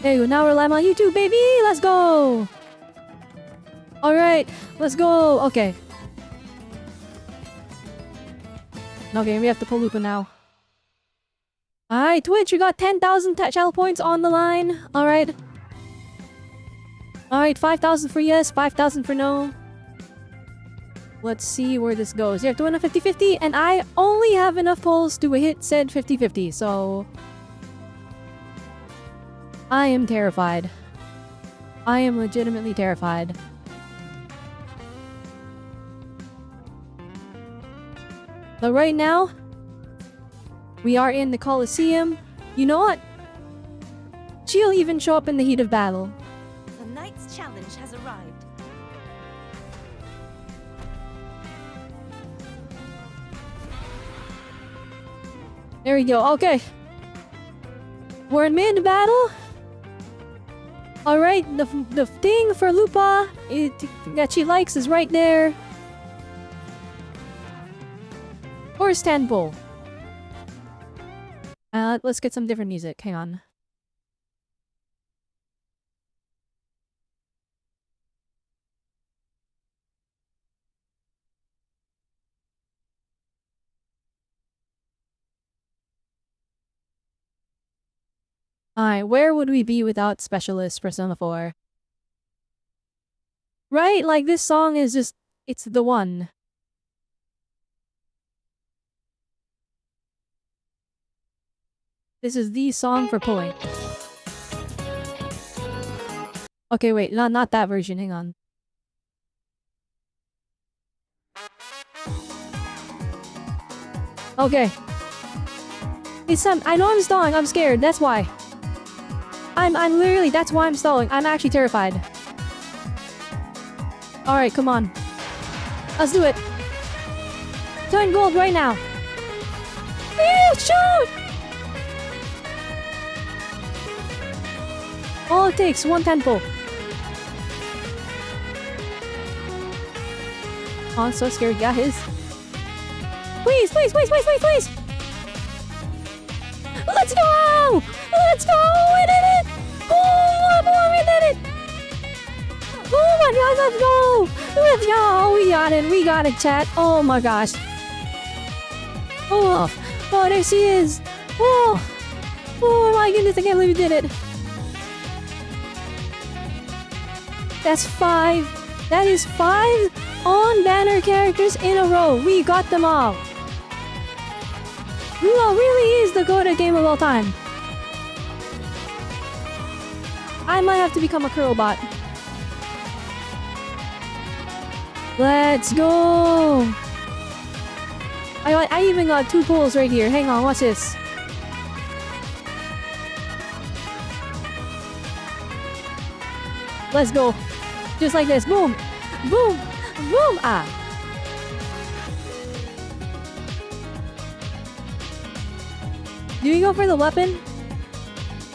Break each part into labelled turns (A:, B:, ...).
A: There you go. Now we're live on YouTube, baby. Let's go. All right, let's go. Okay. Okay, we have to pull Lupa now. All right, Twitch, you got 10,000 channel points on the line. All right. All right, 5,000 for yes, 5,000 for no. Let's see where this goes. You have to win a 50-50, and I only have enough polls to hit said 50-50, so... I am terrified. I am legitimately terrified. But right now, we are in the Colosseum. You know what? She'll even show up in the heat of battle.
B: The knight's challenge has arrived.
A: There we go. Okay. We're in mid-battle. Alright, the thing for Lupa that she likes is right there. Horse Temple. Let's get some different music. Hang on. Alright, where would we be without Specialist Persona 4? Right? Like, this song is just... It's the one. This is the song for pulling. Okay, wait. Not that version. Hang on. Okay. It's I know I'm stalling. I'm scared. That's why. I'm literally, that's why I'm stalling. I'm actually terrified. Alright, come on. Let's do it. Turn gold right now. Ew, shoot! All it takes, one tempo. Oh, I'm so scared, guys. Please, please, please, please, please, please! Let's go! Let's go! We did it! Oh, boy, we did it! Oh my gosh, let's go! Let's go! We got it! We got it, chat! Oh my gosh! Oh, oh, there she is! Oh, oh my goodness! I can't believe we did it! That's 5. That is 5 on-banner characters in a row. We got them all. Lula really is the GOAT game of all time. I might have to become a curl bot. Let's go. I even got 2 pulls right here. Hang on, watch this. Let's go. Just like this. Boom. Boom. Boom. Ah. Do you go for the weapon?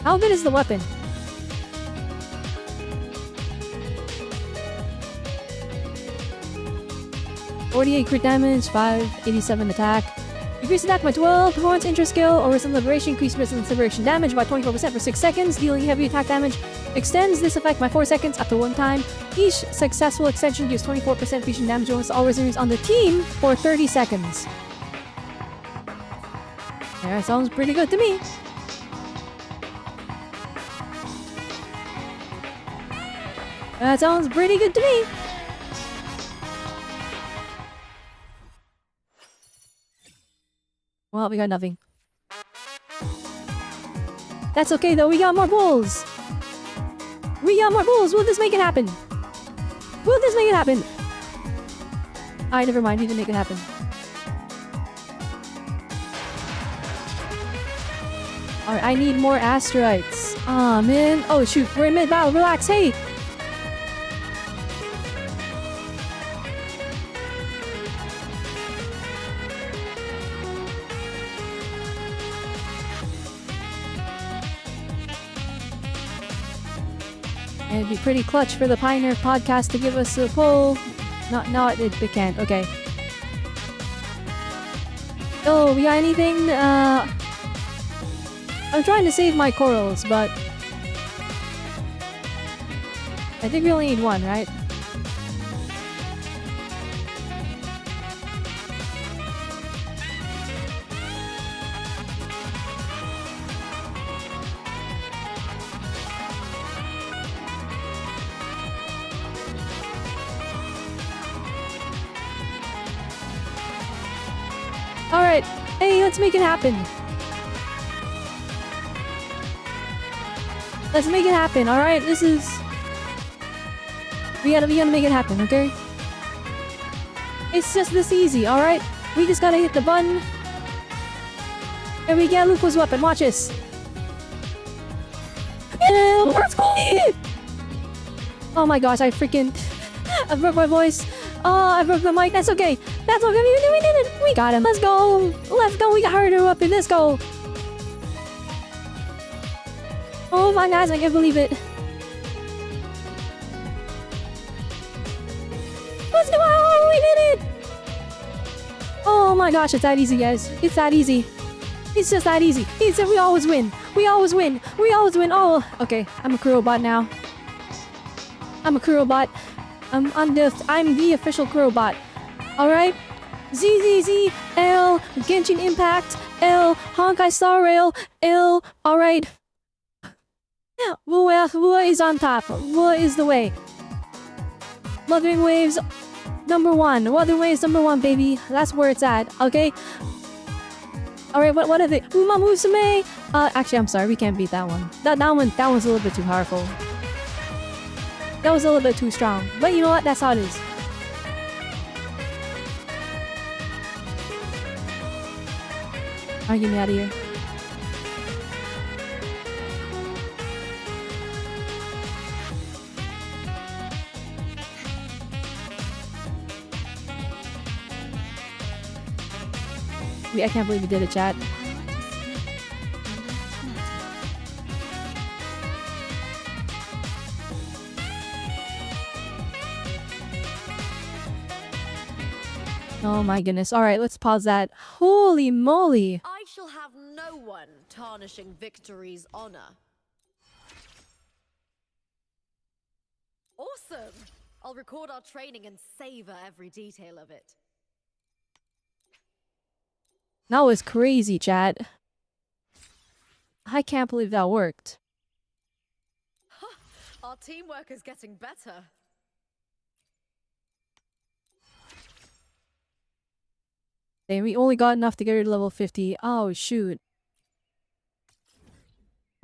A: How good is the weapon? $48 crit damage, 587 attack. Increase attack by 12, performance interest skill, or resistant liberation, increase resistant liberation damage by 24% for 6 seconds, dealing heavy attack damage. Extends this effect by 4 seconds up to 1 time. Each successful extension gives 24% fusion damage bonus to all residents on the team for 30 seconds. Yeah, sounds pretty good to me. That sounds pretty good to me. Well, we got nothing. That's okay though, we got more bulls! We got more bulls! Will this make it happen? Will this make it happen? Alright, never mind, we didn't make it happen. Alright, I need more asteroids. Aw, man. Oh, shoot, we're in mid-battle, relax, hey! And it'd be pretty clutch for the Pioneer podcast to give us a pull. No, it can't. Okay. Oh, we got anything? I'm trying to save my corals, but I think we only need one, right? Alright, hey, let's make it happen. Let's make it happen, alright? This is... We gotta make it happen, okay? It's just this easy, alright? We just gotta hit the button. And we get Lupa's weapon, watch this. Oh my gosh, I freaking... I broke my voice. Oh, I broke the mic. That's okay. That's okay. We did it. We got him. Let's go. Let's go. We got her weapon. Let's go. Oh my gosh, I can't believe it. Let's go. Oh, we did it. Oh my gosh, it's that easy, guys. It's that easy. It's just that easy. It's that we always win. We always win. We always win. Oh, okay. I'm a crew robot now. I'm a crew robot. I'm the official crew robot. Alright? ZZZ, L, Genshin Impact, L, Honkai Star Rail, L, alright. Wu is on top. Wu is the way. Wuthering Waves, #1. Wuthering Waves, #1, baby. That's where it's at, okay? Alright, what are they? Uma Musume! Actually, I'm sorry, we can't beat that one. That one's a little bit too powerful. That was a little bit too strong. But you know what? That's how it is. Alright, get me out of here. I can't believe we did it, chat. Oh my goodness. Alright, let's pause that. Holy moly!
C: I shall have no one tarnishing victory's honor. Awesome! I'll record our training and savor every detail of it.
A: That was crazy, chat. I can't believe that worked.
C: Our teamwork is getting better.
A: Dang, we only got enough to get her to level 50. Oh, shoot.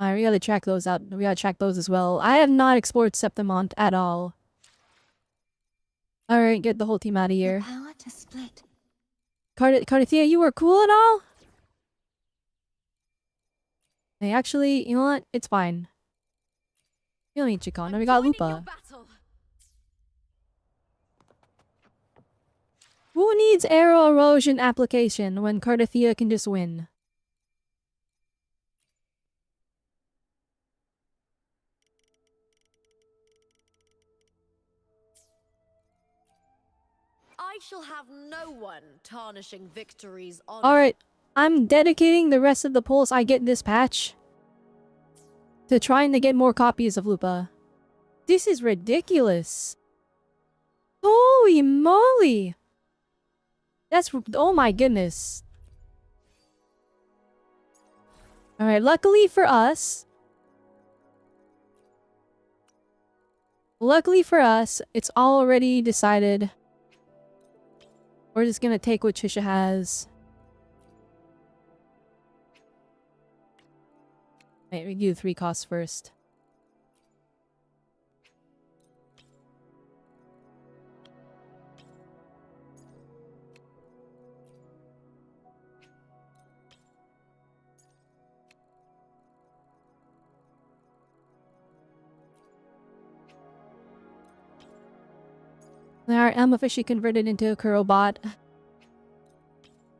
A: Alright, we gotta track those out. We gotta track those as well. I have not explored Septimont at all. Alright, get the whole team out of here.
B: Power to split.
A: Cardathea, you were cool and all? Hey, actually, you know what? It's fine. We don't need Chikon. Now we got Lupa. Who needs arrow erosion application when Cardathea can just win?
C: I shall have no one tarnishing victory's honor.
A: Alright, I'm dedicating the rest of the pulls I get this patch to trying to get more copies of Lupa. This is ridiculous. Holy moly! That's... oh my goodness. Alright, luckily for us... it's already decided. We're just gonna take what Trisha has. Wait, we do 3 costs first. Alright, I'm officially converted into a Kurobot.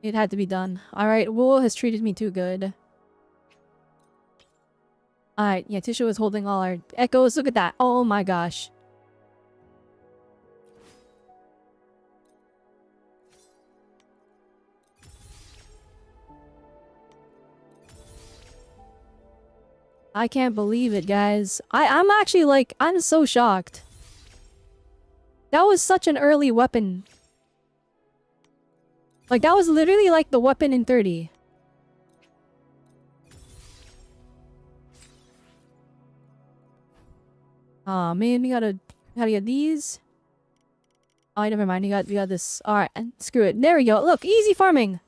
A: It had to be done. Alright, Wool has treated me too good. Alright, yeah, Tisha was holding all our echoes. Look at that. Oh my gosh. I can't believe it, guys. I'm actually like, I'm so shocked. That was such an early weapon. Like, that was literally like the weapon in 30. Aw, man, we gotta get these. Oh, never mind. We got this. Alright, screw it. There we go. Look, easy farming.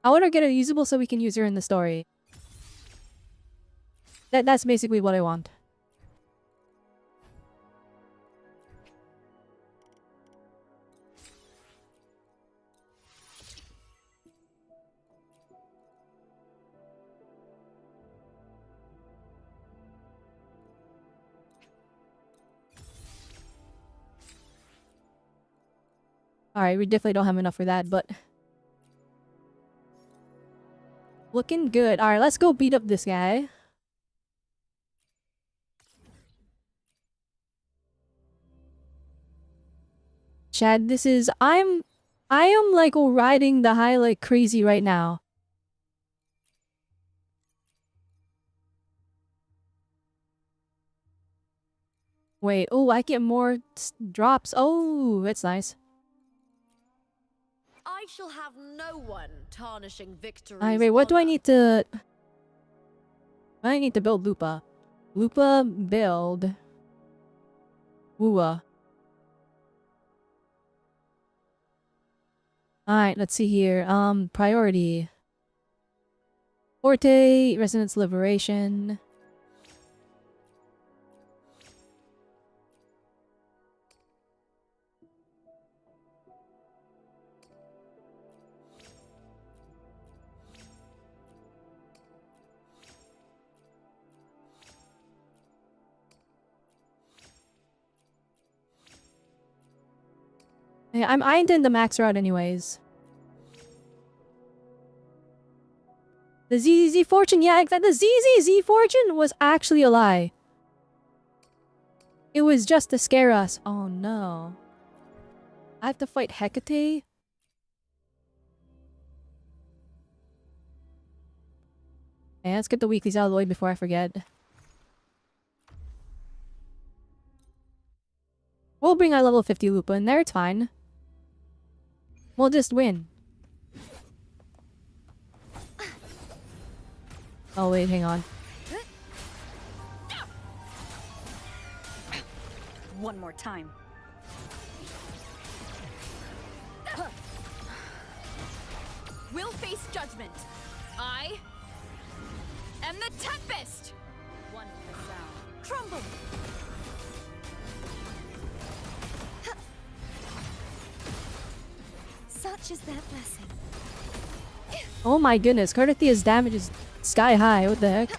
A: I want to get her usable so we can use her in the story. That's basically what I want. Alright, we definitely don't have enough for that, but... looking good. Alright, let's go beat up this guy. Chad, this is... I am like riding the high like crazy right now. Wait, oh, I get more drops. Oh, that's nice.
C: I shall have no one tarnishing victory.
A: Wait, what do I need to... I need to build Lupa. Lupa, build... Wua. Alright, let's see here. Priority. Forte, Resonance Liberation. Yeah, I'm eyeing in the max route anyways. The ZZ Fortune, yeah, exactly. The ZZ Fortune was actually a lie. It was just to scare us. Oh no. I have to fight Hecate? Okay, let's get the weeklies out of the way before I forget. We'll bring our level 50 Lupa in there, it's fine. We'll just win. Oh wait, hang on.
B: One more time.
C: We'll face judgment. I am the Tempest.
B: One for sound.
C: Crumble.
B: Such is their blessing.
A: Oh my goodness, Cardathia's damage is sky high. What the heck?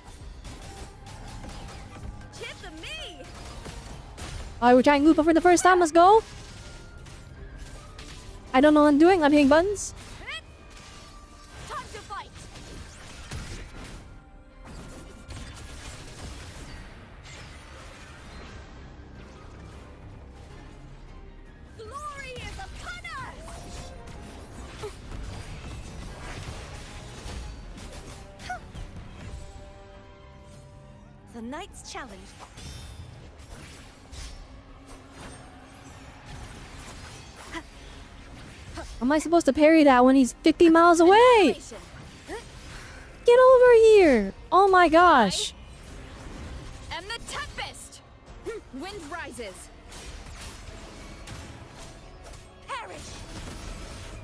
C: Chip the me.
A: Alright, we're trying Lupa for the first time. Let's go. I don't know what I'm doing. I'm hitting buttons.
C: Time to fight. Glory is upon us.
B: The Knight's Challenge.
A: How am I supposed to parry that when he's 50 miles away?
C: Annihilation.
A: Get over here! Oh my gosh!
C: And the Tempest. Wind rises.
B: Perish.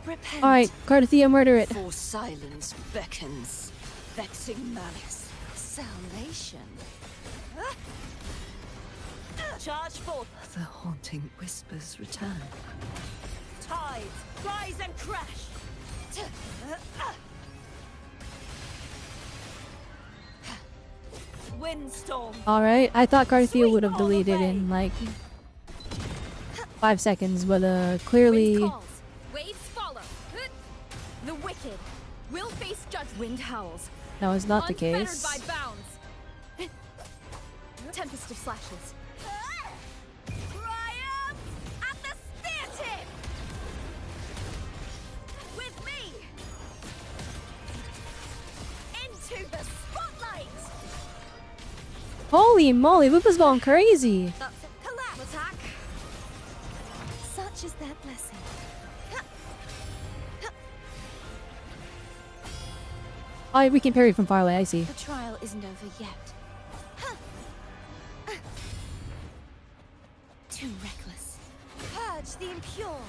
B: Repent.
A: Alright, Cardathia, murder it.
B: For silence beckons, vexing malice, salvation. Charge forth.
D: The haunting whispers return.
B: Tides, rise and crash. Windstorm.
A: Alright, I thought Cardathia would have deleted in like 5 seconds, but clearly...
C: Wind calls. Waves follow. The wicked will face judgment. Wind howls.
A: that was not the
C: Unfettered
A: case.
C: by bounds. Tempest of slashes.
B: Triumph at the spear tip! With me! Into the spotlight!
A: Holy moly, Lupa's going crazy.
B: That's a collapse attack! Such is their blessing.
A: Oh, we can parry from far away, I see.
B: The trial isn't over yet. Too reckless. Purge the impure.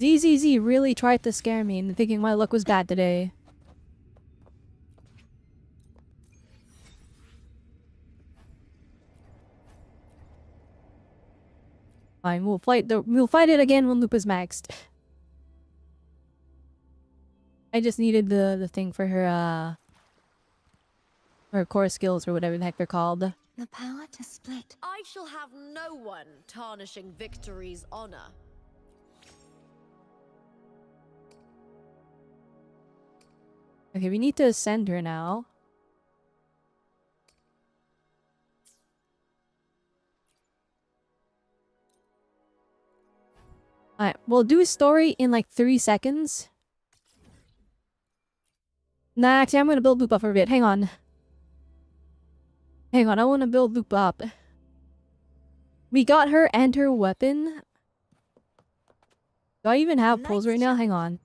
A: ZZZ really tried to scare me into thinking my luck was bad today. Fine, we'll fight it again when Lupa's maxed. I just needed the thing for her core skills or whatever the heck they're called.
B: The power to split.
C: I shall have no one tarnishing victory's honor.
A: Okay, we need to ascend her now. Alright, we'll do a story in like 3 seconds. Nah, actually, I'm gonna build Loop up for a bit. Hang on. Hang on, I wanna build Loop up. We got her and her weapon. Do I even have pulls right now? Hang on.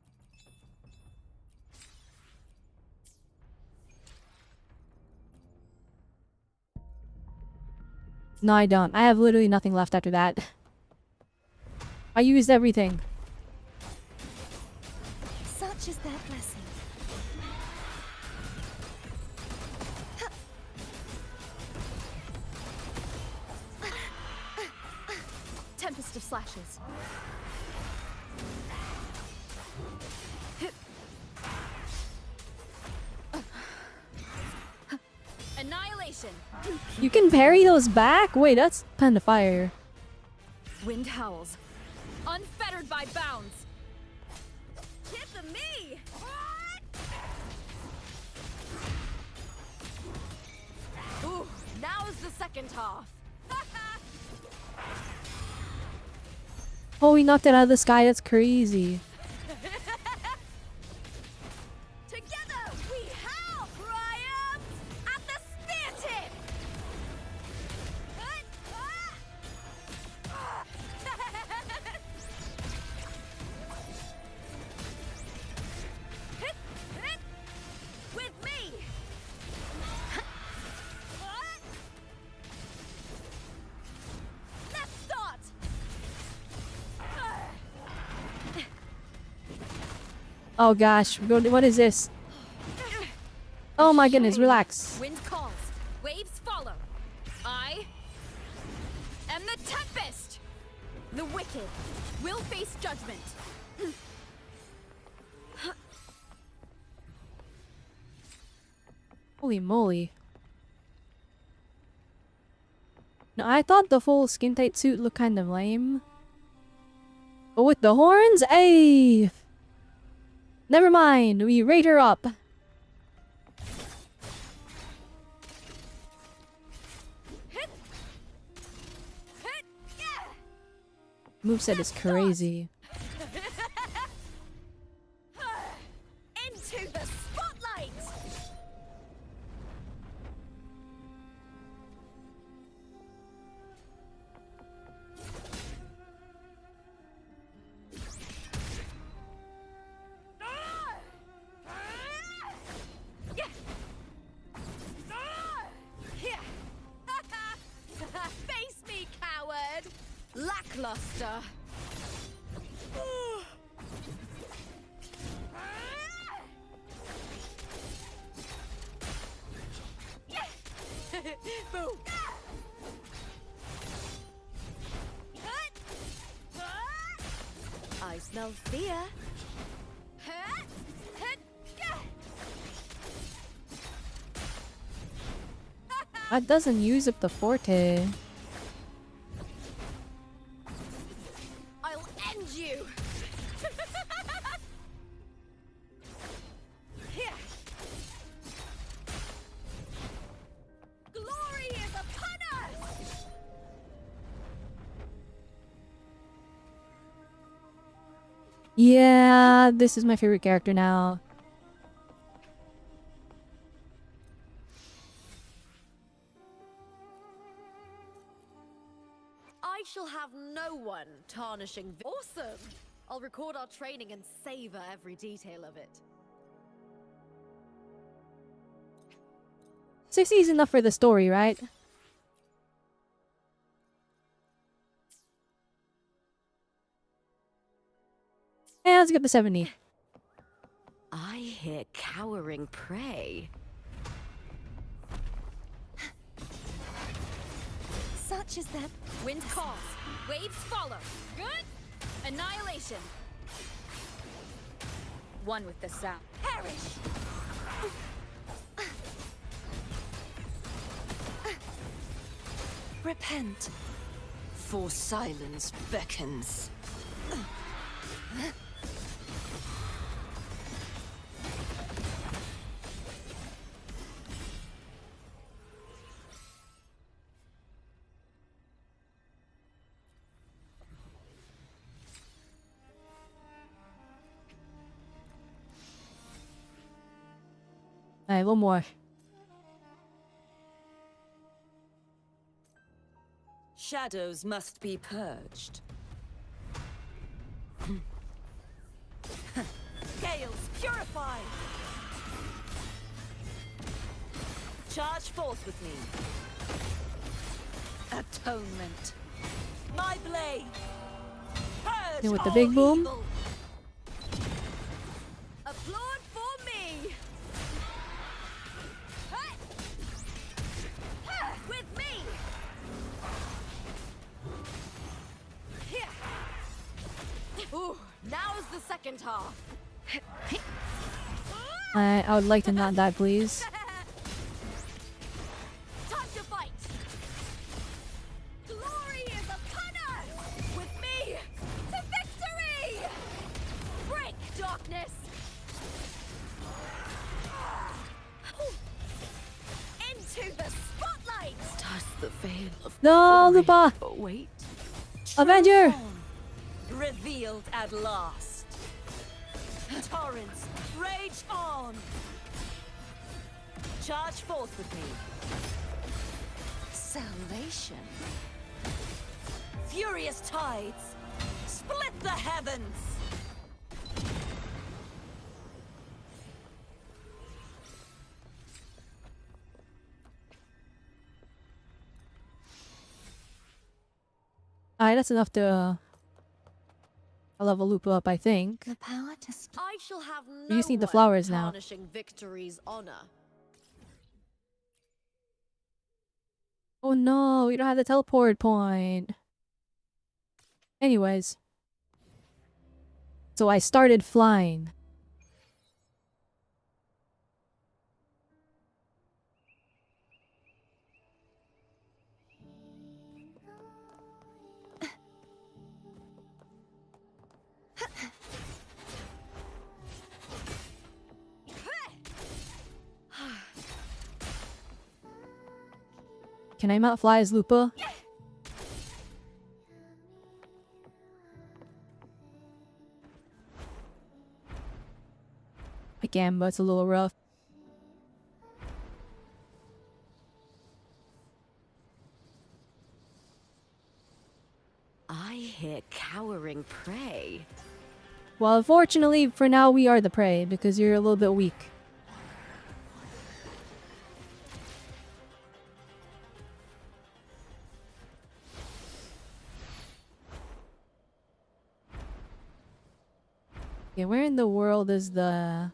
A: No, I don't. I have literally nothing left after that. I used everything.
B: Such is their blessing.
C: Tempest of slashes. Annihilation.
A: You can parry those back? Wait, that's pen to fire.
C: Wind howls. Unfettered by bounds.
B: Tip of me!
C: Ooh, now's the second half.
A: Oh, we knocked it out of the sky. That's crazy.
B: Together we howl! Triumph at the spear tip! With me! Let's start!
A: Oh gosh, what is this? Oh my goodness, relax.
C: Wind calls. Waves follow. I am the Tempest. The wicked will face judgment.
A: Holy moly. No, I thought the full skin tight suit looked kind of lame. But with the horns, hey! Never mind, we rate her up. Moveset is crazy.
B: Into the spotlight! Face me, coward!
C: Lackluster.
B: Boom!
C: I smell fear.
A: That doesn't use up the forte.
C: I'll end you.
A: Yeah, this is my favorite character now.
B: I shall have no one tarnishing. Awesome! I'll record our training and savor every detail of it.
A: 60 is enough for the story, right? Yeah, let's get the 70.
B: I hear cowering prey. Such is their
C: Wind calls. Waves follow. Good. Annihilation. One with the sound.
B: perish!
D: Repent, for silence beckons.
A: Alright, one more.
D: Shadows must be purged. Gales, purify! Charge forth with me. Atonement. My blade. Purge
A: And with the
D: all
A: big boom.
D: evil.
B: Applaud for me! Hey! With me! Here! Ooh, now's the second half.
A: I would like to not die, please.
B: Time to fight! Glory is upon us! With me to victory! Break, darkness! Into the spotlight!
D: Does the veil of
A: No,
D: glory
A: Lupa!
D: await?
A: Avenger!
D: Revealed at last. Torrents, rage on! Charge forth with me. Salvation. Furious tides, split the heavens!
A: Alright, that's enough to level Lupa up, I think.
D: The power to
B: I shall have no
A: We just need the
B: one
A: flowers now.
B: tarnishing victory's honor.
A: Oh no, we don't have the teleport point. Anyways. So I started flying. Can I not fly as Lupa? I can, but it's a little rough.
B: I hear cowering prey.
A: Well, unfortunately, for now, we are the prey, because you're a little bit weak. Okay, where in the world is the...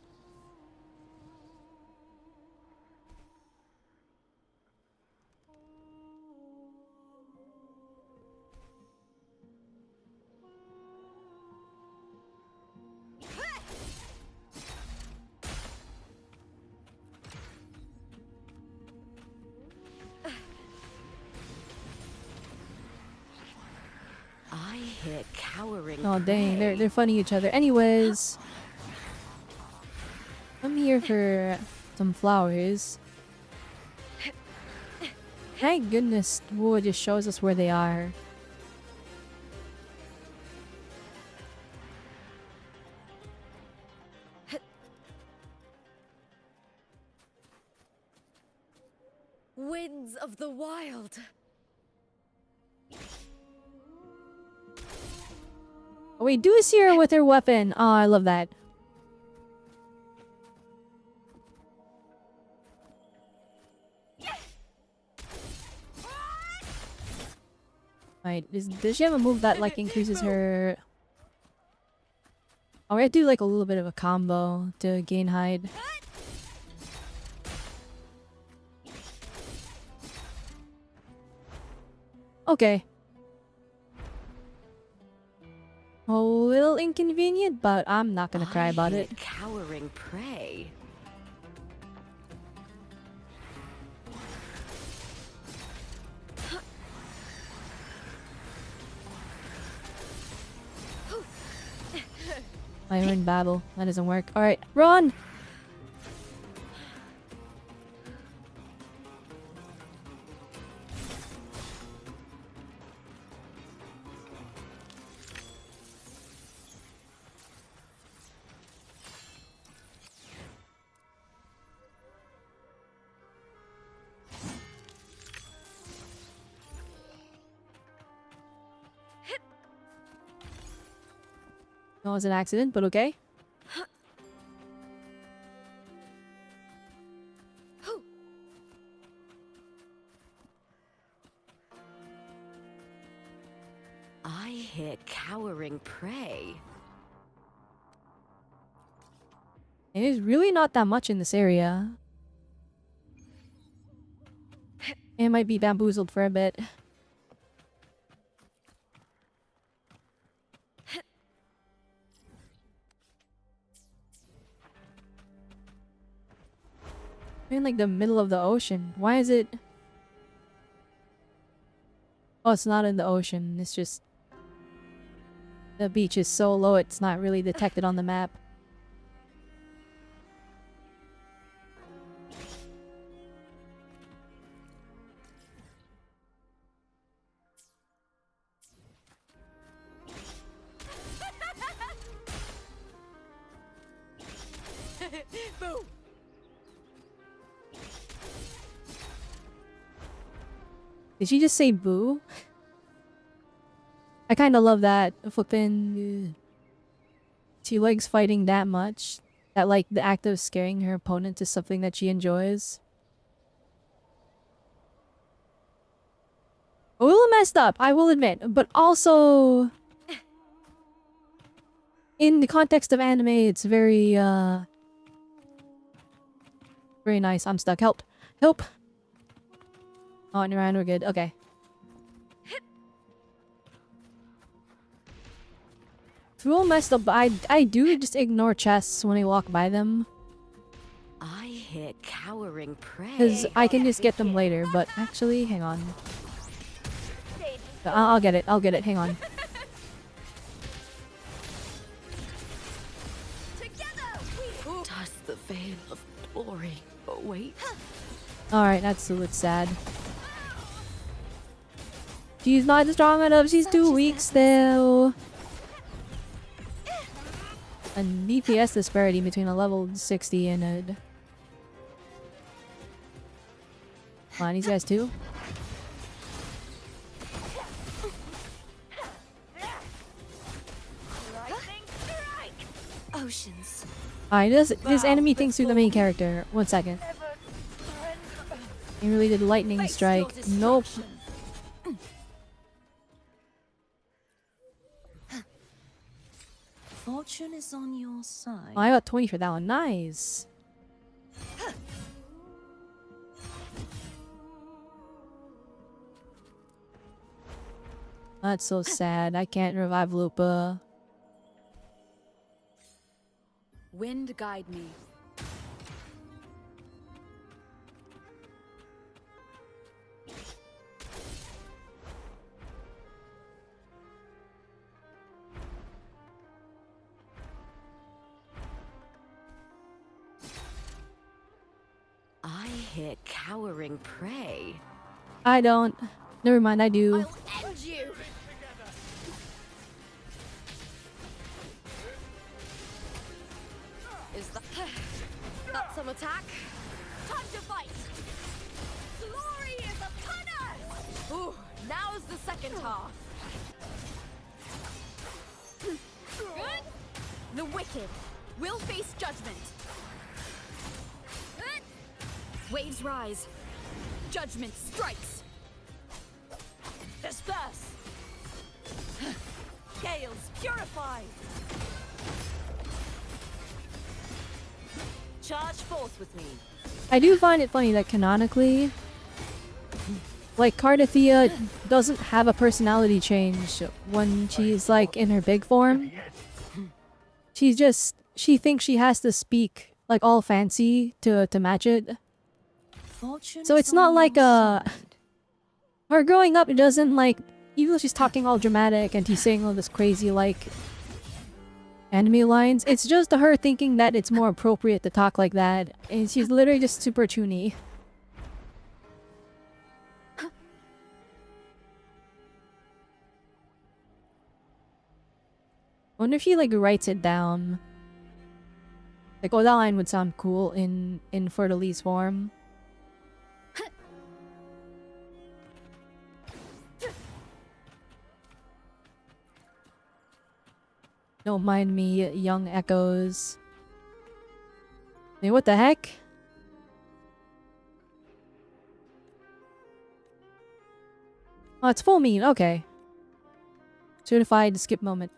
B: I hear cowering
A: Oh dang,
B: prey.
A: they're fighting each other. Anyways, I'm here for some flowers. Thank goodness Wood just shows us where they are.
B: Winds of the wild.
A: Oh, wait, do see her with her weapon. Oh, I love that. Right, does she have a move that like increases her... Oh, I do like a little bit of a combo to gain hide. Okay. A little inconvenient, but I'm not gonna cry about it.
D: Cowering prey.
A: Iron battle. That doesn't work. Alright, run! That was an accident, but okay.
D: I hear cowering prey.
A: It is really not that much in this area. It might be bamboozled for a bit. We're in like the middle of the ocean. Why is it... Oh, it's not in the ocean. It's just... The beach is so low it's not really detected on the map.
B: Boom.
A: Did she just say boo? I kind of love that. Flippin'... She likes fighting that much. That like the act of scaring her opponent is something that she enjoys. A little messed up, I will admit. But also... In the context of anime, it's very, very nice. I'm stuck. Help! Help! Oh, and around, we're good. Okay. It's a little messed up, but I do just ignore chests when I walk by them.
D: I hear cowering prey.
A: Because I can just get them later, but actually, hang on. I'll get it. I'll get it. Hang on.
D: Does the veil of glory await?
A: Alright, that's a little sad. She's not strong enough. She's too weak still. And DPS disparity between a level 60 and a... Come on, these guys too.
D: Oceans.
A: Alright, this enemy thinks through the main character. 1 second. He really did lightning strike. Nope.
D: Fortune is on your side.
A: Oh, I got 20 for that one. Nice. That's so sad. I can't revive Lupa.
C: Wind guide me.
D: I hear cowering prey.
A: I don't. Never mind, I do.
B: I'll end you. Is that some attack? Time to fight. Glorious.
C: second half. Good. The wicked will face judgment. Waves rise. Judgment strikes.
D: Disperse! Gales purify! Charge forth with me.
A: I do find it funny that canonically, like, Cardathea doesn't have a personality change when she's, like, in her big form. She thinks she has to speak, like, all fancy to match it. So it's not like her growing up, it doesn't, like, even though she's talking all dramatic and she's saying all this crazy, like, anime lines, it's just her thinking that it's more appropriate to talk like that, and she's literally just super toony. Wonder if she, like, writes it down. Like, oh, that line would sound cool in Fertili's form. Don't mind me, young echoes. Hey, what the heck? Oh, it's full mean. Okay. Certified skip moment.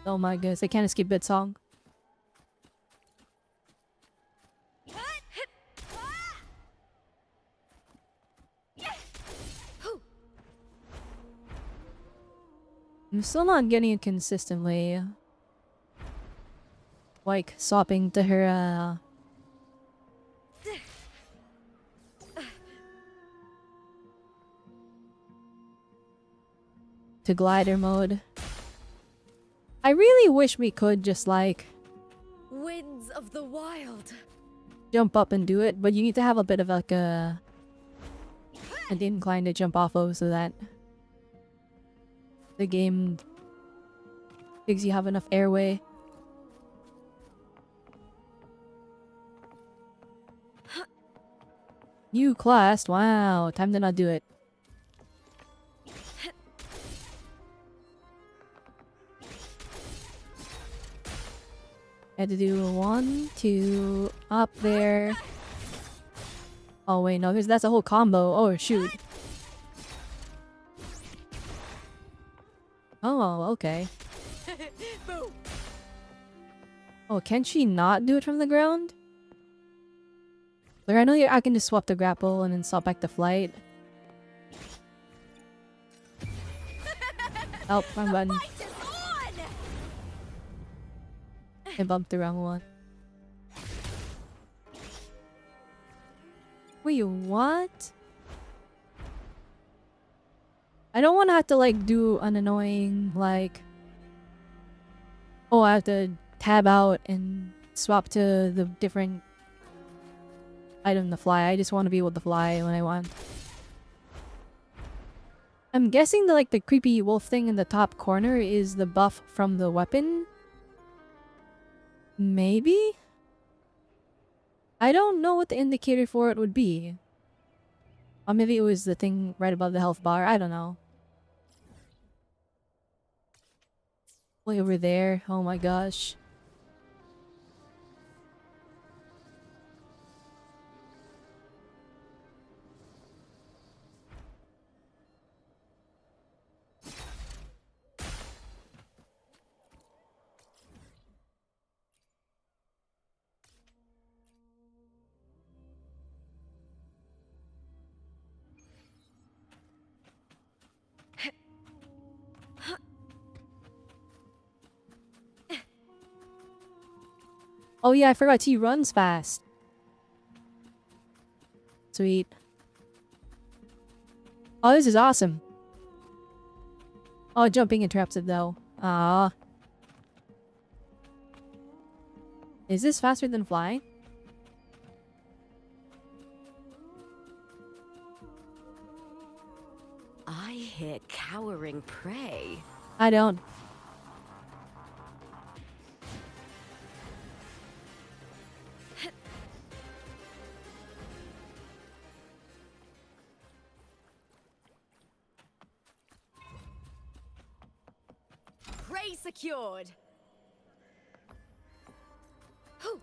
A: Oh my goodness, I can't skip that song. I'm still not getting it consistently. Like, swapping to her, to glider mode. I really wish we could just, like,
B: Winds of the wild.
A: jump up and do it, but you need to have a bit of, like, an incline to jump off of so that the game thinks you have enough airway. New class, wow, time to not do it. Had to do 1, 2, up there. Oh wait, no, that's a whole combo. Oh shoot. Oh, okay. Oh, can she not do it from the ground? Like, I know I can just swap the grapple and then swap back to flight. Oh, wrong button. I bumped the wrong one. Wait, what? I don't want to have to, like, do an annoying, like... Oh, I have to tab out and swap to the different item to fly. I just want to be able to fly when I want. I'm guessing the, like, the creepy wolf thing in the top corner is the buff from the weapon? Maybe? I don't know what the indicator for it would be. Or maybe it was the thing right above the health bar. I don't know. Way over there. Oh my gosh. Oh yeah, I forgot he runs fast. Sweet. Oh, this is awesome. Oh, jumping interrupts it though. Ah. Is this faster than flying?
D: I hear cowering prey.
A: I don't.
B: Prey secured. Whew.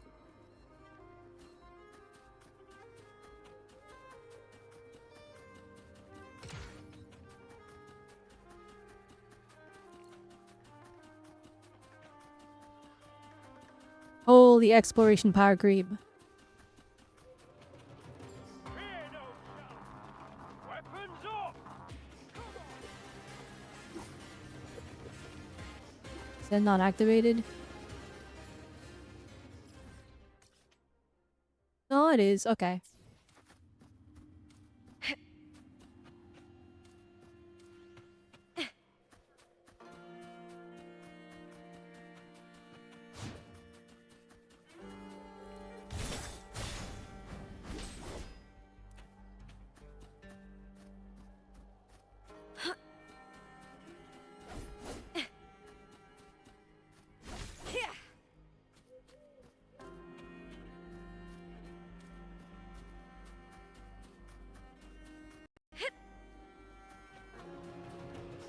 A: Holy exploration power creep. Is that not activated? No, it is. Okay.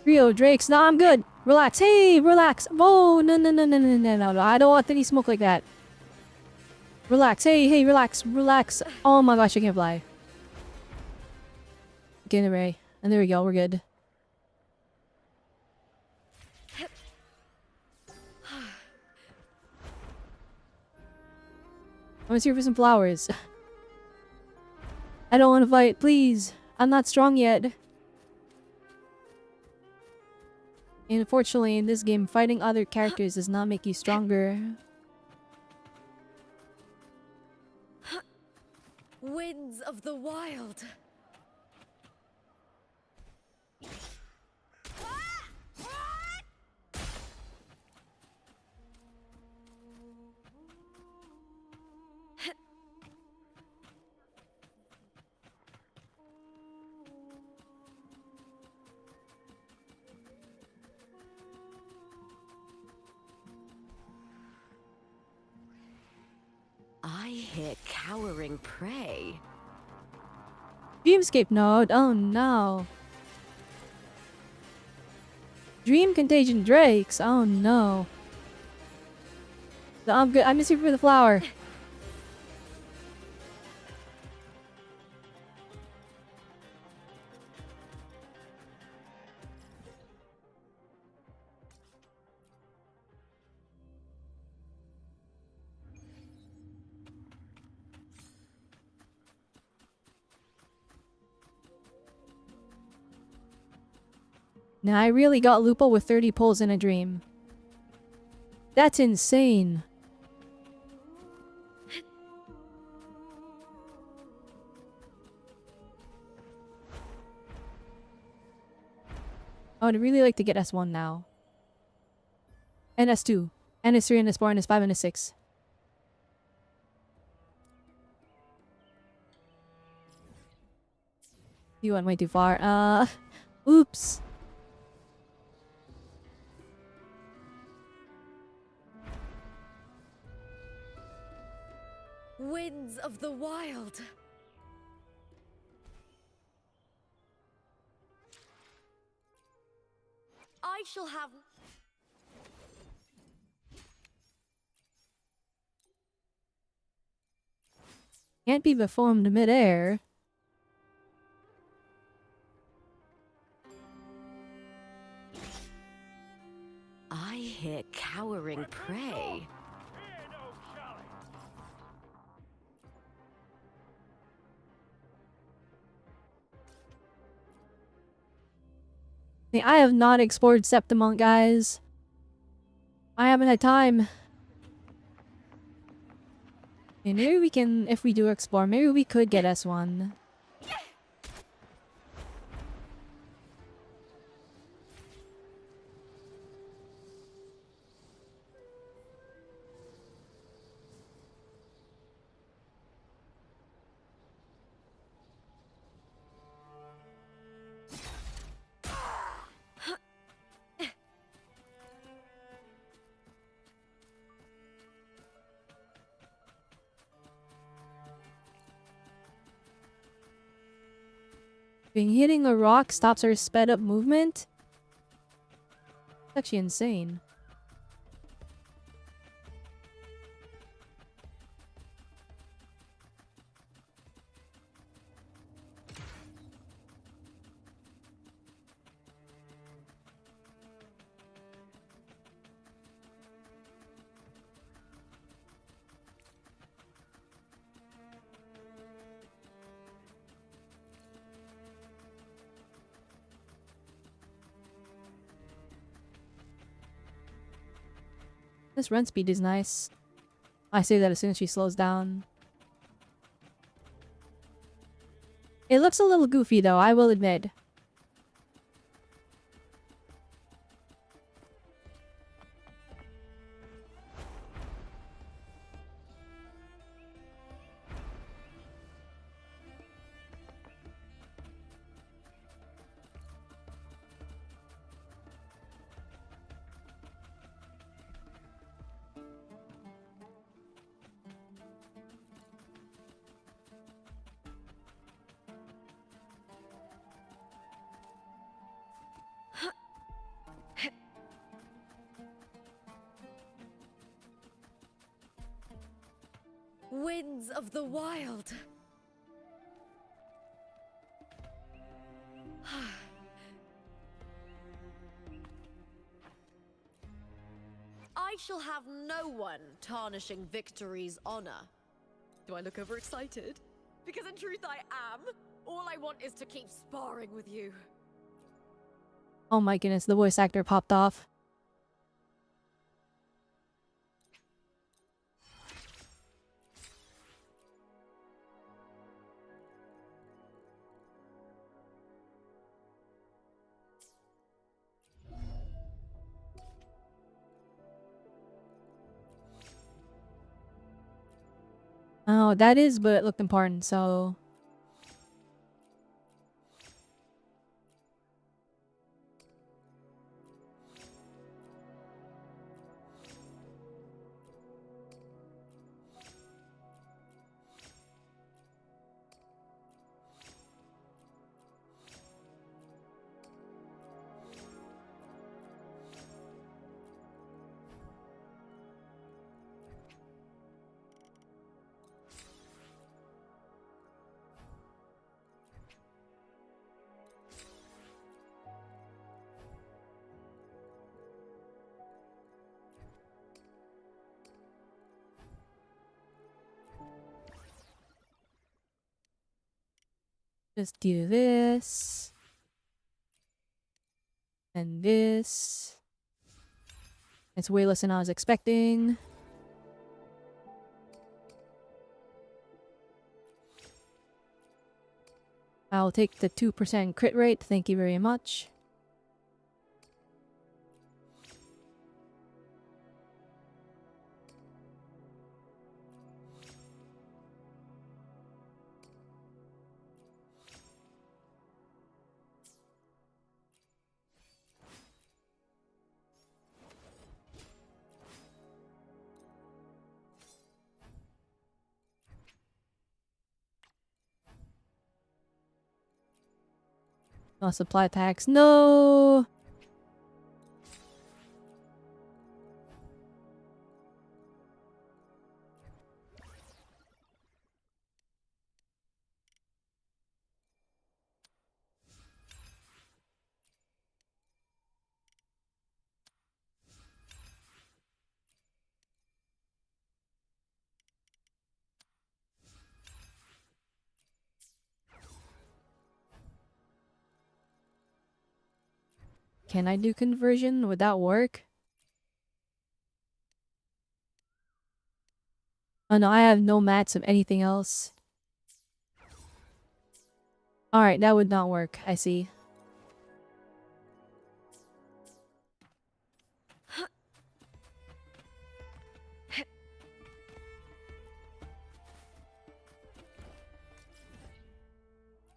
A: Trio Drakes. No, I'm good. Relax. Hey, relax. Oh, no, no, no, no, no, no, no, no. I don't want any smoke like that. Relax. Hey, hey, relax. Relax. Oh my gosh, I can't fly. Get an array. And there we go. We're good. I want to see for some flowers. I don't want to fight. Please. I'm not strong yet. And unfortunately, in this game, fighting other characters does not make you stronger.
B: Winds of the wild. I hear cowering prey.
A: Dreamscape node. Oh no. Dream Contagion Drakes. Oh no. I'm good. I'm missing for the flower. Now I really got Lupo with 30 pulls in a dream. That's insane. I would really like to get S1 now. And S2. And S3 and S4 and S5 and S6. You went way too far. Oops.
B: Winds of the wild. I shall have...
A: Can't be performed mid-air.
B: I hear cowering prey.
A: I have not explored Septimont, guys. I haven't had time. Okay, maybe we can, if we do explore, maybe we could get S1. Being hitting a rock stops our sped up movement? It's actually insane. This run speed is nice. I say that as soon as she slows down. It looks a little goofy though, I will admit.
B: Winds of the wild. I shall have no one tarnishing victory's honor. Do I look overexcited? Because in truth I am. All I want is to keep sparring with you.
A: Oh my goodness, the voice actor popped off. Oh, that is, but it looked important, so... Just do this. And this. It's way less than I was expecting. I'll take the 2% crit rate, thank you very much. Oh, supply packs. No! Can I do conversion? Would that work? Oh no, I have no mats of anything else. Alright, that would not work. I see.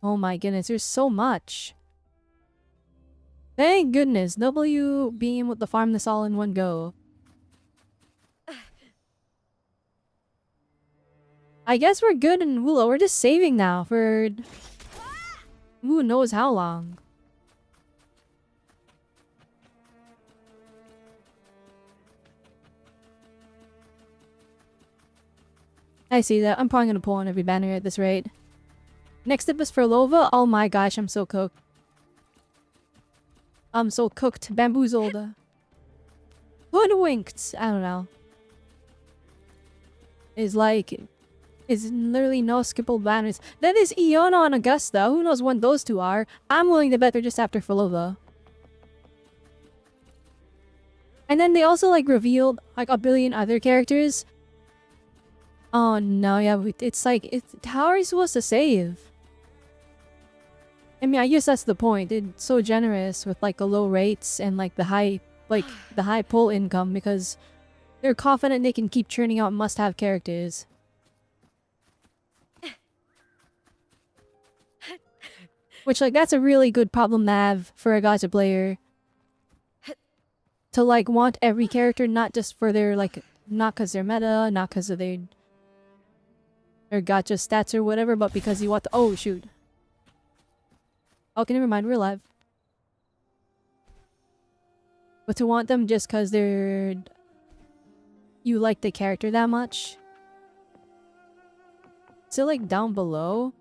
A: Oh my goodness, there's so much. Thank goodness, W being able to farm this all in one go. I guess we're good in Wula. We're just saving now for who knows how long. I see that. I'm probably gonna pull on every banner at this rate. Next up is for Lova. Oh my gosh, I'm so cooked. I'm so cooked. Bamboozled. Hoodwinked. I don't know. Is like... is literally no skippable banners. That is Iona and Augusta. Who knows when those two are? I'm willing to bet they're just after Filova. And then they also like revealed like a billion other characters. Oh no, yeah, it's like, how are you supposed to save? I mean, I guess that's the point. They're so generous with like the low rates and like the high pull income because they're confident they can keep churning out must-have characters. Which, like, that's a really good problem to have for a gacha player. To, like, want every character, not just for their, like, not because they're meta, not because of their gacha stats or whatever, but because you want the— oh, shoot. Okay, never mind, we're live. But to want them just because they're— you like the character that much. So, like, down below?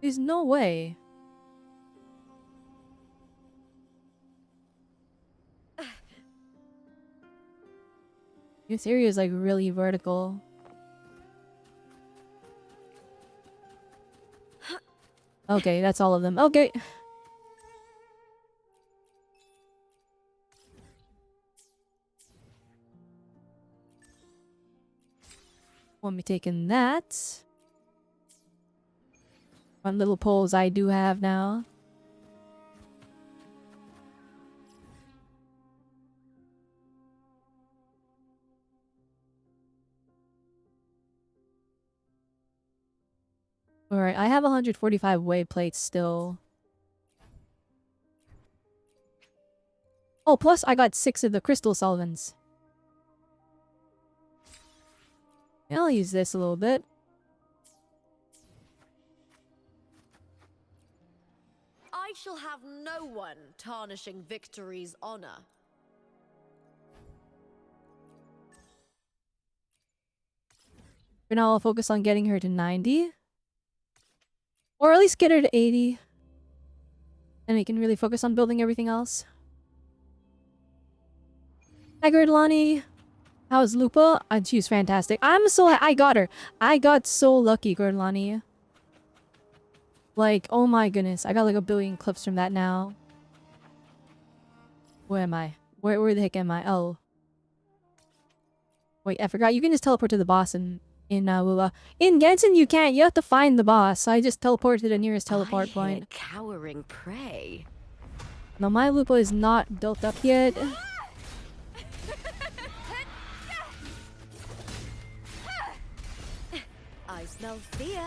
A: There's no way. Your theory is like really vertical. Okay, that's all of them. Okay. Want me taking that. What little poles I do have now. Alright, I have 145 wave plates still. Oh, plus I got 6 of the crystal solvents. Yeah, I'll use this a little bit.
B: I shall have no one tarnishing Victory's honor.
A: For now, I'll focus on getting her to 90. Or at least get her to 80. Then we can really focus on building everything else. Hi, Gordlani. How's Lupa? She's fantastic. I got her. I got so lucky, Gordlani. Like, oh my goodness. I got like a billion clips from that now. Where am I? Where the heck am I? Oh. Wait, I forgot. You can just teleport to the boss in Lula. In Genshin, you can't. You have to find the boss. So I just teleport to the nearest teleport point.
D: Cowering prey.
A: No, my Lupa is not built up yet.
B: I smell fear.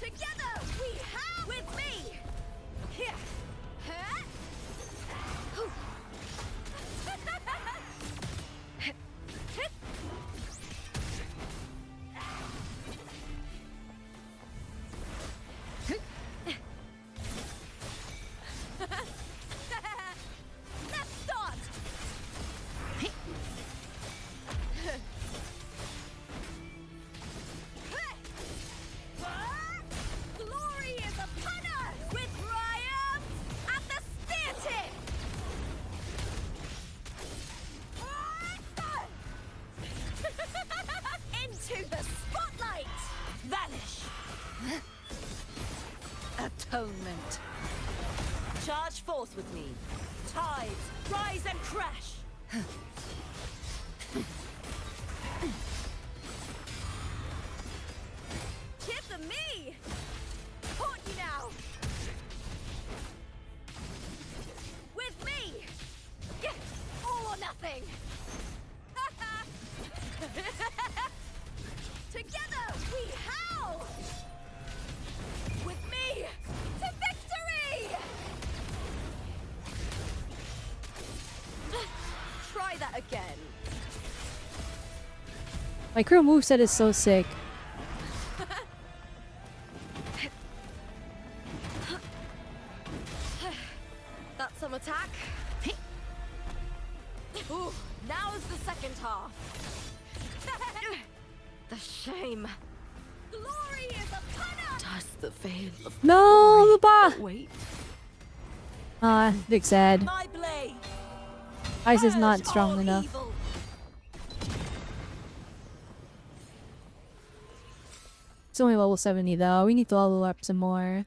C: Together we have with me. Here. Let's start. Glory is upon us with triumph at the spear tip. Into the spotlight.
D: Vanish. Atonement. Charge forth with me. Tides, rise and crash.
C: Tip of me. Caught you now. With me. All or nothing. Together we howl. With me to victory.
B: Try that again.
A: My crew moveset is so sick.
B: That's some attack. Ooh, now is the second half. The shame.
C: Glory is upon us.
B: Does the veil of
A: No, Lupa!
B: wait?
A: Ah, big sad.
D: My blade.
A: Ice is not
D: Purge
A: strong
D: all
A: enough.
D: evil.
A: It's only level 70 though. We need to level up some more.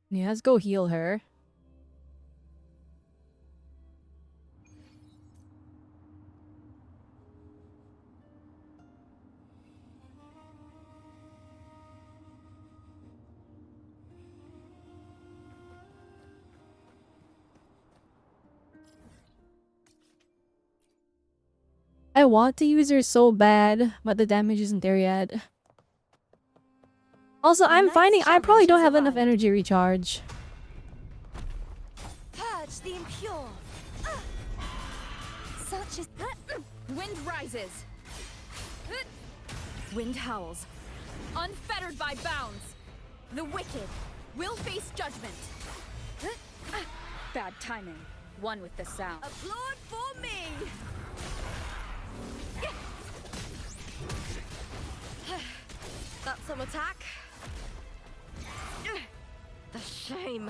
A: Yeah, let's go heal her. I want to use her so bad, but the damage isn't there yet. Also, I'm finding I probably don't have enough energy recharge.
C: Purge the impure. Such as wind rises. Wind howls. Unfettered by bounds. The wicked will face judgment. Bad timing. One with the sound.
B: Applaud for me! That's some attack. The shame.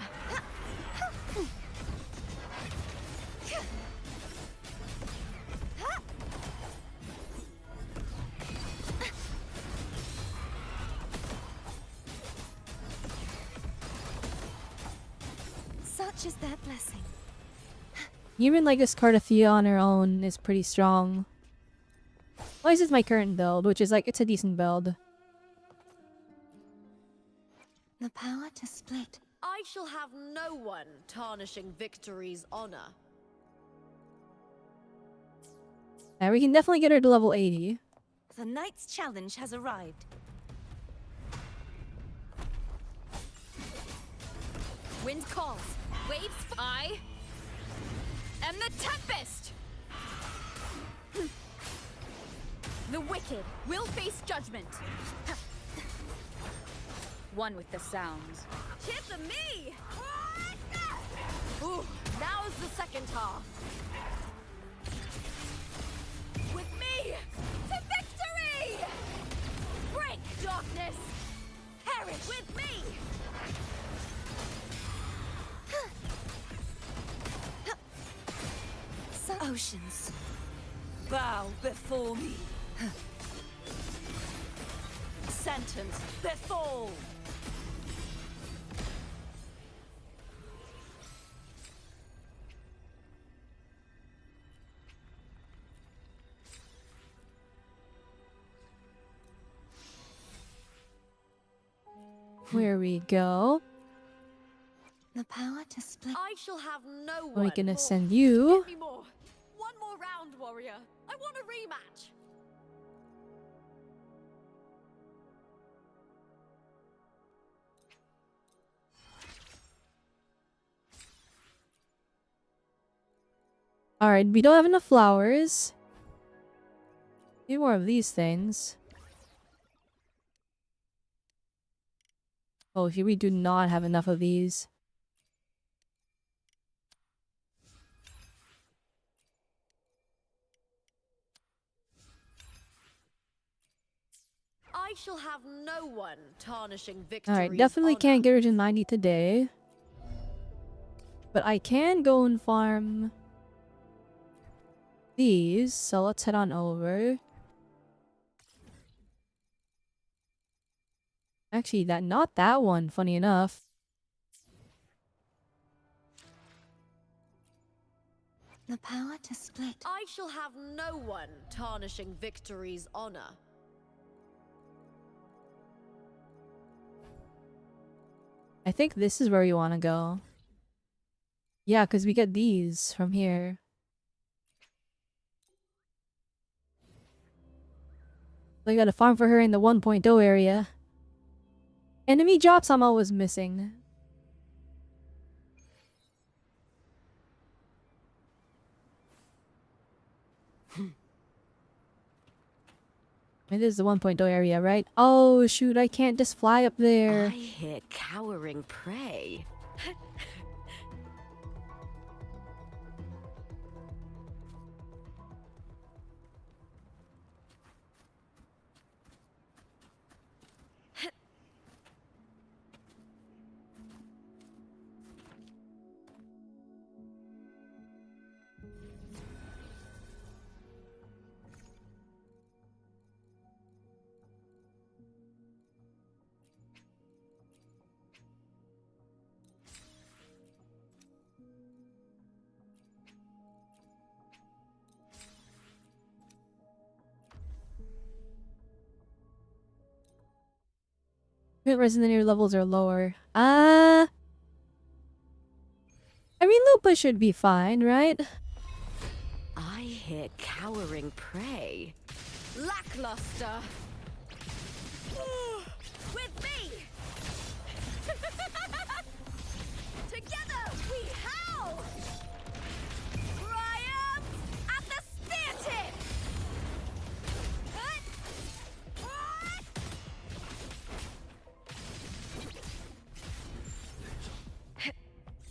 C: Such is their blessing.
A: Even like this Cardathea on her own is pretty strong. Well, this is my current build, which is like, it's a decent build.
C: The power to split.
B: I shall have no one tarnishing victory's honor.
A: Yeah, we can definitely get her to level 80.
D: The knight's challenge has arrived.
C: Wind calls. Waves. I am the tempest. The wicked will face judgment. One with the sounds.
B: Cheer for me! Ooh, now is the second half. With me to victory! Break darkness! Perish with me!
D: Oceans, bow before me. Sentence befall.
A: Where we go.
C: The power to split.
B: I shall have no one.
A: We're gonna
B: more.
A: send you.
B: Give me more. One more round, warrior. I want a rematch.
A: Alright, we don't have enough flowers. Need more of these things. Oh, here we do not have enough of these.
B: I shall have no one tarnishing victory's
A: Alright, definitely
B: honor.
A: can't get her to 90 today. But I can go and farm these, so let's head on over. Actually, not that one, funny enough.
C: The power to split.
B: I shall have no one tarnishing victory's honor.
A: I think this is where we want to go. Yeah, because we get these from here. So I gotta farm for her in the 1.0 area. Enemy drops I'm always missing. It is the 1.0 area, right? Oh shoot, I can't just fly up there.
D: I hear cowering prey.
A: Current resident area levels are lower. I mean, Lupa should be fine, right?
B: I hear cowering prey. Lackluster.
C: With me! Together we howl! Triumph at the spear tip!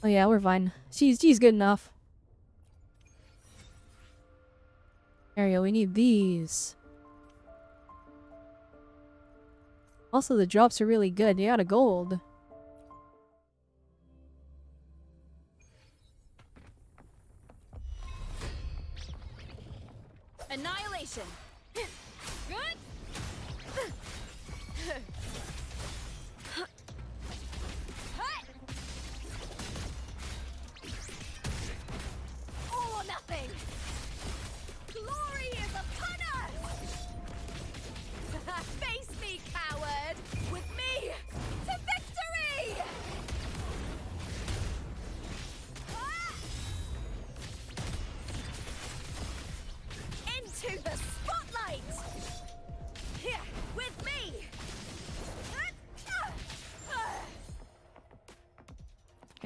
A: Oh yeah, we're fine. She's good enough. Ariel, we need these. Also, the drops are really good. They got a gold.
C: Annihilation! Good! All or nothing! Glory is upon us! Face me, coward! With me to victory! Into the spotlight! Here, with me!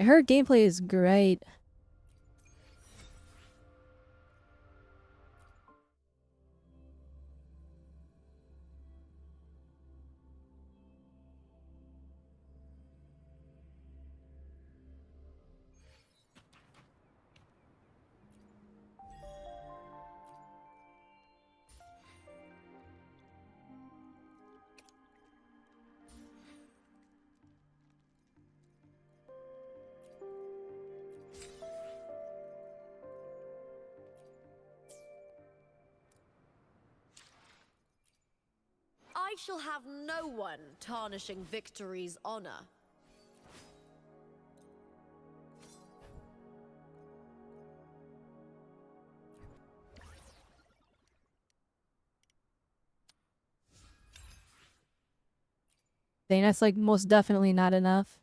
A: Her gameplay is great.
B: I shall have no one tarnishing victory's honor.
A: Dang, that's like most definitely not enough.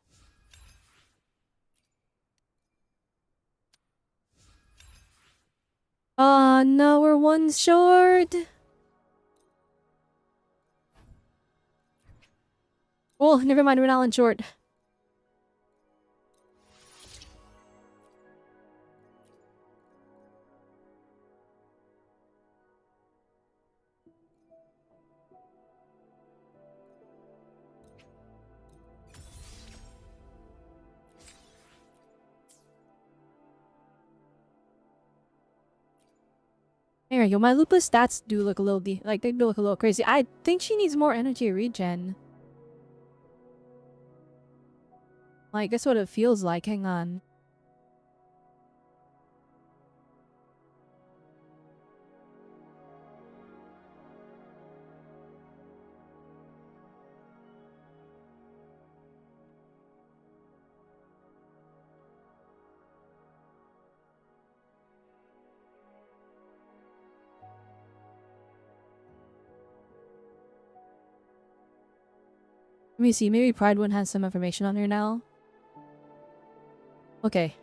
A: No, we're one short. Oh, never mind, we're not one short. There you go. My Lupa's stats do look a little they do look a little crazy. I think she needs more energy regen. Like, that's what it feels like. Hang on. Let me see. Maybe Pride One has some information on her now. Okay.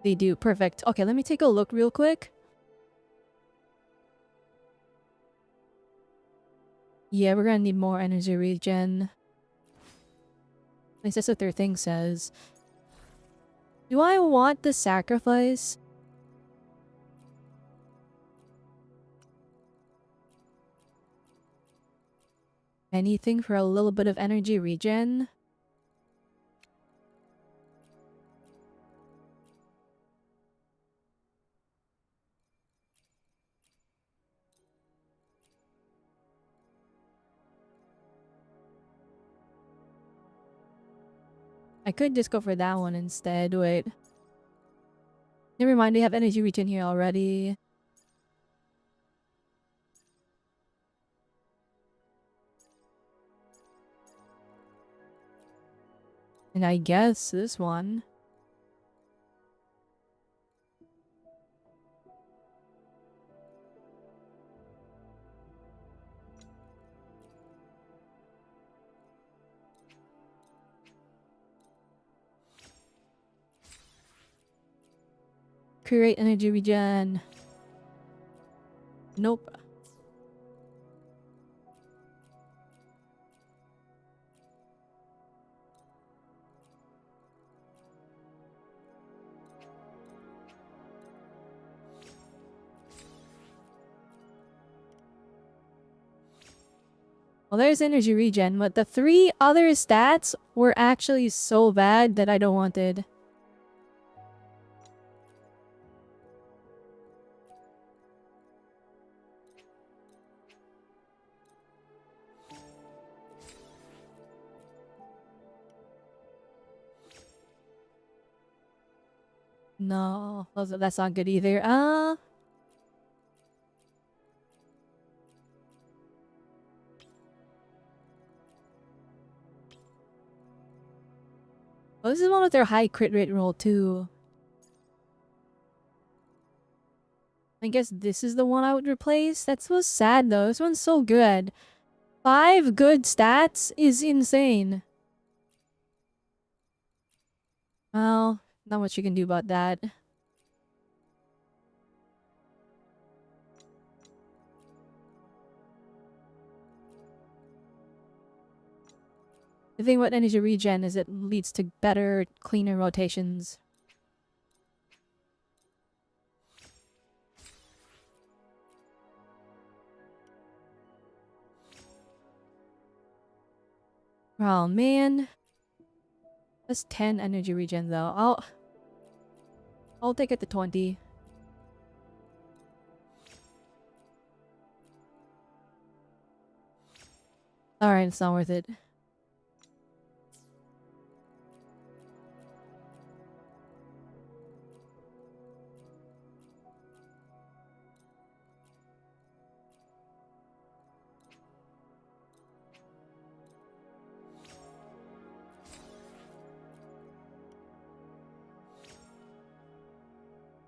A: They do. Perfect. Okay, let me take a look real quick. Yeah, we're gonna need more energy regen. At least that's what their thing says. Do I want the sacrifice? Anything for a little bit of energy regen? I could just go for that one instead. Wait. Never mind, they have energy regen here already. And I guess this one. Create energy regen. Nope. Well, there's energy regen, but the 3 other stats were actually so bad that I don't want it. No, that's not good either. Well, this is one with their high crit rate roll too. I guess this is the one I would replace. That's so sad though. This one's so good. 5 good stats is insane. Well, not much you can do about that. The thing about energy regen is it leads to better, cleaner rotations. Oh man. That's 10 energy regen though. I'll take it to 20. Alright, it's not worth it.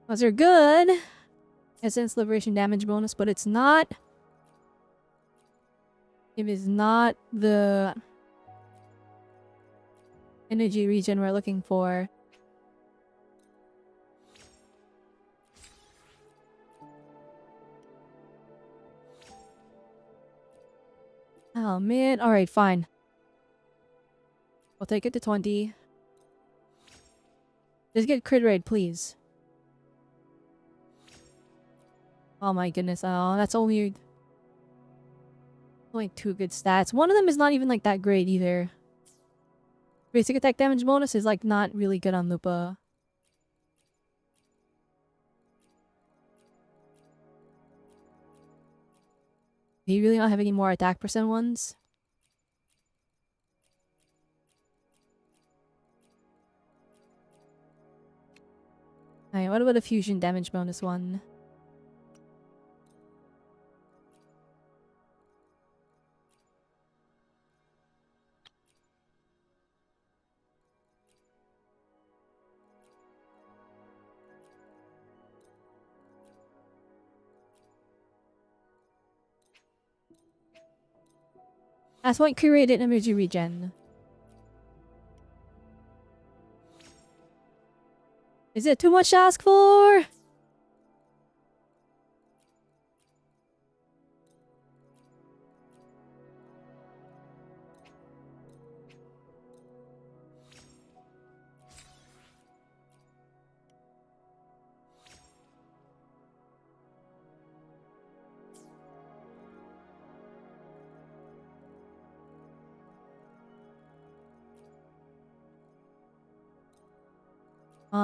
A: Those are good. Essence liberation damage bonus, but it's not. It is not the energy regen we're looking for. Oh man. Alright, fine. I'll take it to 20. Just get crit rate, please. Oh my goodness. Oh, that's only 2 good stats. One of them is not even like that great either. Basic attack damage bonus is like not really good on Lupa. Do you really not have any more attack percent ones? Alright, what about a fusion damage bonus one? That's what created energy regen. Is it too much to ask for?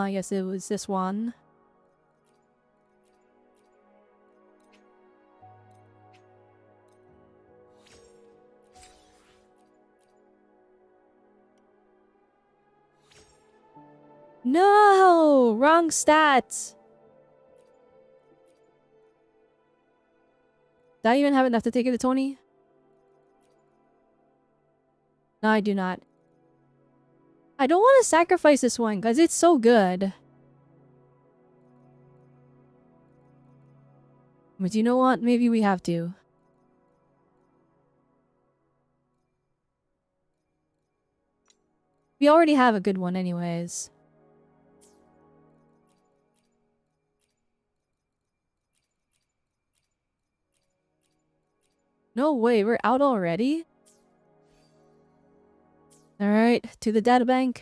A: Yes, it was this one. No! Wrong stats! Do I even have enough to take it to 20? No, I do not. I don't want to sacrifice this one because it's so good. But you know what? Maybe we have to. We already have a good one anyways. No way, we're out already? Alright, to the databank.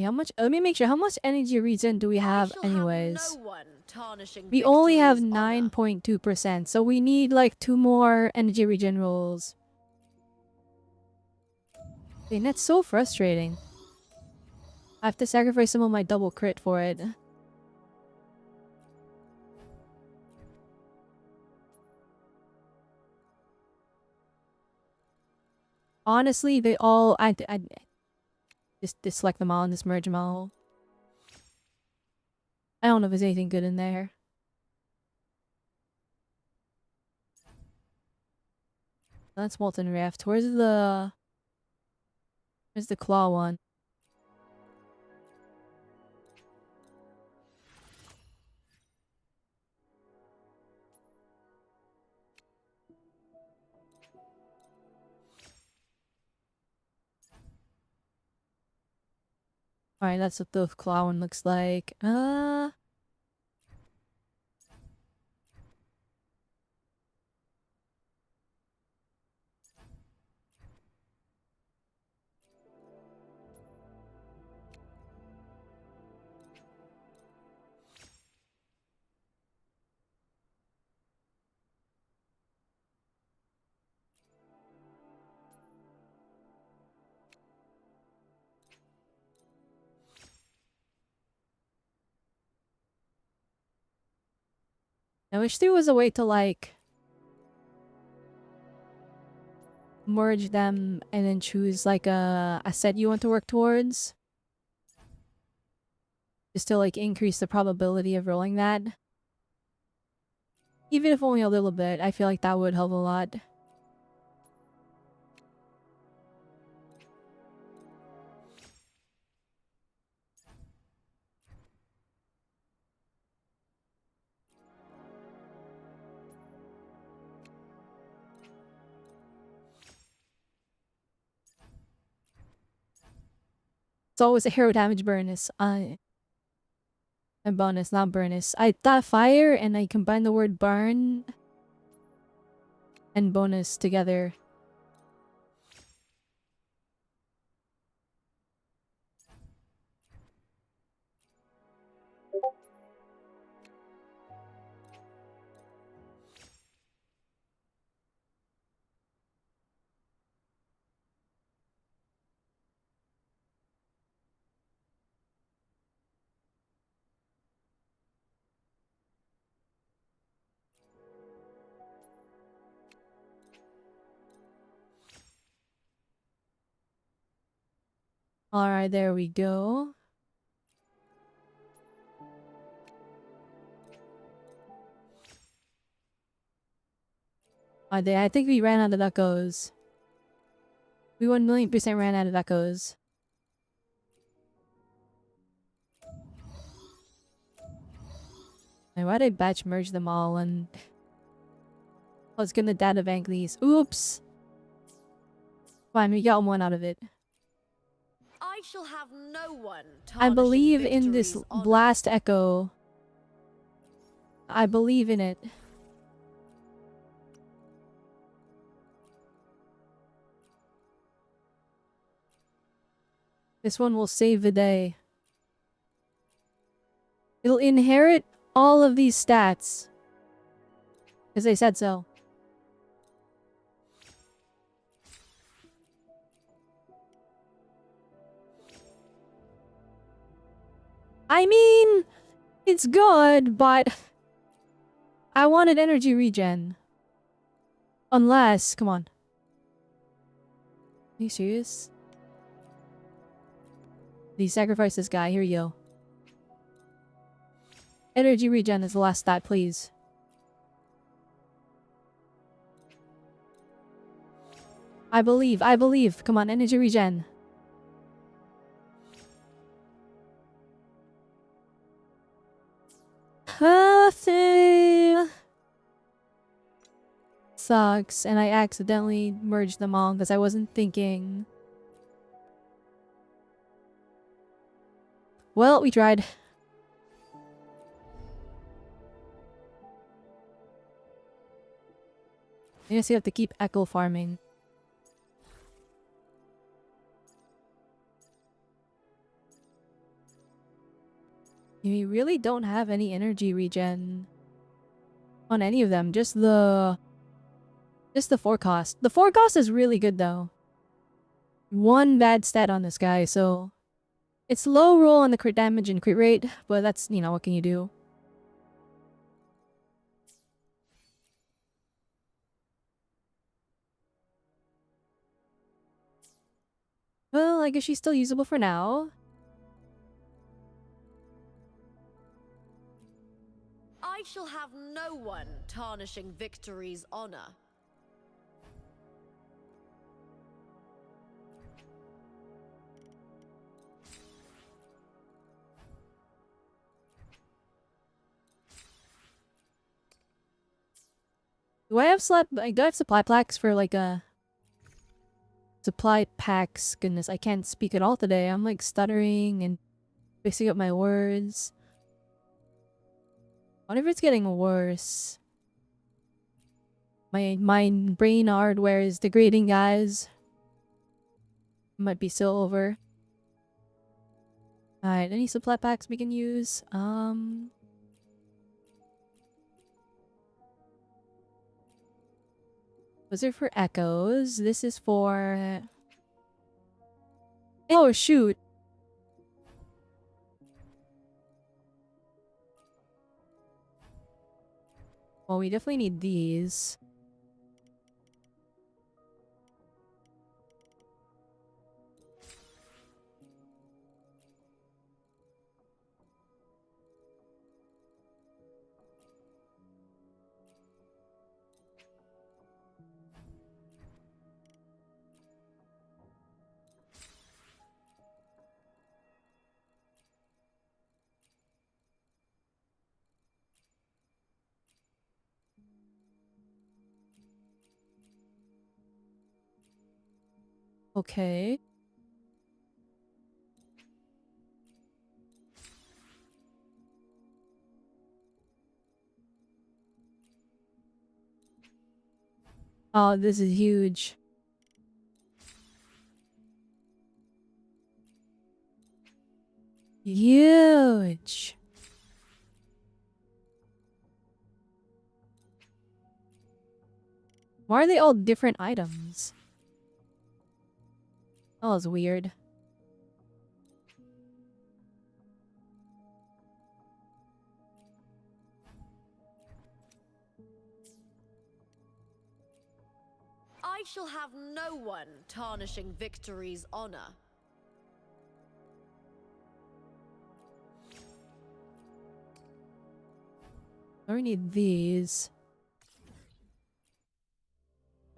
A: How much? Let me make sure. How much energy regen do we have anyways? We only have 9.2%, so we need like 2 more energy regen rolls. Dang, that's so frustrating. I have to sacrifice some of my double crit for it. Honestly, they all... I just dislike them all and just merge them all. I don't know if there's anything good in there. That's Molten Rift. Where's the claw one? Alright, that's what the claw one looks like. I wish there was a way to like merge them and then choose like a set you want to work towards. Just to like increase the probability of rolling that. Even if only a little bit, I feel like that would help a lot. It's always a hero damage bonus. And bonus, not bonus. I thought fire and I combined the word burn and bonus together. Alright, there we go. I think we ran out of echoes. We 1,000,000% ran out of echoes. Why'd I batch merge them all and... I was gonna data bank these. Oops! Fine, we got one out of it.
B: I shall have no one
A: I believe in this
B: Victory's honor.
A: blast echo. I believe in it. This one will save the day. It'll inherit all of these stats. Because they said so. I mean, it's good, but I wanted energy regen. Unless, come on. Are you serious? Please sacrifice this guy. Here you go. Energy regen is the last stat, please. I believe. Come on, energy regen. Sucks, and I accidentally merged them all because I wasn't thinking. Well, we tried. I guess you have to keep echo farming. We really don't have any energy regen on any of them. Just the forecast. The forecast is really good though. One bad stat on this guy, so it's low roll on the crit damage and crit rate, but that's, you know, what can you do? Well, I guess she's still usable for now.
B: I shall have no one tarnishing Victory's honor.
A: Do I have supply packs for like a supply packs? Goodness, I can't speak at all today. I'm like stuttering and mixing up my words. What if it's getting worse? My brain hardware is degrading, guys. Might be still over. Alright, any supply packs we can use? Those are for echoes. This is for... Oh, shoot. Well, we definitely need these. Okay. Oh, this is huge. Huge. Why are they all different items? That was weird.
B: I shall have no one tarnishing Victory's honor.
A: We need these.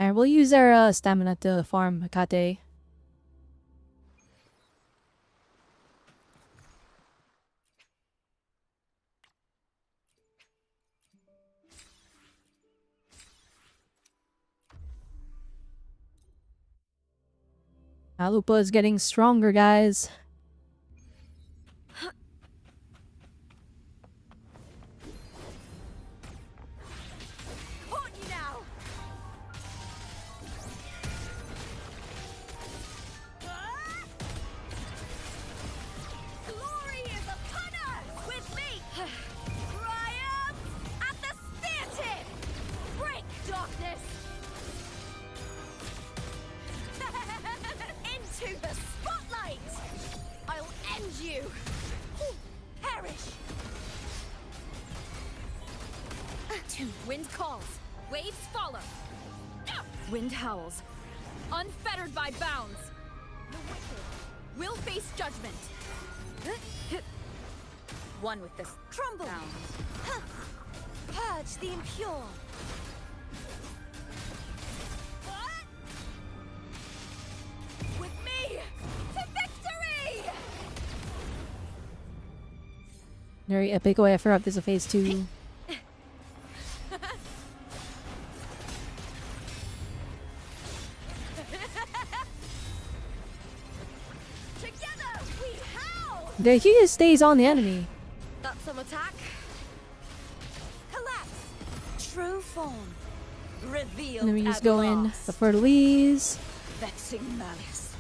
A: Alright, we'll use our stamina to farm Hekate. Alupa is getting stronger, guys.
B: On you now! Glory is upon us! With me! Triumph at the spear tip! Break darkness! Into the spotlight! I'll end you! Perish!
C: Wind calls. Waves follow. Wind howls. Unfettered by bounds. The wicked will face judgment. One with this
D: Crumble!
C: bound.
D: Purge the impure!
B: With me! To victory!
A: Very epic. Oh, I forgot there's a phase 2.
B: Together we howl!
A: he just stays on the enemy.
B: That's some attack.
D: Collapse. True form. Revealed
A: Enemies
D: at
A: go in
D: last.
A: the Fertilise.
D: Vexing malice.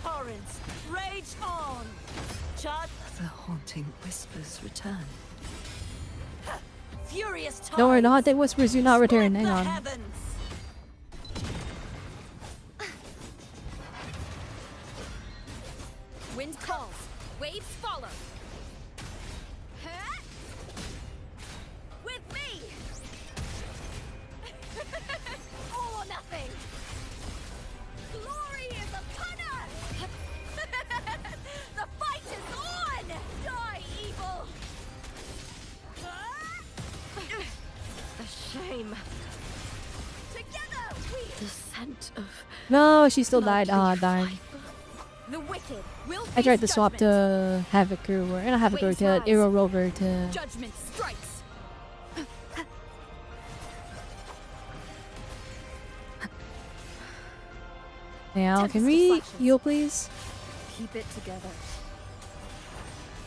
D: Torrents, rage on. Charge. The haunting whispers return. Furious tides.
A: Don't worry, the haunted whispers do not return.
D: Split
A: Hang
D: the
A: on.
D: heavens.
C: Wind calls. Waves follow.
B: With me! All or nothing! Glory is upon us! The fight is on! Die, evil! A shame. Together we... The scent of...
A: No, she still died. Ah, darn.
C: The wicked will
A: I tried to
C: face
A: swap
C: judgment.
A: to Havoc Crew, or not Havoc Crew,
C: Waves
A: to
C: rise.
A: Aero Rover to...
C: Judgment strikes.
A: Now, can we heal, please?
B: Keep it together.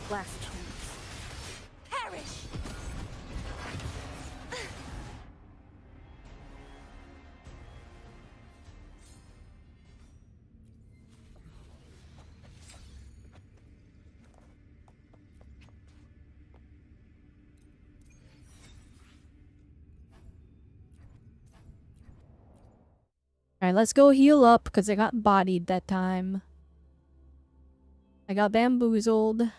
B: Last chance.
D: Perish.
A: Alright, let's go heal up, because I got bodied that time. I got bamboozled.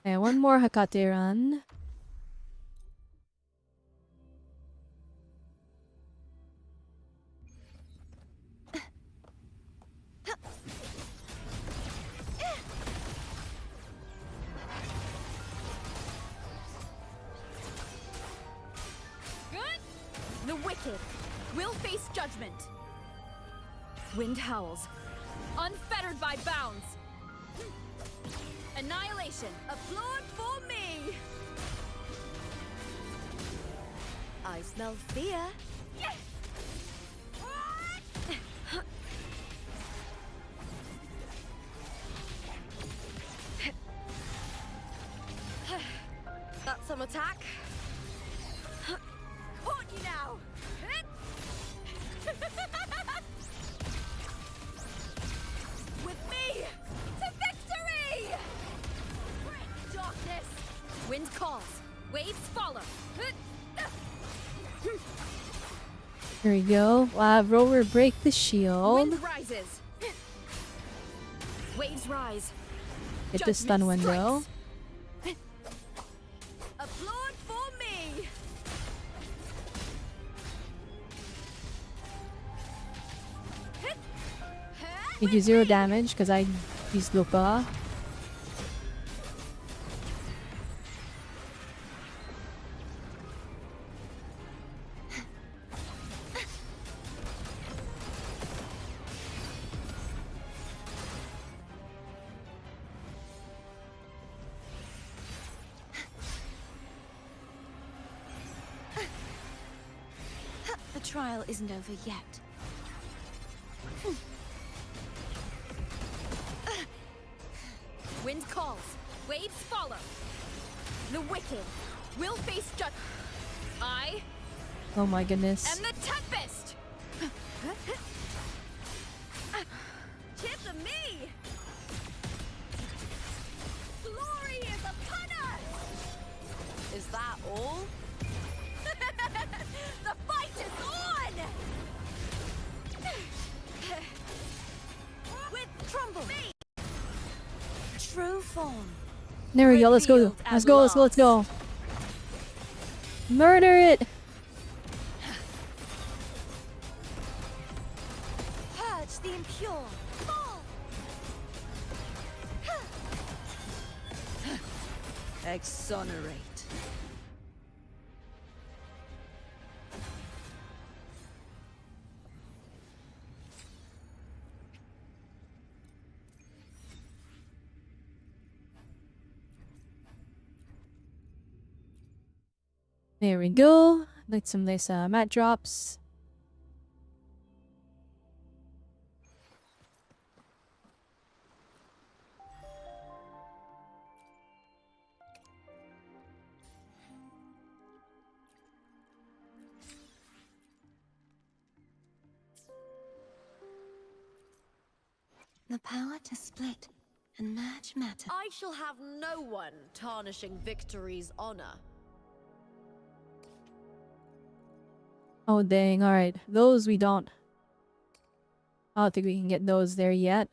A: And one more Hakate run.
C: Good. The wicked will face judgment. Wind howls, unfettered by bounds. Annihilation.
B: Applaud for me! I smell fear. That's some attack. Caught you now! With me! To victory! Break darkness!
C: Wind calls. Waves follow.
A: Here we go. We'll have Rover break the shield.
C: Wind rises. Waves rise.
A: Hit the stun
C: Judgment
A: window.
C: strikes.
B: Applaud for me!
A: You do 0 damage because I used Lupa.
D: The trial isn't over yet.
C: Wind calls. Waves follow. The wicked will face judgment. I
A: Oh my goodness.
C: am the Tempest.
B: Tip of me! Glory is upon us! Is that all? The fight is on! With crumble!
D: True form.
A: There we go. Let's go.
D: Revealed
A: Let's
D: at
A: go. Let's go. Let's go. Murder it.
D: Purge the impure. Fall. Exonerate.
A: There we go. Like some nice mat drops.
D: The power to split and merge matter.
B: I shall have no one tarnishing Victory's honor.
A: Oh dang, alright. Those we don't. I don't think we can get those there yet.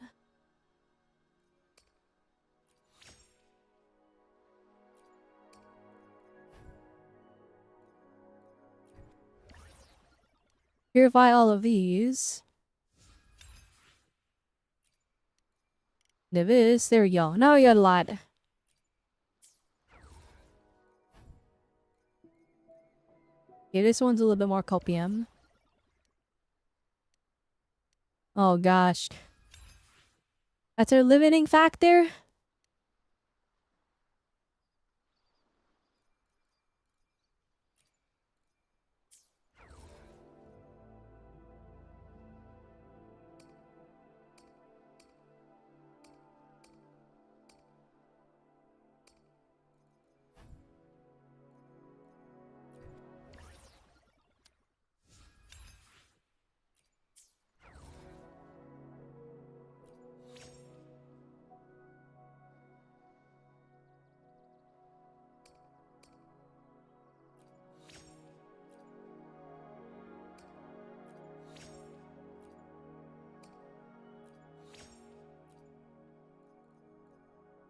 A: Purify all of these. This, there we go. Now we got a lot. Okay, this one's a little bit more copium. Oh gosh. That's our limiting factor?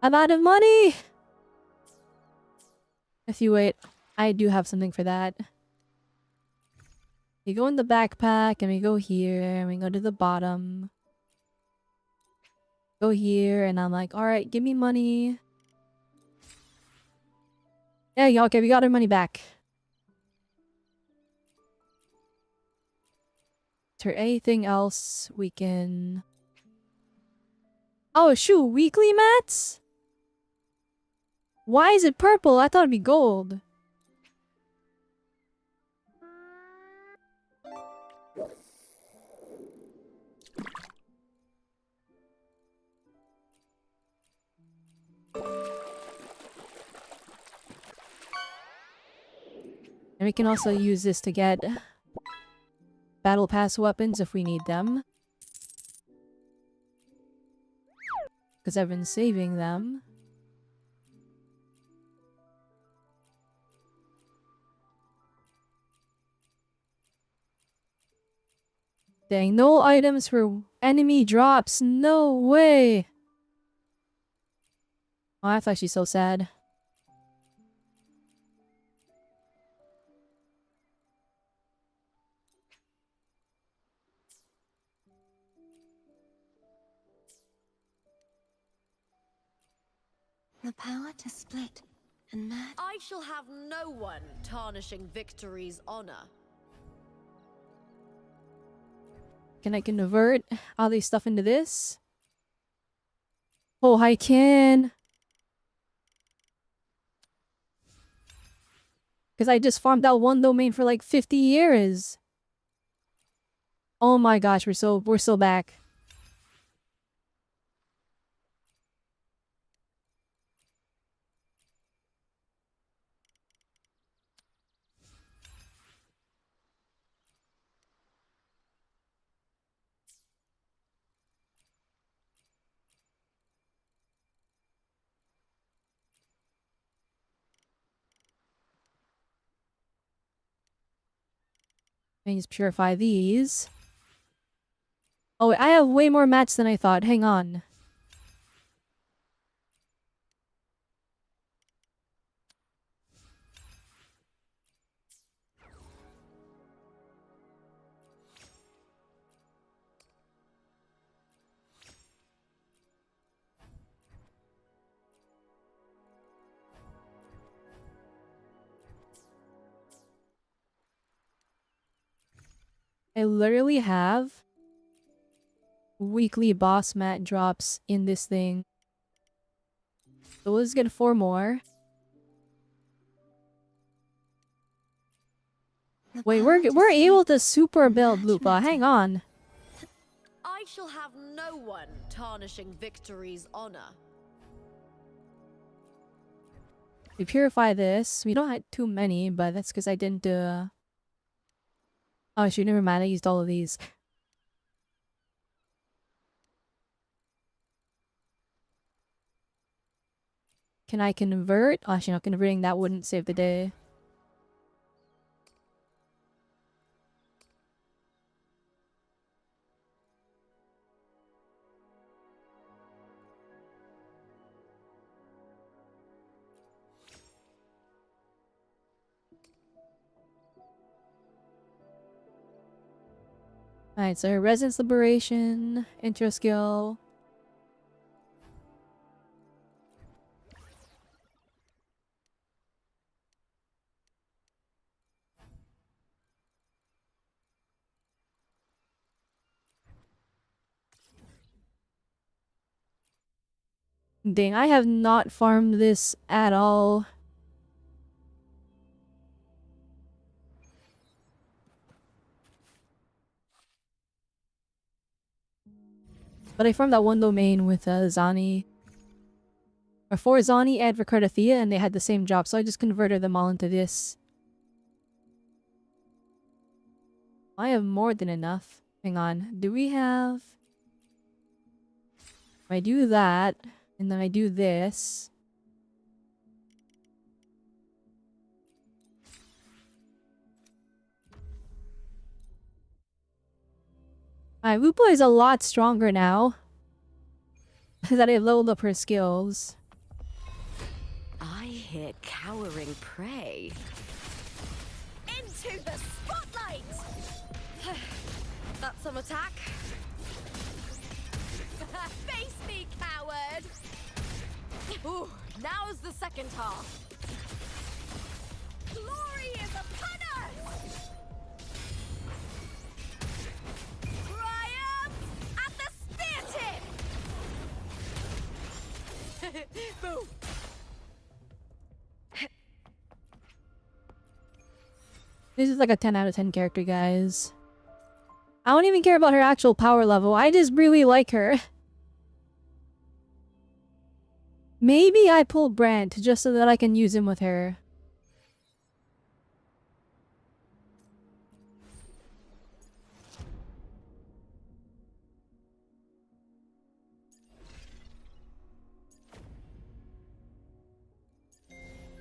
A: I'm out of money! If you wait, I do have something for that. We go in the backpack and we go here and we go to the bottom. Go here and I'm like, alright, give me money. Yeah, okay, we got our money back. Is there anything else we can... Oh, shoot, weekly mats? Why is it purple? I thought it'd be gold. And we can also use this to get battle pass weapons if we need them. Because I've been saving them. Dang, no items for enemy drops. No way. Oh, that's actually so sad.
D: The power to split and merge.
B: I shall have no one tarnishing Victory's honor.
A: Can I convert all these stuff into this? Oh, I can. Because I just farmed out one domain for like 50 years. Oh my gosh, we're so back. Let me just purify these. Oh, wait, I have way more mats than I thought. Hang on. I literally have weekly boss mat drops in this thing. So let's get 4 more.
D: The
A: Wait,
D: power to
A: we're able
D: split
A: to super build
D: match
A: Lupa.
D: matter.
A: Hang on.
B: I shall have no one tarnishing victory's honor.
A: We purify this. We don't have too many, but that's because I didn't Oh shoot, never mind. I used all of these. Can I convert? Actually, no, converting that wouldn't save the day. Alright, so Resonance Liberation, Intro Skill. Dang, I have not farmed this at all. But I farmed that one domain with Zani. Or for Zani and for Cardathea, and they had the same job, so I just converted them all into this. I have more than enough. Hang on. Do we have... If I do that, and then I do this... Alright, Lupa is a lot stronger now. That I have leveled up her skills.
D: I hear cowering prey.
B: Into the spotlight! That's some attack. Face me, coward! Ooh, now's the second half. Glory is upon us! Triumph at the spear tip! Boom!
A: This is like a 10 out of 10 character, guys. I don't even care about her actual power level. I just really like her. Maybe I pull Brant just so that I can use him with her.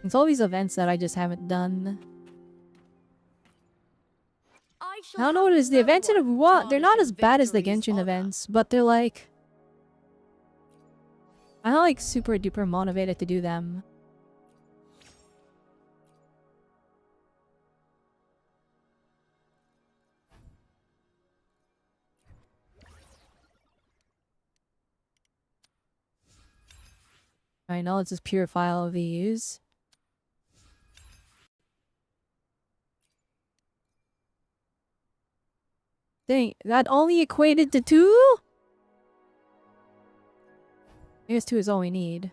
A: It's all these events that I just haven't done. I don't know what it is. The events in what? They're not as bad as the Genshin events, but they're like... I'm not like super duper motivated to do them. I know, let's just purify all of these. Dang, that only equated to 2? I guess 2 is all we need.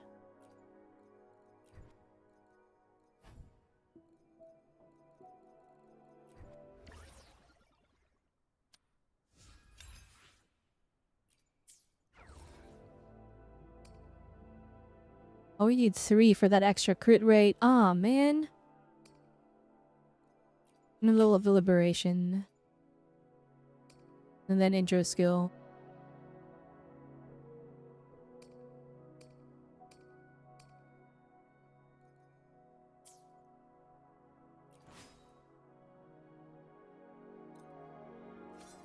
A: Oh, we need 3 for that extra crit rate. Aw, man. And a little of liberation. And then intro skill.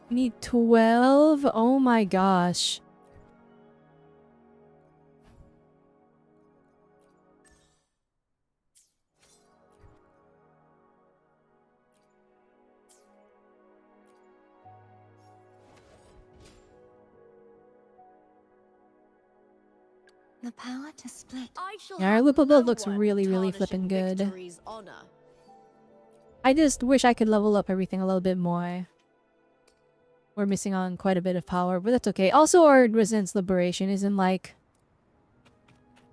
A: We need 12? Oh my gosh.
D: The power to split.
A: Yeah, our Lupa build looks really, really flippin' good. I just wish I could level up everything a little bit more. We're missing on quite a bit of power, but that's okay. Also, our Resistance Liberation isn't like...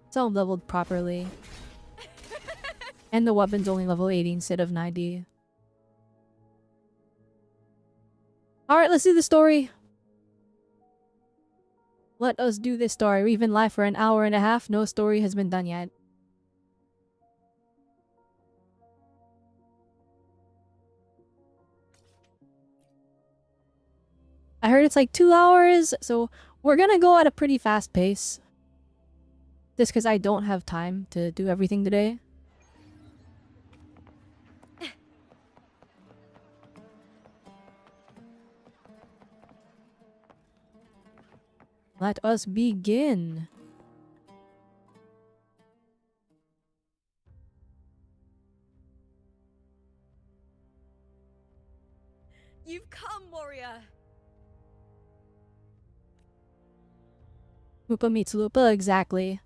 A: It's all leveled properly. And the weapon's only level 80 instead of 90. Alright, let's do the story. Let us do this story. We've been live for an hour and a half. No story has been done yet. I heard it's like 2 hours, so we're gonna go at a pretty fast pace. Just because I don't have time to do everything today. Let us begin.
B: You've come, warrior!
A: Lupa meets Lupa, exactly.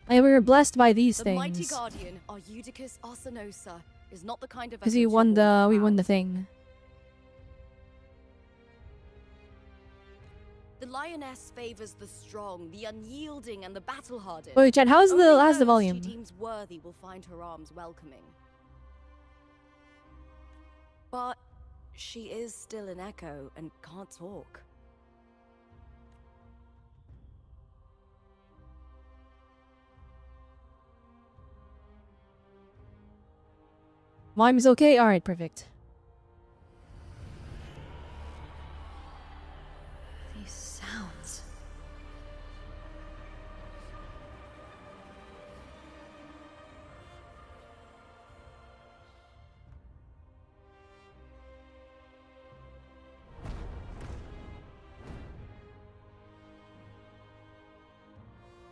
A: And we were blessed by these
B: The mighty
A: things.
B: guardian, our Eudicus Arsenosa, is not the kind of
A: Because
B: echo
A: we
B: to
A: won
B: walk
A: we won the
B: around.
A: thing.
B: The lioness favors the strong, the unyielding, and the battle-hardened.
A: Wait, Jen, how's
B: Only
A: the
B: those
A: volume?
B: she deems worthy will find her arms welcoming. But she is still an echo and can't talk.
A: Volume is okay? Alright, perfect.
C: These sounds.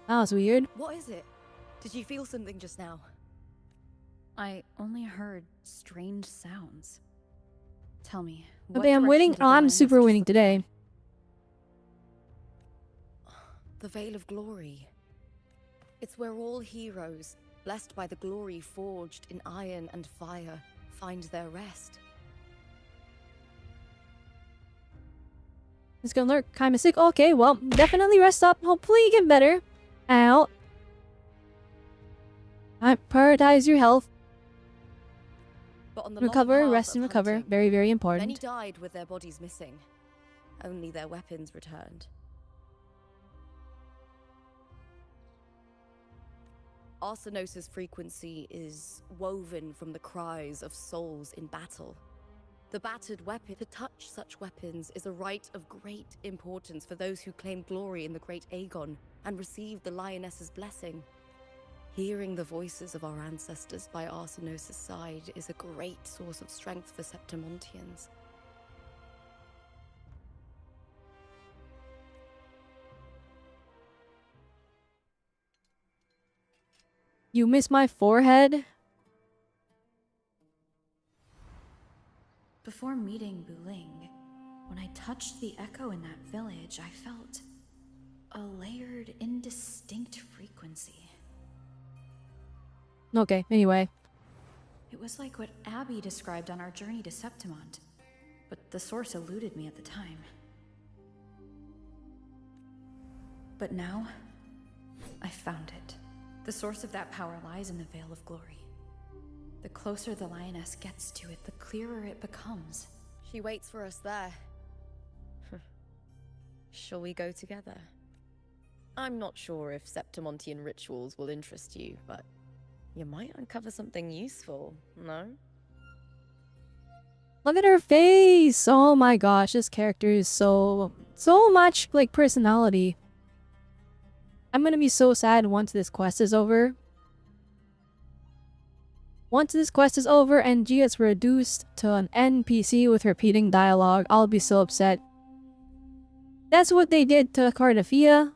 A: That was weird.
B: What is it? Did you feel something just now?
C: I only heard strange sounds. Tell me,
A: Okay, I'm winning. Oh, I'm super winning today.
B: The Veil of Glory. It's where all heroes, blessed by the glory forged in iron and fire, find their rest.
A: It's gonna look kinda sick. Okay, well, definitely rest up. Hopefully you get better. Out. Prioritize your health.
B: But on the long
A: Recover,
B: path
A: rest
B: of
A: and recover.
B: hunting,
A: Very, very
B: many
A: important.
B: died with their bodies missing. Only their weapons returned. Arsenosa's frequency is woven from the cries of souls in battle. The battered weapon. To touch such weapons is a rite of great importance for those who claim glory in the great Aegon and receive the lioness's blessing. Hearing the voices of our ancestors by Arsenosa's side is a great source of strength for Septimontians.
A: You miss my forehead?
C: Before meeting Buling, when I touched the echo in that village, I felt a layered, indistinct frequency.
A: Okay, anyway.
C: It was like what Abby described on our journey to Septimont, but the source eluded me at the time. But now, I found it. The source of that power lies in the Veil of Glory. The closer the lioness gets to it, the clearer it becomes.
B: She waits for us there. Shall we go together? I'm not sure if Septimontian rituals will interest you, but you might uncover something useful, no?
A: Look at her face! Oh my gosh, this character is so much like personality. I'm gonna be so sad once this quest is over. Once this quest is over and G gets reduced to an NPC with repeating dialogue, I'll be so upset. That's what they did to Cardafia.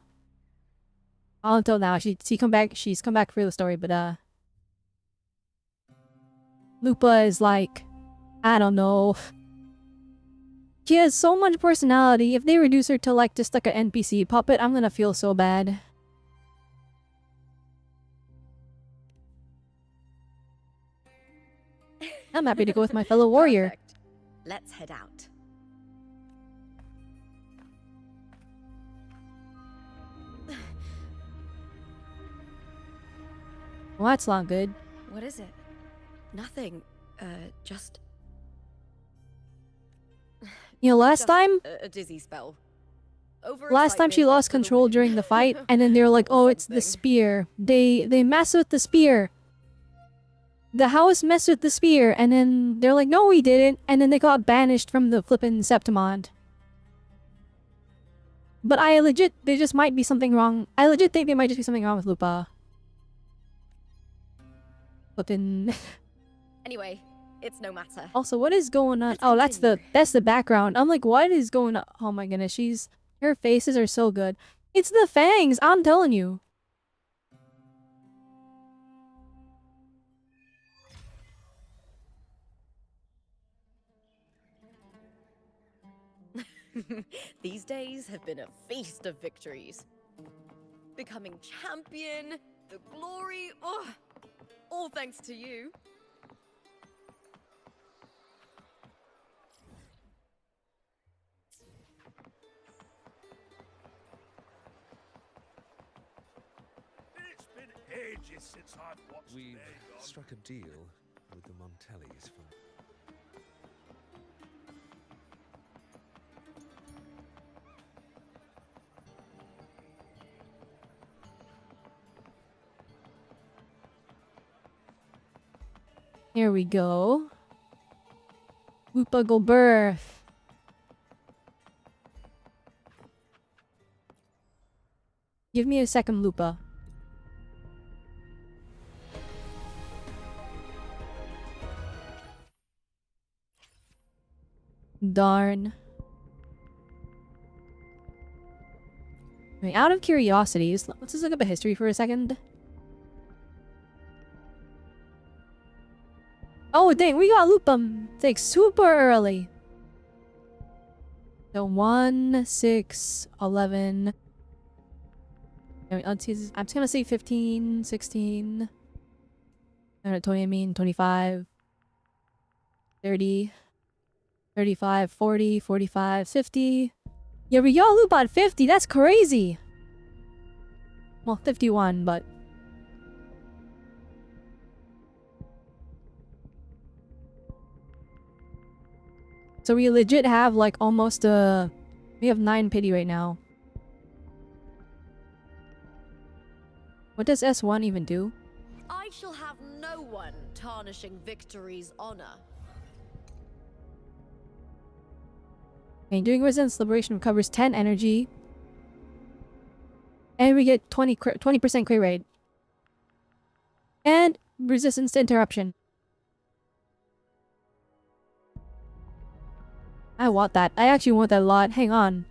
A: Until now, she's come back for the story, but Lupa is like, I don't know. She has so much personality. If they reduce her to like just like an NPC puppet, I'm gonna feel so bad. I'm happy to go with my fellow warrior.
B: Perfect. Let's head out.
A: Well, that's not good.
C: What is it?
B: Nothing. Just
A: You know, last
B: just
A: time
B: a dizzy spell.
A: Last time she
B: Overexcitement
A: lost
B: up to the
A: control
B: wind.
A: during the fight, and then they were like,
B: Or
A: oh, it's the
B: something.
A: spear. They mess with the spear. The house messed with the spear, and then they're like, no, we didn't, and then they got banished from the flippin' Septimond. But there just might be something wrong. I legit think there might just be something wrong with Lupa. Flippin'.
B: Anyway, it's no matter.
A: Also, what is going on?
B: Let's
A: Oh,
B: continue.
A: that's the background. I'm like, what is going on? Oh my goodness, her faces are so good. It's the fangs, I'm telling you.
B: These days have been a feast of victories. Becoming champion, the glory, all thanks to you.
E: It's been ages since I've watched
F: We've
E: Megan.
F: struck a deal with the Montellis for...
A: Here we go. Lupa go birth. Give me a second, Lupa. Darn. Wait, out of curiosity, let's just look up a history for a second. Oh dang, we got Lupa like super early. So 1, 6, 11. I'm just gonna say 15, 16. 20, 25. 30. 35, 40, 45, 50. Yeah, we got Lupa at 50. That's crazy. Well, 51, but... So we legit have like almost we have 9 pity right now. What does S1 even do?
B: I shall have no one tarnishing victory's honor.
A: Okay, doing resistance liberation recovers 10 energy. And we get 20% crit rate. And resistance to interruption. I want that. I actually want that a lot. Hang on.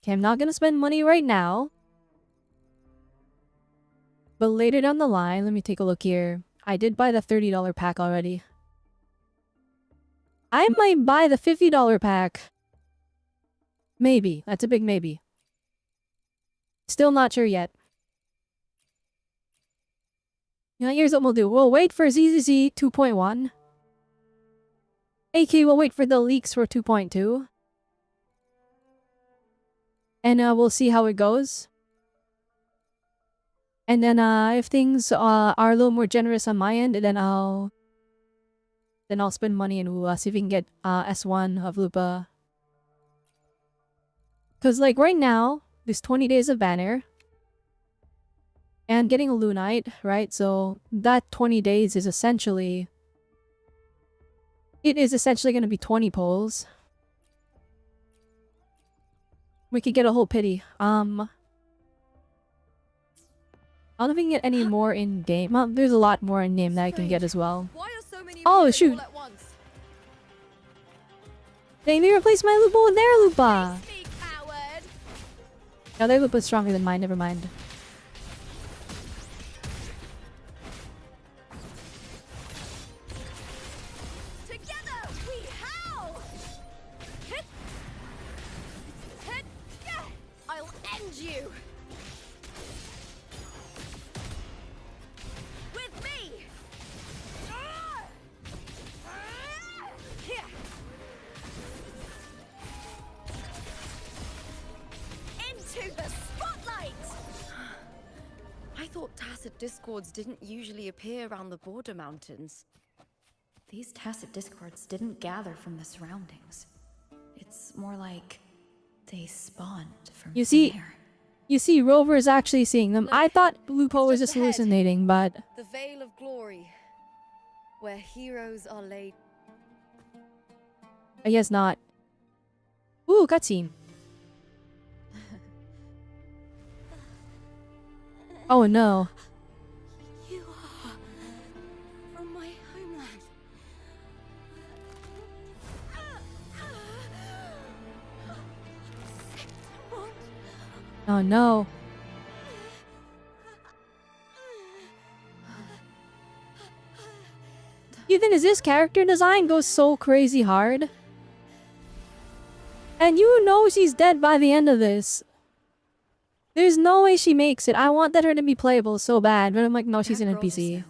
A: Okay, I'm not gonna spend money right now. But later down the line, let me take a look here. I did buy the $30 pack already. I might buy the $50 pack. Maybe. That's a big maybe. Still not sure yet. Now here's what we'll do. We'll wait for ZZZ 2.1. AK will wait for the leaks for 2.2. And we'll see how it goes. And then if things are a little more generous on my end, then I'll spend money and we'll see if we can get S1 of Lupa. Cause like right now, there's 20 days of banner. And getting a Lunite, right? So that 20 days is essentially... It is essentially going to be 20 pulls. We could get a whole pity. I don't know if we can get any more in game. Well, there's a lot more in game that I can get as well.
B: Why are so many
A: Oh,
B: appearing
A: shoot.
B: all at once?
A: Dang, they replaced my Lupa with their Lupa!
B: Face me, coward!
A: No, their Lupa's stronger than mine, never mind.
B: Together we howl! Hit! Hit! Yeah! I'll end you! With me! Here! tacit discords didn't usually appear around the border mountains.
C: These tacit discords didn't gather from the surroundings. It's more like they spawned from
A: You see-
C: thin air.
A: You see, Rover is actually seeing them.
B: Look,
A: I thought Lupo was
B: just
A: just
B: ahead.
A: hallucinating, but
B: The Veil of Glory, where heroes are laid.
A: I guess not. Ooh, cutscene. Oh no.
B: You are from my homeland. What?
A: Oh no. Ethan, is this character design goes so crazy hard? And you know she's dead by the end of this. There's no way she makes it. I want her to be playable so bad, but I'm like, no, she's
C: That
A: an
C: girl just
A: NPC.
C: now,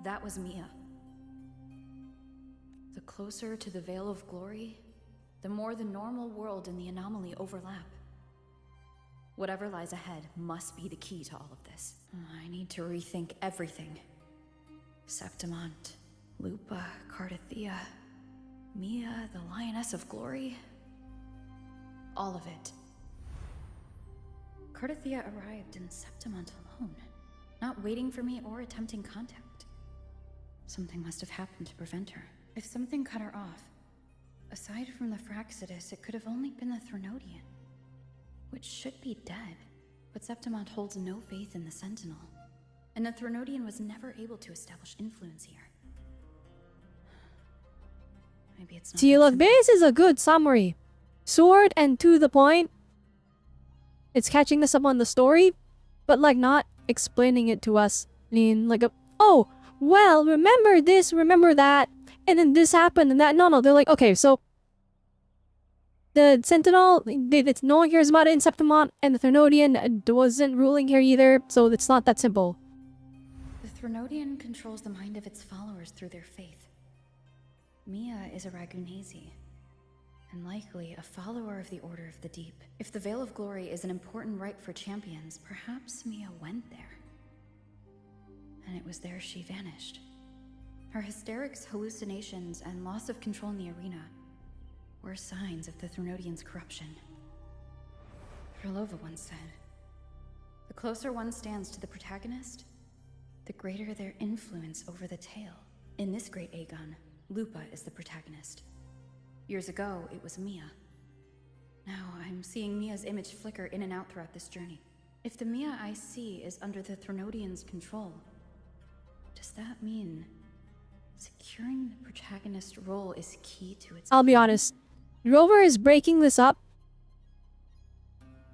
C: that was Mia. The closer to the Veil of Glory, the more the normal world and the anomaly overlap. Whatever lies ahead must be the key to all of this. I need to rethink everything. Septimont, Lupa, Cardathia, Mia, the Lioness of Glory. All of it. Cardathia arrived in Septimont alone, not waiting for me or attempting contact. Something must have happened to prevent her. If something cut her off, aside from the Fraxidus, it could have only been the Threnodian, which should be dead. But Septimont holds no faith in the Sentinel, and the Threnodian was never able to establish influence here. Maybe it's not
A: See,
C: that
A: look,
C: simple.
A: this is a good summary. Short and to the point. It's catching us up on the story, but like not explaining it to us. I mean, like oh, well, remember this, remember that, and then this happened and that. No, they're like, okay, so the Sentinel, no one cares about it in Septimont, and the Threnodian wasn't ruling here either, so it's not that simple.
C: The Threnodian controls the mind of its followers through their faith. Mia is a Ragunesi, and likely a follower of the Order of the Deep. If the Veil of Glory is an important rite for champions, perhaps Mia went there. And it was there she vanished. Her hysterics, hallucinations, and loss of control in the arena were signs of the Threnodian's corruption. Frolova once said, "The closer one stands to the protagonist, the greater their influence over the tale." In this great Aegon, Lupa is the protagonist. Years ago, it was Mia. Now, I'm seeing Mia's image flicker in and out throughout this journey. If the Mia I see is under the Threnodian's control, does that mean securing the protagonist role is key to its...
A: I'll be honest. Rover is breaking this up.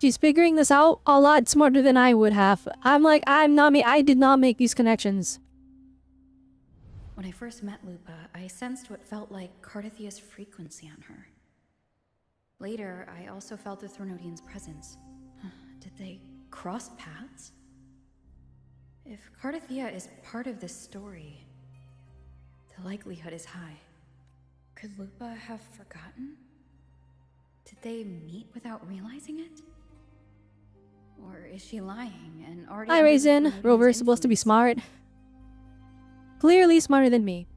A: She's figuring this out a lot smarter than I would have. I'm like, I did not make these connections.
C: When I first met Lupa, I sensed what felt like Cardathia's frequency on her. Later, I also felt the Threnodian's presence. Did they cross paths? If Cardathia is part of this story, the likelihood is high. Could Lupa have forgotten? Did they meet without realizing it? Or is she lying and already...
A: Hi,
C: under the
A: Raisin.
C: Threnodian's
A: Rover is supposed to be
C: influence?
A: smart. Clearly smarter than me.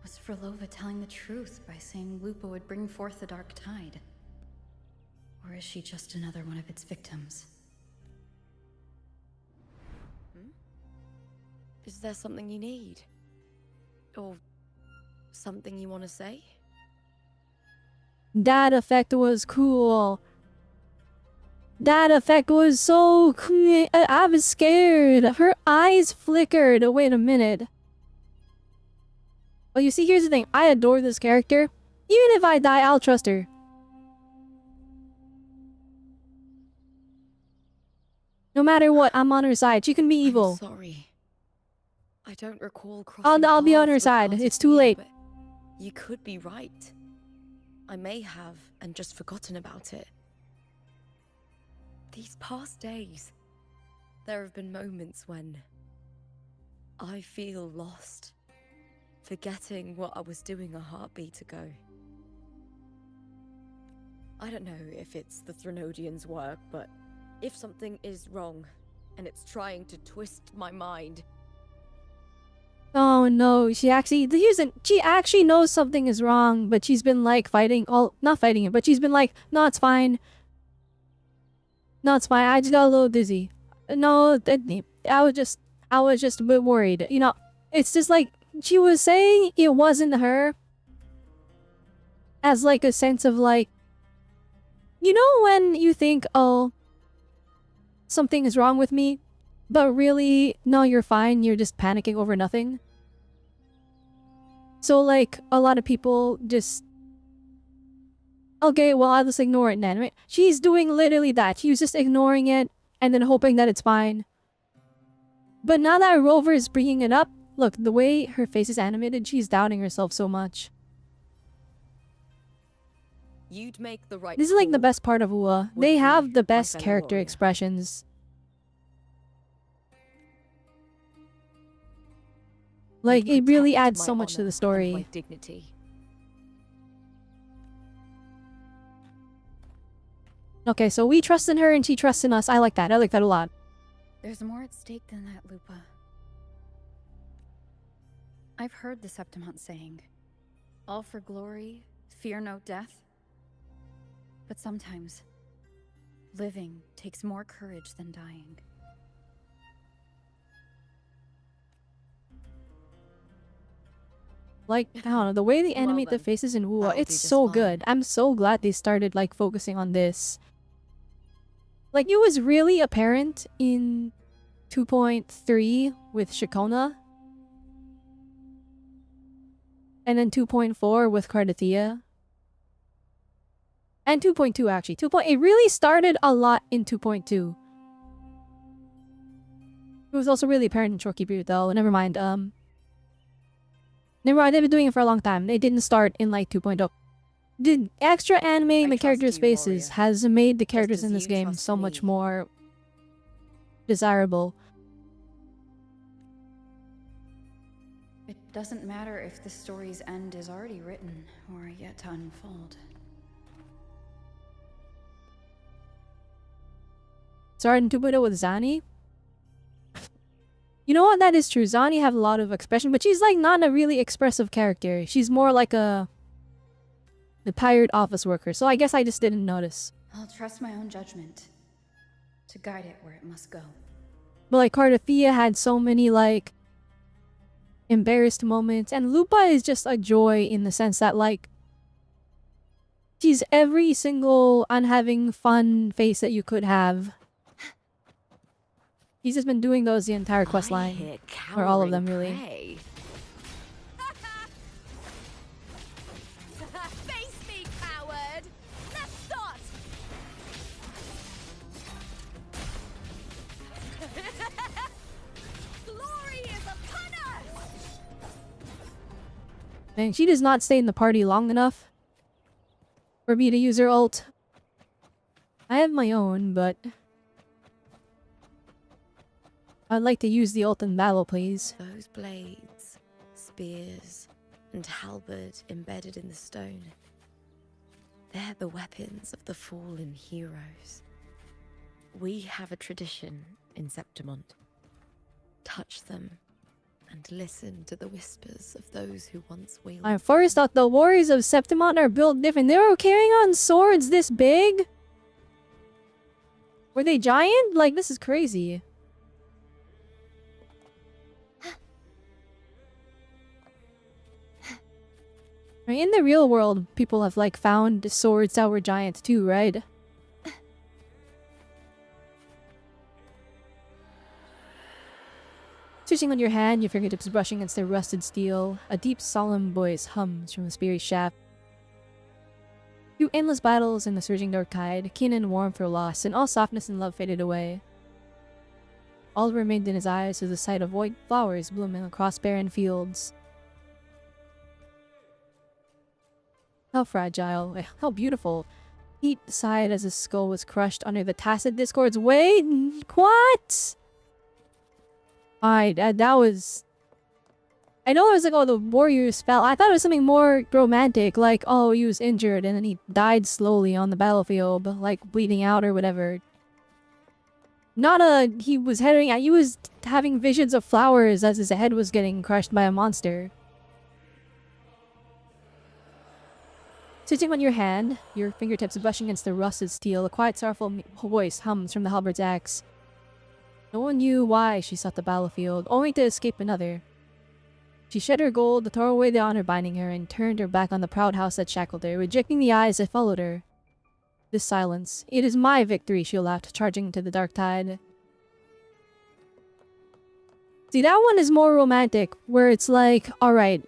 C: Was Frolova telling the truth by saying Lupa would bring forth the Dark Tide? Or is she just another one of its victims?
B: Is there something you need? Or something you want to say?
A: That effect was cool. That effect was so cool. I was scared. Her eyes flickered. Wait a minute. Well, you see, here's the thing. I adore this character. Even if I die, I'll trust her. No matter what, I'm on her side. She can be evil.
B: I'm sorry. I don't recall crossing
A: I'll be on her
B: paths with
A: side. It's too
B: Cardathia,
A: late.
B: but you could be right. I may have and just forgotten about it. These past days, there have been moments when I feel lost, forgetting what I was doing a heartbeat ago. I don't know if it's the Threnodian's work, but If something is wrong, and it's trying to twist my mind,
A: Oh no, she actually knows something is wrong, but she's been like fighting, not fighting it, but she's been like, no, it's fine. No, it's fine. I just got a little dizzy. No, I was just a bit worried. You know, it's just like, she was saying it wasn't her as like a sense of like, you know when you think, oh, something is wrong with me, but really, no, you're fine, you're just panicking over nothing. So like, a lot of people just, okay, well, I'll just ignore it then, right? She's doing literally that. She was just ignoring it and then hoping that it's fine. But now that Rover is bringing it up, look, the way her face is animated, she's doubting herself so much.
B: you'd make the right
A: This is like the
B: call.
A: best part of Ua. They
B: Would
A: have
B: you,
A: the
B: my
A: best
B: fellow
A: character
B: warrior?
A: expressions. Like,
B: You'd
A: it really
B: protect
A: adds
B: my
A: so much to
B: honor
A: the
B: and
A: story.
B: my dignity.
A: Okay, so we trust in her and she trusts in us. I like that. I like that a lot.
C: There's more at stake than that, Lupa. I've heard the Septimont saying, all for glory, fear no death. But sometimes, living takes more courage than dying.
A: Like, I don't know, the way they
B: Well
A: animate the
B: then,
A: faces in Ua,
B: that'll
A: it's
B: do just
A: so
B: fine.
A: good. I'm so glad they started, like, focusing on this. Like, it was really apparent in 2.3 with Shikona. And then 2.4 with Cardathia. And 2.2 actually. It really started a lot in 2.2. It was also really apparent in Shorekeeper though. Never mind. Never mind, they've been doing it for a long time. They didn't start in like 2.0. The extra animating the
B: trust
A: characters'
B: you,
A: faces
B: warrior.
A: has made the characters
B: as
A: in this
B: you
A: game
B: trust
A: so much
B: me.
A: more desirable.
C: It doesn't matter if the story's end is already written or yet to unfold.
A: Started in 2.0 with Zani. You know what? That is true. Zani have a lot of expression, but she's like not a really expressive character. She's more like the tired office worker. So I guess I just didn't notice.
C: I'll trust my own judgment to guide it where it must go.
A: But like Cardathia had so many like embarrassed moments, and Lupa is just a joy in the sense that like she's every single I'm having fun face that you could have. He's just been doing those the entire quest line.
B: I hear
A: Or all of
B: cowering
A: them, really.
B: prey. Face me, coward! Let's start! Glory is upon us!
A: And she does not stay in the party long enough for me to use her ult. I have my own, but I'd like to use the ult in battle, please.
B: Those blades, spears, and halberd embedded in the stone. They're the weapons of the fallen heroes. We have a tradition in Septimont. Touch them and listen to the whispers of those who once wielded.
A: I first thought the warriors of Septimont are built different. They were carrying on swords this big? Were they giant? Like, this is crazy. Right, in the real world, people have like found swords that were giant too, right? Switching on your hand, your fingertips brushing against the rusted steel, a deep, solemn voice hums from the spear's shaft. Through endless battles in the surging dark tide, keen and warmth were lost, and all softness and love faded away. All remained in his eyes was the sight of white flowers blooming across barren fields. How fragile, how beautiful. Heat sighed as his skull was crushed under the tacit discord's weight. What? Alright, that was... I know it was like, oh, the warriors fell. I thought it was something more romantic, like, oh, he was injured and then he died slowly on the battlefield, like bleeding out or whatever. Not he was heading at you, was having visions of flowers as his head was getting crushed by a monster. Sitting on your hand, your fingertips brushing against the rusted steel, a quiet, sorrowful voice hums from the halberd's axe. No one knew why she sought the battlefield, only to escape another. She shed her gold, tore away the honor binding her, and turned her back on the proud house that shackled her, rejecting the eyes that followed her. This silence. It is my victory, she laughed, charging into the dark tide. See, that one is more romantic, where it's like, alright,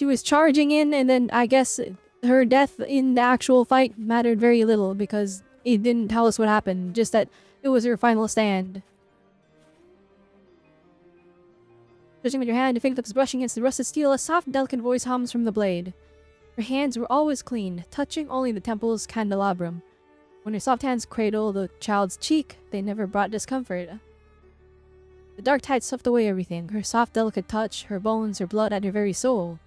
A: she was charging in, and then I guess her death in the actual fight mattered very little, because it didn't tell us what happened, just that it was her final stand. Touching with your hand, your fingertips brushing against the rusted steel, a soft, delicate voice hums from the blade. Her hands were always clean, touching only the temple's candelabrum. When her soft hands cradled the child's cheek, they never brought discomfort. The dark tide swept away everything, her soft, delicate touch, her bones, her blood, and her very soul.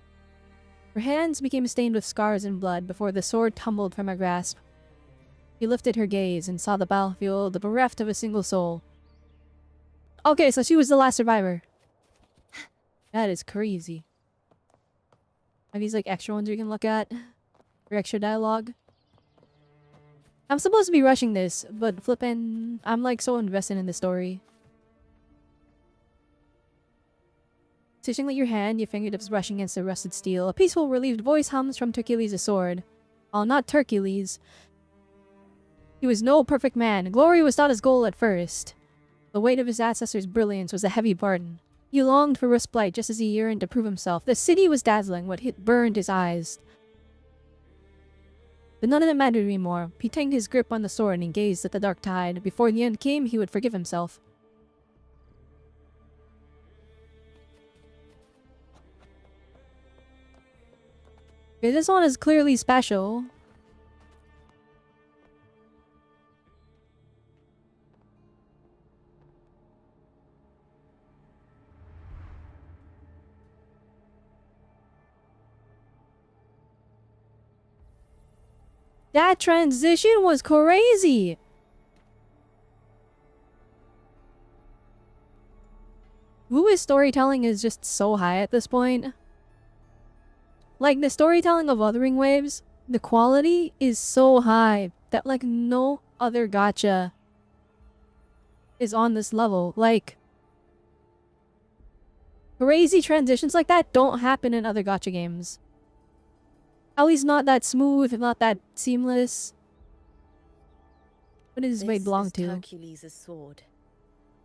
A: Her hands became stained with scars and blood before the sword tumbled from her grasp. She lifted her gaze and saw the battlefield bereft of a single soul. Okay, so she was the last survivor. That is crazy. Are these like extra ones you can look at? For extra dialogue? I'm supposed to be rushing this, but flippin', I'm like so invested in the story. Stitching with your hand, your fingertips brushing against the rusted steel, a peaceful, relieved voice hums from Hercules' sword. Oh, not Hercules. He was no perfect man. Glory was not his goal at first. The weight of his ancestors' brilliance was a heavy burden. He longed for respite just as he yearned to prove himself. The city was dazzling, what hit burned his eyes. But none of it mattered anymore. He tightened his grip on the sword and gazed at the dark tide. Before the end came, he would forgive himself. Okay, this one is clearly special. That transition was crazy! Wu's storytelling is just so high at this point. Like, the storytelling of Wuthering Waves, the quality is so high that, like, no other gacha is on this level. Like, crazy transitions like that don't happen in other gacha games. At least not that smooth, not that seamless. What does this blade belong to?
G: Hercules' sword.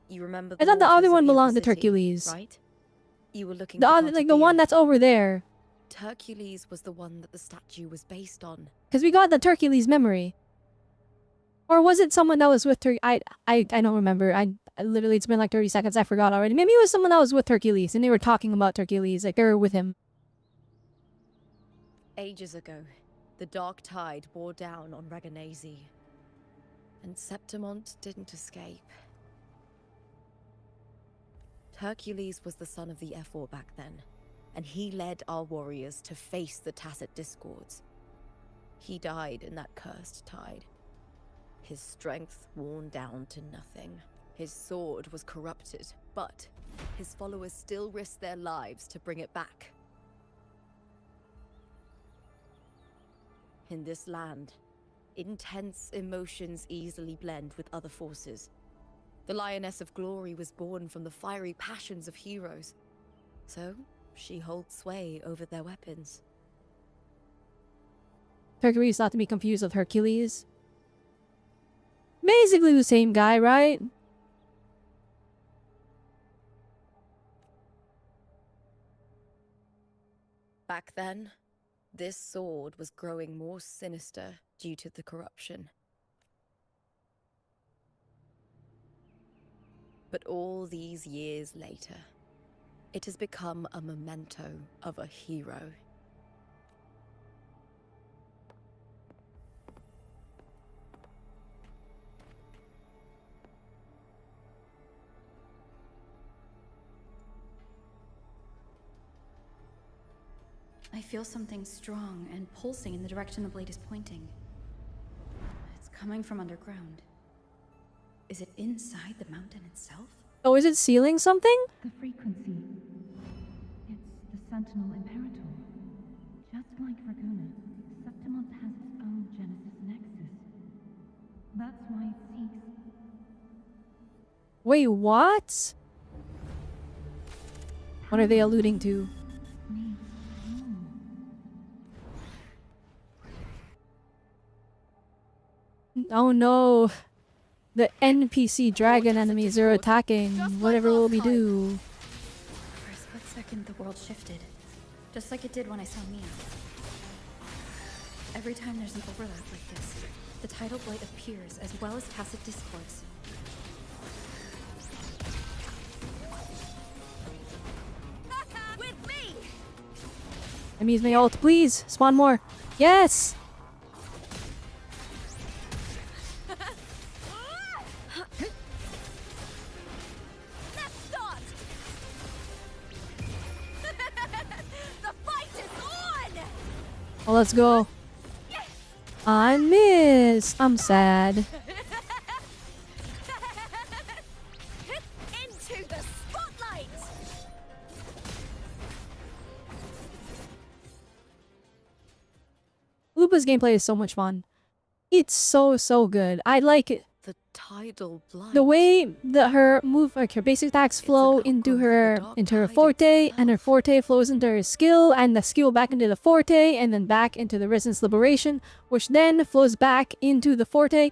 G: You remember
A: I thought the
G: waters
A: other
G: of
A: one
G: the
A: belonged to
G: upper city,
A: Hercules.
G: right? You were looking
A: The
G: for
A: other, like the one
G: Tartakia.
A: that's over there.
G: Hercules was the one that the statue was based on.
A: Because we got the Hercules memory. Or was it someone that was with I don't remember. I literally, it's been like 30 seconds. I forgot already. Maybe it was someone that was with Hercules and they were talking about Hercules. Like, they were with him.
G: Ages ago, the dark tide bore down on Reganese. And Septimont didn't escape. Hercules was the son of the Ephor back then, and he led our warriors to face the Tacit Discords. He died in that cursed tide. His strength worn down to nothing. His sword was corrupted, but his followers still risked their lives to bring it back. In this land, intense emotions easily blend with other forces. The Lioness of Glory was born from the fiery passions of heroes, so she holds sway over their weapons.
A: Hercules not to be confused with Hercules. Basically the same guy, right?
G: Back then, this sword was growing more sinister due to the corruption. But all these years later, it has become a memento of a hero.
C: I feel something strong and pulsing in the direction the blade is pointing. It's coming from underground. is it inside the mountain itself?
A: Oh, is it sealing something?
H: The frequency. It's the Sentinel Imperator. Just like Raguna, Septimont has its own Genesis Nexus. That's why it seeks.
A: Wait, what? What are they alluding to? Oh no. The NPC dragon enemies are attacking. Whatever will we do?
C: For a split second, the world shifted. Just like it did when I saw Mia. Every time there's an overlap like this, the tidal blight appears as well as tacit discords.
B: With me!
A: I mean, my ult, please. Spawn more. Yes!
B: Let's start! The fight is on!
A: Well, let's go. I missed. I'm sad.
B: Into the spotlight!
A: Lupa's gameplay is so much fun. It's so good. I like it.
G: The tidal blight.
A: The way that her move, like her basic attacks flow into her forte, and her forte flows into her skill, and the skill back into the forte, and then back into the Resonance Liberation, which then flows back into the forte.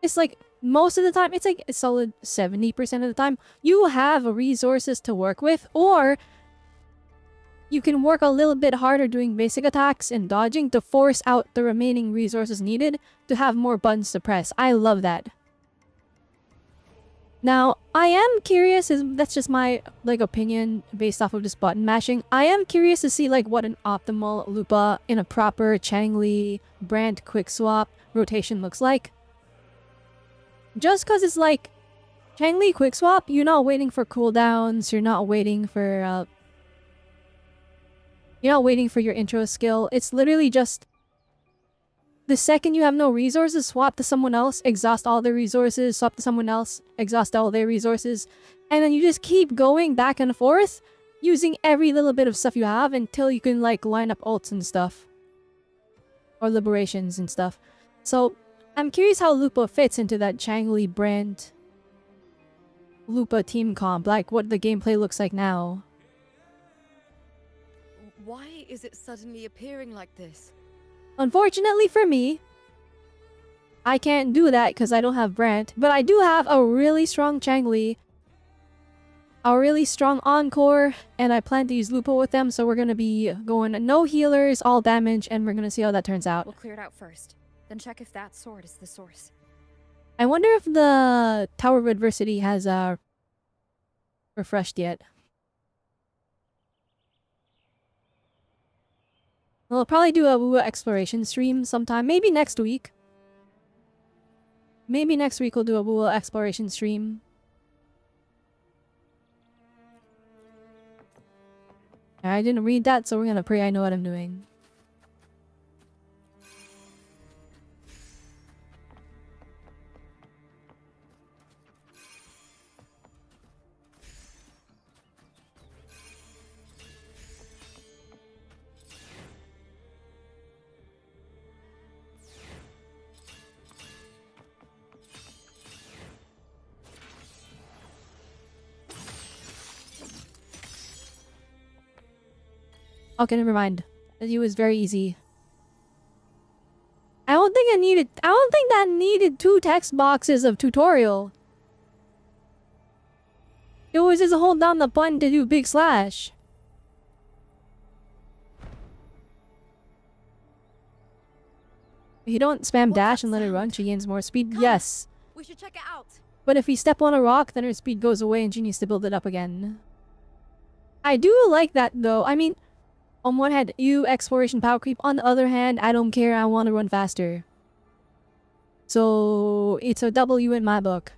A: It's like most of the time, it's like a solid 70% of the time, you have resources to work with, or you can work a little bit harder doing basic attacks and dodging to force out the remaining resources needed to have more buttons to press. I love that. Now, I am curious, that's just my opinion based off of just button mashing. I am curious to see what an optimal Lupa in a proper Changli brand quick swap rotation looks like. Just cause it's Changli quick swap, you're not waiting for cooldowns, you're not waiting for your intro skill. It's literally just the second you have no resources, swap to someone else, exhaust all their resources, swap to someone else, exhaust all their resources, and then you just keep going back and forth using every little bit of stuff you have until you can line up ults and stuff. Or liberations and stuff. So, I'm curious how Lupa fits into that Changli brand Lupa team comp, what the gameplay looks like now.
G: Why is it suddenly appearing like this?
A: Unfortunately for me, I can't do that because I don't have Brant, but I do have a really strong Changli, a really strong Encore, and I plan to use Lupa with them, so we're going to be going no healers, all damage, and we're going to see how that turns out.
C: We'll clear it out first, then check if that sword is the source.
A: I wonder if the Tower of Adversity has refreshed yet. We'll probably do a Wuwa exploration stream sometime. Maybe next week. Maybe next week we'll do a Wuwa exploration stream. I didn't read that, so we're gonna pray I know what I'm doing. Okay, never mind. It was very easy. I don't think that needed 2 text boxes of tutorial. It was just hold down the button to do big slash. If you don't spam dash and let it run, she gains more speed. Yes.
B: We should check it out.
A: But if we step on a rock, then her speed goes away and she needs to build it up again. I do like that though. I mean, on one hand, exploration power creep. On the other hand, I don't care. I want to run faster. So, it's a W in my book.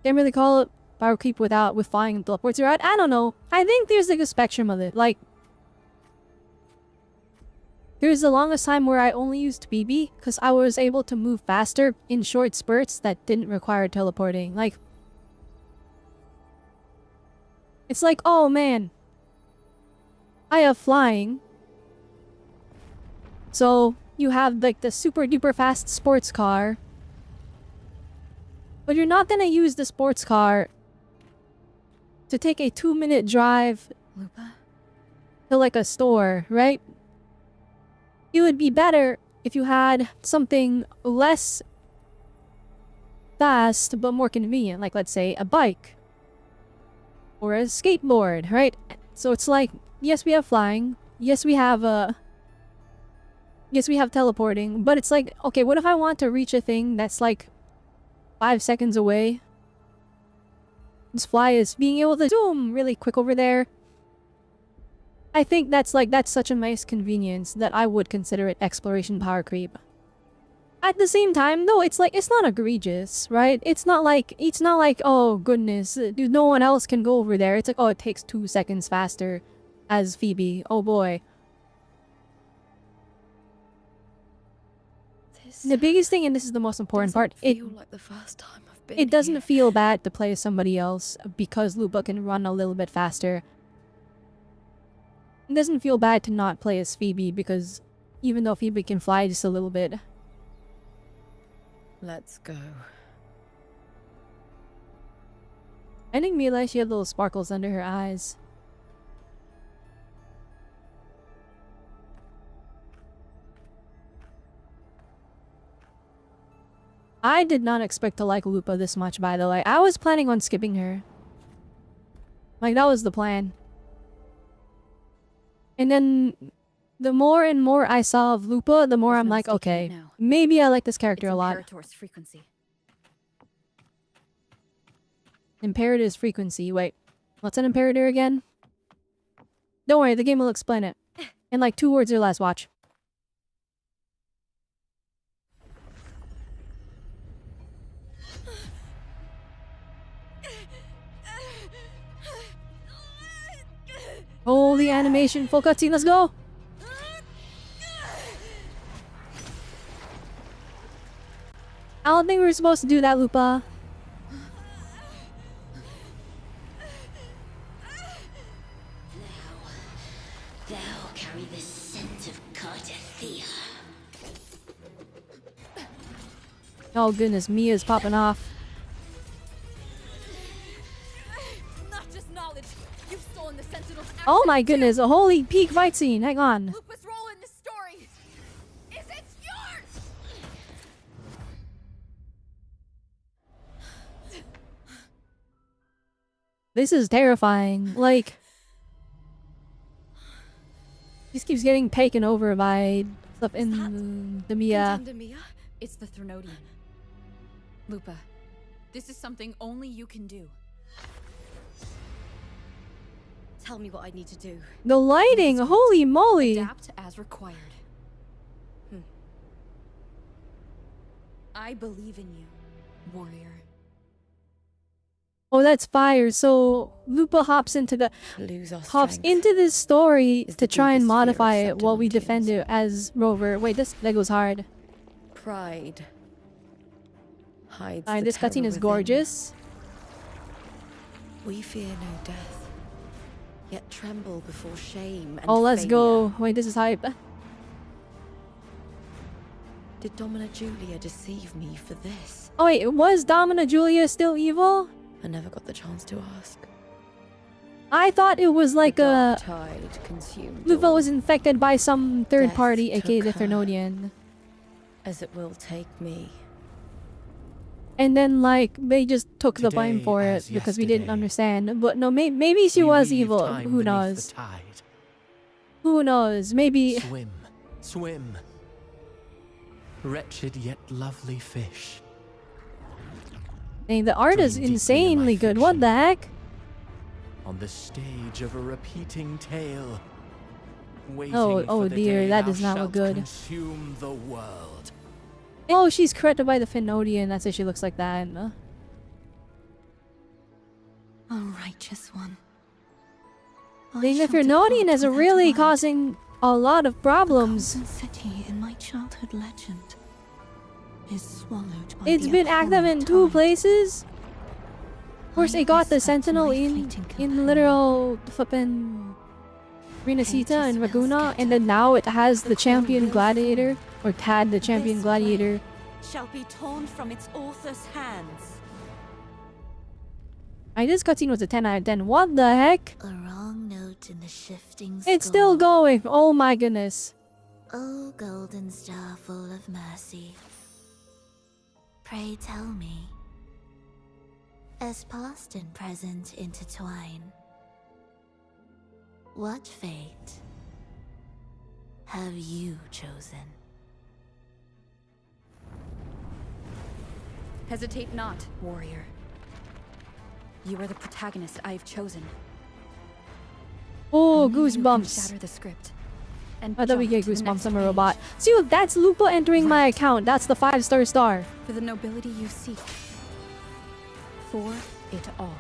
A: Can't really call it power creep with flying and teleports, right? I don't know. I think there's like a spectrum of it. Like, there's the longest time where I only used BB because I was able to move faster in short spurts that didn't require teleporting. Like, it's like, oh man, I have flying. So you have like the super duper fast sports car, but you're not gonna use the sports car to take a 2-minute drive
C: Lupa?
A: to like a store, right? It would be better if you had something less fast but more convenient, like let's say a bike or a skateboard, right? So it's like, yes, we have flying, yes, we have teleporting, but it's like, okay, what if I want to reach a thing that's like 5 seconds away? Just fly is being able to zoom really quick over there. I think that's such a nice convenience that I would consider it exploration power creep. At the same time, though, it's like, it's not egregious, right? It's not like, oh goodness, dude, no one else can go over there. It's like, oh, it takes 2 seconds faster as Phoebe. Oh boy. The biggest thing, and this is the most important part,
G: like the first time I've been
A: it doesn't feel bad to play as somebody else because Lupa can run a little bit faster. It doesn't feel bad to not play as Phoebe because even though Phoebe can fly just a little bit.
G: Let's go.
A: I didn't realize she had little sparkles under her eyes. I did not expect to like Lupa this much, by the way. I was planning on skipping her. Like, that was the plan. And then, the more and more I saw of Lupa, the more
C: There's
A: I'm
C: no
A: like,
C: mistaking
A: okay,
C: it now.
A: maybe I like this character
C: It's
A: a lot.
C: Imperator's frequency.
A: Imperator's frequency. Wait, what's an imperator again? Don't worry, the game will explain it. In like 2 words or less, watch. Holy animation, full cutscene, let's go! I don't think we were supposed to do that, Lupa.
I: Thou carry the scent of Cardathia.
A: Oh goodness, Mia's popping off.
B: Not just knowledge. You've stolen the Sentinel's
A: Oh my
B: accent too.
A: goodness, a holy peak fight scene, hang on.
B: Lupa's role in this story. Is it yours?
A: This is terrifying. Like, this keeps getting taken over by stuff in the Mia.
B: Contender Mia?
C: It's the Threnodian. Lupa, this is something only you can do.
B: Tell me what I need to do.
A: The lighting, holy moly.
C: Adapt as required. I believe in you, warrior.
A: Oh, that's fire. So Lupa hops into
G: Lose our
A: hops
G: strength.
A: into this story
G: is
A: to
G: the
A: try and
G: deepest fear of
A: modify it while we
G: Sentinel
A: defend
G: teams.
A: it as Rover. Wait, that goes hard.
G: Pride hides
A: Alright,
G: the
A: this cutscene
G: terror
A: is
G: within.
A: gorgeous.
G: We fear no death, yet tremble before shame and
A: Oh, let's
G: failure.
A: go. Wait, this is hype.
G: Did Domina Julia deceive me for this?
A: Oh wait, was Domina Julia still evil?
G: I never got the chance to ask.
A: I thought it was like
G: the
A: a...
G: dark tide consumed
A: Lupa
G: all,
A: was infected by some third
G: Death
A: party, aka the
G: took her.
A: Threnodian.
G: as it will take me.
A: And then, like, they just took the blame
E: Today
A: for it
E: as
A: because we didn't
E: yesterday.
A: understand. But no, maybe she
E: We
A: was
E: weave
A: evil.
E: time
A: Who
E: beneath
A: knows?
E: the tide.
A: Who knows? Maybe...
E: Swim, swim. Wretched yet lovely fish.
A: Dang, the art is
E: Dream deeply in my
A: insanely good. What
E: fiction.
A: the heck?
E: On the stage of a repeating tale. Waiting
A: Oh
E: for the
A: dear,
E: day
A: that
E: thou
A: does not look
E: shalt
A: good.
E: Consume the world.
A: Oh, she's corrected by the Phenodian. That's why she looks like that.
H: O righteous one.
A: Being if you're naughty and is really causing a lot of problems.
H: The city in my childhood legend is swallowed by
A: It's
H: the
A: been active in
H: abhorrent
A: 2
H: tide.
A: places. Of course,
H: I
A: it got the
H: respect
A: Sentinel
H: my
A: in
H: fleeting companion.
A: literal flippin' Renacita and
H: Hate is
A: Raguna,
H: well
A: and then now it has
D: The
A: the
D: core
A: champion
D: will
A: gladiator, or had the champion
D: This
A: gladiator.
D: shall be torn from its author's hands.
A: This cutscene was a 10 out of 10. What the heck?
I: A wrong note in the shifting
A: It's still
I: score.
A: going. Oh my goodness.
I: O golden star full of mercy, pray tell me, as past and present intertwine, what fate have you chosen?
C: Hesitate not, warrior. You are the protagonist I have chosen.
A: Oh,
C: Only you can
A: goosebumps.
C: shatter the script. And
A: I thought we
C: jump
A: get
C: to the
A: goosebumps.
C: next
A: I'm a
C: page.
A: robot. See, look, that's Lupa entering my
C: Right.
A: account. That's the 5-star star.
C: For the nobility you seek. For it all.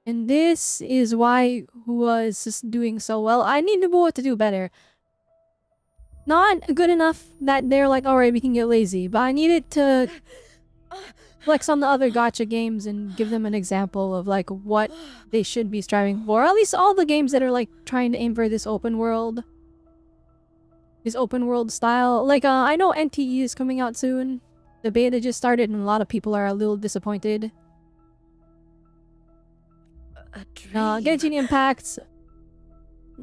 A: And this is why was just doing so well. I need to know what to do better. Not good enough that they're like, alright, we can get lazy. But I needed to flex on the other gacha games and give them an example of like what they should be striving for. At least all the games that are like trying to aim for this open world. This open world style. Like, I know NTE is coming out soon. The beta just started and a lot of people are a little disappointed.
G: A dream.
A: Genshin Impact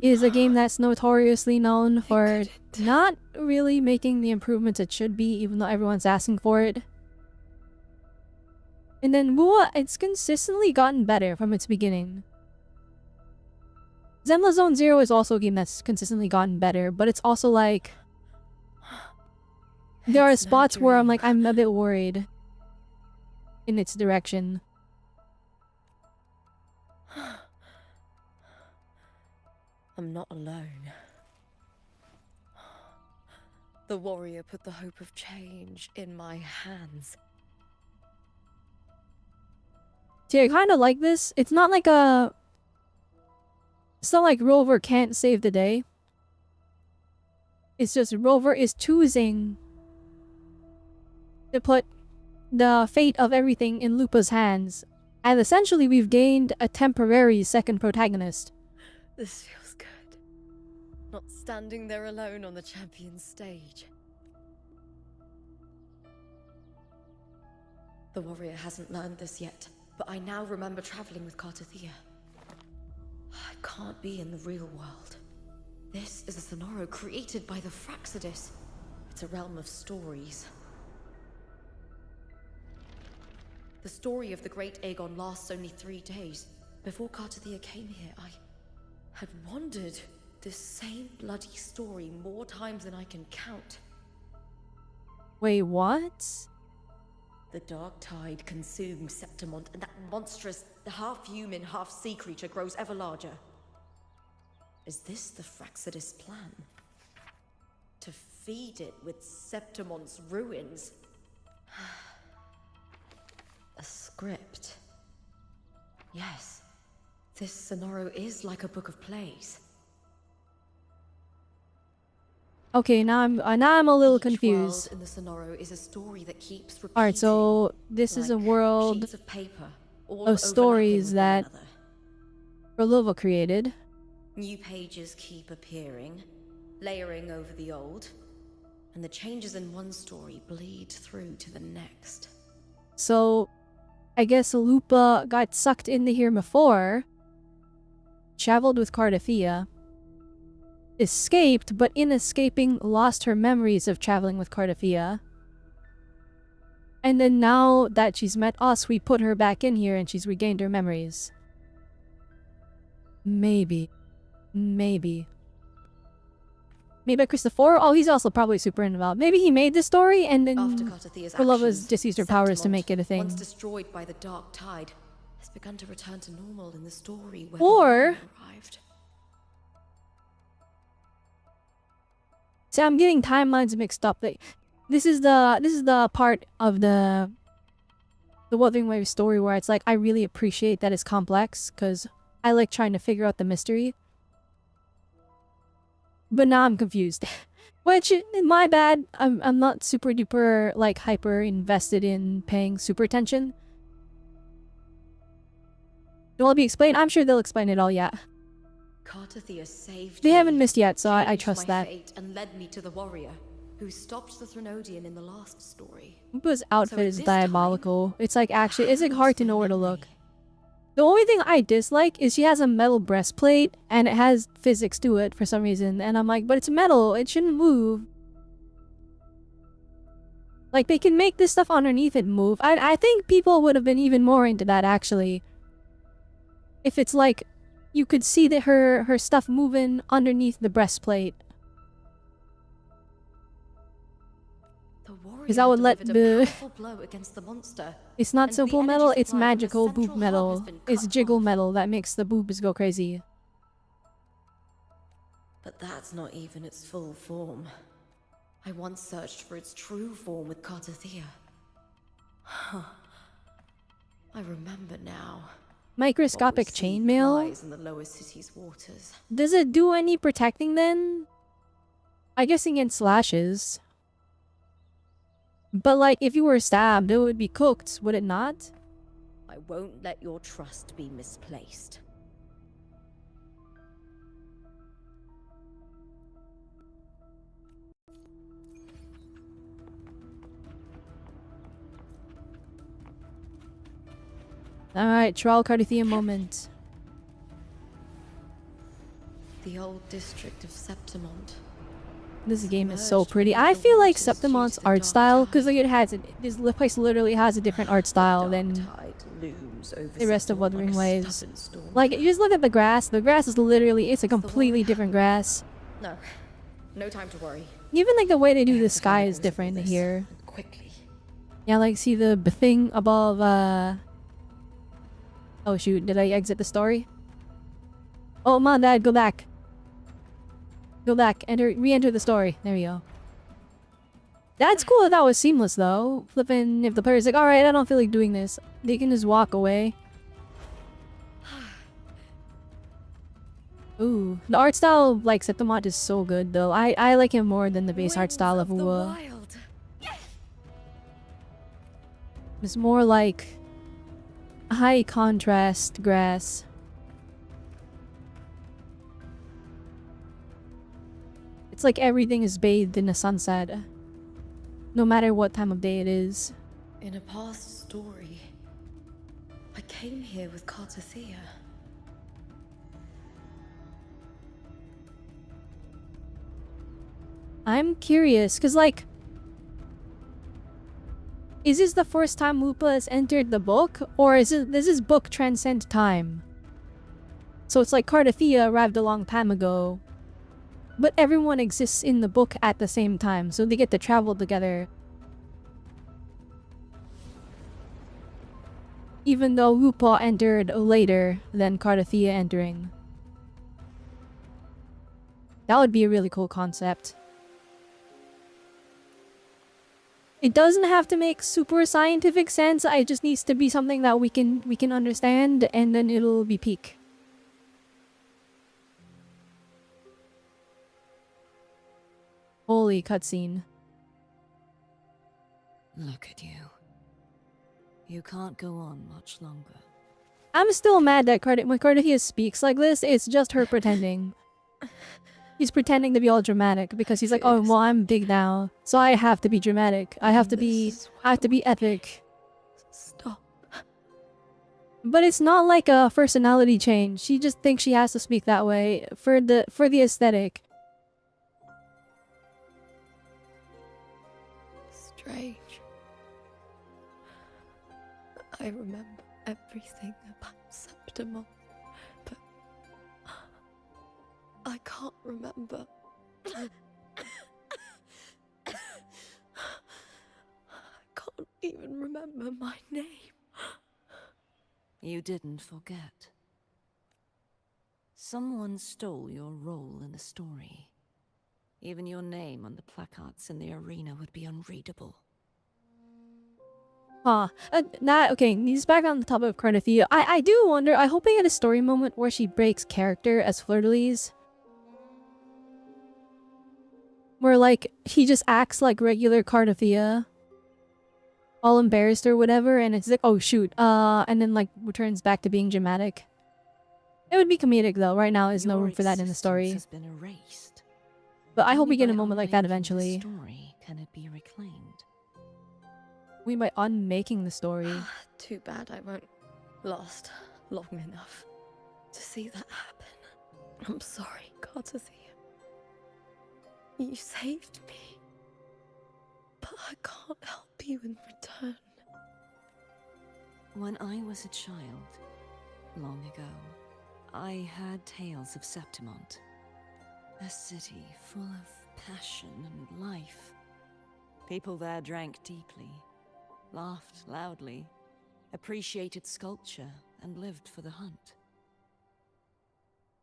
A: is a game that's notoriously known for not really making the improvements it should be, even though everyone's asking for it. And then Mua, it's consistently gotten better from its beginning. Zenless Zone Zero is also a game that's consistently gotten better, but it's also like... There are
G: It's no
A: spots where I'm
G: dream.
A: like, I'm a bit worried in its direction.
G: I'm not alone. The warrior put the hope of change in my hands.
A: See, I kind of like this. It's not like a... It's not like Rover can't save the day. It's just Rover is choosing to put the fate of everything in Lupa's hands. And essentially we've gained a temporary second protagonist.
G: This feels good. Not standing there alone on the champion's stage. The warrior hasn't learned this yet, but I now remember traveling with Cartathea. I can't be in the real world. This is a Sonoro created by the Fraxidus. It's a realm of stories. The story of the great Aegon lasts only 3 days. Before Cartathea came here, I had wandered this same bloody story more times than I can count.
A: Wait, what?
G: The dark tide consumes Septimont, and that monstrous, half-human, half-sea creature grows ever larger. Is this the Fraxidus plan? To feed it with Septimont's ruins? A script. Yes, this Sonoro is like a book of plays.
A: Okay, now I'm a little
G: Each
A: confused.
G: world in the Sonoro is a story that keeps repeating.
A: Alright, so this is a
G: like
A: world
G: sheets of paper, all
A: of stories
G: overlapping with
A: that
G: one another.
A: Rolova created.
G: New pages keep appearing, layering over the old, and the changes in one story bleed through to the next.
A: So, I guess Lupa got sucked into here before, traveled with Cartathea, escaped, but in escaping lost her memories of traveling with Cartathea. And then now that she's met us, we put her back in here and she's regained her memories. Maybe. Maybe Christopher? Oh, he's also probably super involved. Maybe he made the story and then
G: After Cartathea's
A: Roleva's
G: actions,
A: just used her powers to
G: Septimont,
A: make it a thing.
G: once destroyed by the dark tide, has begun to return to normal in the story where
A: Or-
G: the warrior arrived.
A: See, I'm getting timelines mixed up. Like, this is the part of the Wuthering Waves story where it's like I really appreciate that it's complex because I like trying to figure out the mystery. But now I'm confused. Which, my bad. I'm not super duper like hyper invested in paying super attention. Will it be explained? I'm sure they'll explain it all. Yeah.
B: Cartathea saved
A: They
B: me,
A: haven't missed yet, so I
B: changed
A: trust
B: my
A: that.
B: fate and led me to the warrior who stopped the Threnodian in the last story.
A: Upa's outfit
B: at
A: is
B: this
A: diabolical. It's like actually, it's like
B: happens
A: hard to
B: by
A: know where to
B: memory.
A: look. The only thing I dislike is she has a metal breastplate and it has physics to it for some reason, and I'm like, but it's metal, it shouldn't move. Like, they can make this stuff underneath it move. I think people would have been even more into that, actually. If it's like, you could see that her stuff moving underneath the breastplate.
B: The warrior
A: Because I would let
B: delivered a
A: the...
B: powerful blow against the monster.
A: It's not
B: and the
A: simple
B: energy
A: metal, it's
B: supply from the
A: magical
B: central
A: boob
B: hub
A: metal.
B: has been
A: It's
B: cut
A: jiggle
B: off.
A: metal that makes the boobs go crazy.
B: But that's not even its full form. I once searched for its true form with Cartathea. Huh. I remember now.
A: Microscopic
B: What we see
A: chainmail?
B: lies in the lower city's waters.
A: Does it do any protecting then? I guess against slashes. But like, if you were stabbed, it would be cooked, would it not?
G: I won't let your trust be misplaced.
A: Alright, trial Cardathea moment.
B: The old district of Septimont.
A: This game is so
B: Submerged
A: pretty.
B: beneath
A: I
B: the
A: feel like
B: waters due to
A: Septimont's
B: the
A: art
B: dark
A: style, because
B: tide.
A: like it has, this place literally has a different art style than
B: Tide looms over
A: the rest of
B: Septimont
A: Wuthering
B: like a
A: Waves.
B: stubborn storm
A: Like, you just look at the grass. The grass is literally, it's a
B: Is the
A: completely
B: warrior
A: different
B: happy?
A: grass.
B: No time to worry.
A: Even like the way they do
B: I
A: the
B: have to find
A: sky
B: the
A: is
B: cause of all
A: different
B: this,
A: here.
B: and quickly.
A: Yeah, like see the thing above, oh shoot, did I exit the story? Oh, Mom, Dad, go back. Go back, re-enter the story. There we go. That's cool that was seamless though. Flipping, if the player's like, alright, I don't feel like doing this, they can just walk away. Ooh, the art style, like, Septimont is so good though. I like him more than the base art style of
B: the
A: Ua.
B: wild.
A: It's more like high contrast grass. It's like everything is bathed in a sunset. No matter what time of day it is.
B: In a past story, I came here with Cartathea.
A: I'm curious, because like... Is this the first time Lupa has entered the book? Or does this book transcend time? So it's like Cardathea arrived a long time ago. But everyone exists in the book at the same time, so they get to travel together. Even though Lupa entered later than Cardathea entering. That would be a really cool concept. It doesn't have to make super scientific sense, it just needs to be something that we can understand, and then it'll be peak. Holy cutscene.
D: Look at you. You can't go on much longer.
A: I'm still mad that when Cardathea speaks like this, it's just her pretending. He's pretending to be all dramatic because he's like, oh, well, I'm big now, so I have to be dramatic. I have to be epic.
B: Stop.
A: But it's not like a personality change. She just thinks she has to speak that way for the aesthetic.
B: Strange. I remember everything about Septimont, but I can't remember. I can't even remember my name.
D: You didn't forget. Someone stole your role in the story. Even your name on the placards in the arena would be unreadable.
A: Huh. Okay, he's back on the topic of Carnithia. I do wonder, I hope we get a story moment where she breaks character as Fleur-de-Lis. Where, like, he just acts like regular Carnithia. All embarrassed or whatever, and it's like, oh shoot, and then, like, returns back to being dramatic. It would be comedic, though. Right now, there's no room for that in the story.
D: Has been erased.
A: But I hope we
D: Only
A: get a
D: by
A: moment like that
D: unmaking the
A: eventually.
D: Story can it be reclaimed?
A: We might unmaking the story.
G: Too bad I won't last long enough to see that happen. I'm sorry, Carthasia. You saved me. But I can't help you in return.
D: When I was a child, long ago, I heard tales of Septimont. A city full of passion and life. People there drank deeply, laughed loudly, appreciated sculpture, and lived for the hunt.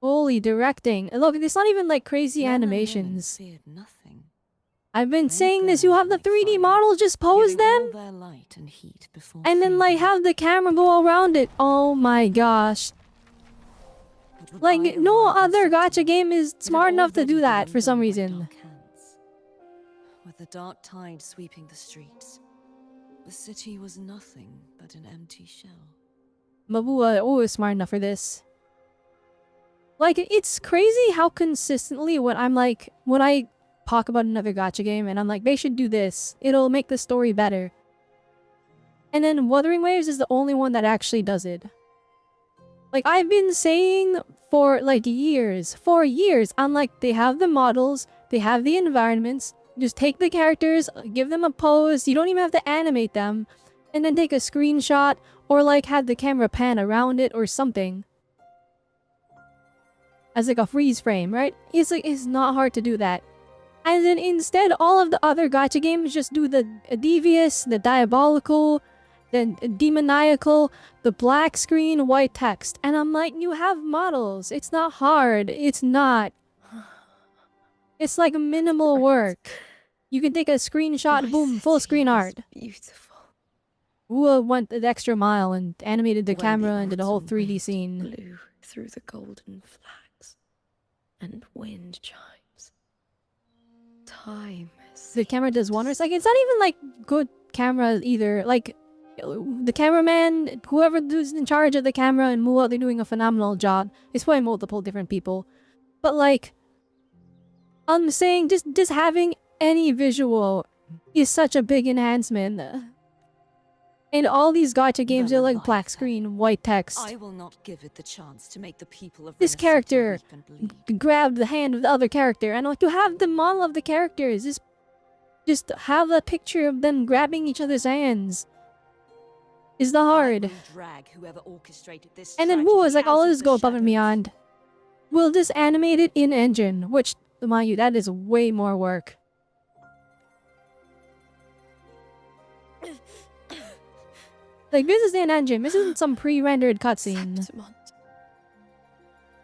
A: Holy directing. Look, it's not even like crazy
D: Men and women
A: animations.
D: feared nothing.
A: I've been
D: Brave
A: saying this, you
D: girls
A: have the
D: like
A: 3D
D: fire,
A: models, just pose
D: giving all
A: them,
D: their light and heat before
A: and then like
D: fading.
A: have the camera go around it. Oh my gosh.
D: But when
A: Like,
D: I
A: no
D: arrived in
A: other gacha
D: Septimont,
A: game is
D: it had
A: smart enough to
D: already
A: do that
D: been
A: for some
D: undone by
A: reason.
D: dark hands. With the dark tide sweeping the streets, the city was nothing but an empty shell.
A: Mabua always smart enough for this. Like, it's crazy how consistently when I talk about another gacha game and I'm like, they should do this. It'll make the story better. And then Wuthering Waves is the only one that actually does it. Like, I've been saying for like years, I'm like, they have the models, they have the environments, just take the characters, give them a pose, you don't even have to animate them, and then take a screenshot or like have the camera pan around it or something. As like a freeze frame, right? It's like, it's not hard to do that. And then instead, all of the other gacha games just do the devious, the diabolical, the demoniacal, the black screen, white text. And I'm like, you have models. It's not hard. It's not. It's like minimal work. You can take a screenshot, boom, full screen art.
G: Beautiful.
A: Ua went the extra mile and animated the
G: When
A: camera and did a whole
G: autumn
A: 3D
G: wind
A: scene.
G: Blew through the golden flags and wind chimes. Time.
A: The camera does wonders. Like, it's not even like good camera either. Like, the cameraman, whoever who's in charge of the camera and Mua, they're doing a phenomenal job. It's probably multiple different people. But like, I'm saying just having any visual is such a big enhancement. And all these gacha games are like black screen, white text.
D: I will not give it the chance to make the people of
A: This
D: Rinascente
A: character
D: weep and bleed.
A: grab the hand of the other character, and like to have the model of the characters, just have a picture of them grabbing each other's hands is the
D: I
A: hard.
D: will drag whoever orchestrated this
A: And then
D: tragedy
A: Wu is like,
D: out
A: all
D: of
A: this
D: the
A: go above and
D: shadows.
A: beyond. We'll just animate it in engine, which, mind you, that is way more work. Like, this is an engine. This isn't some pre-rendered cutscene.
G: Septimont.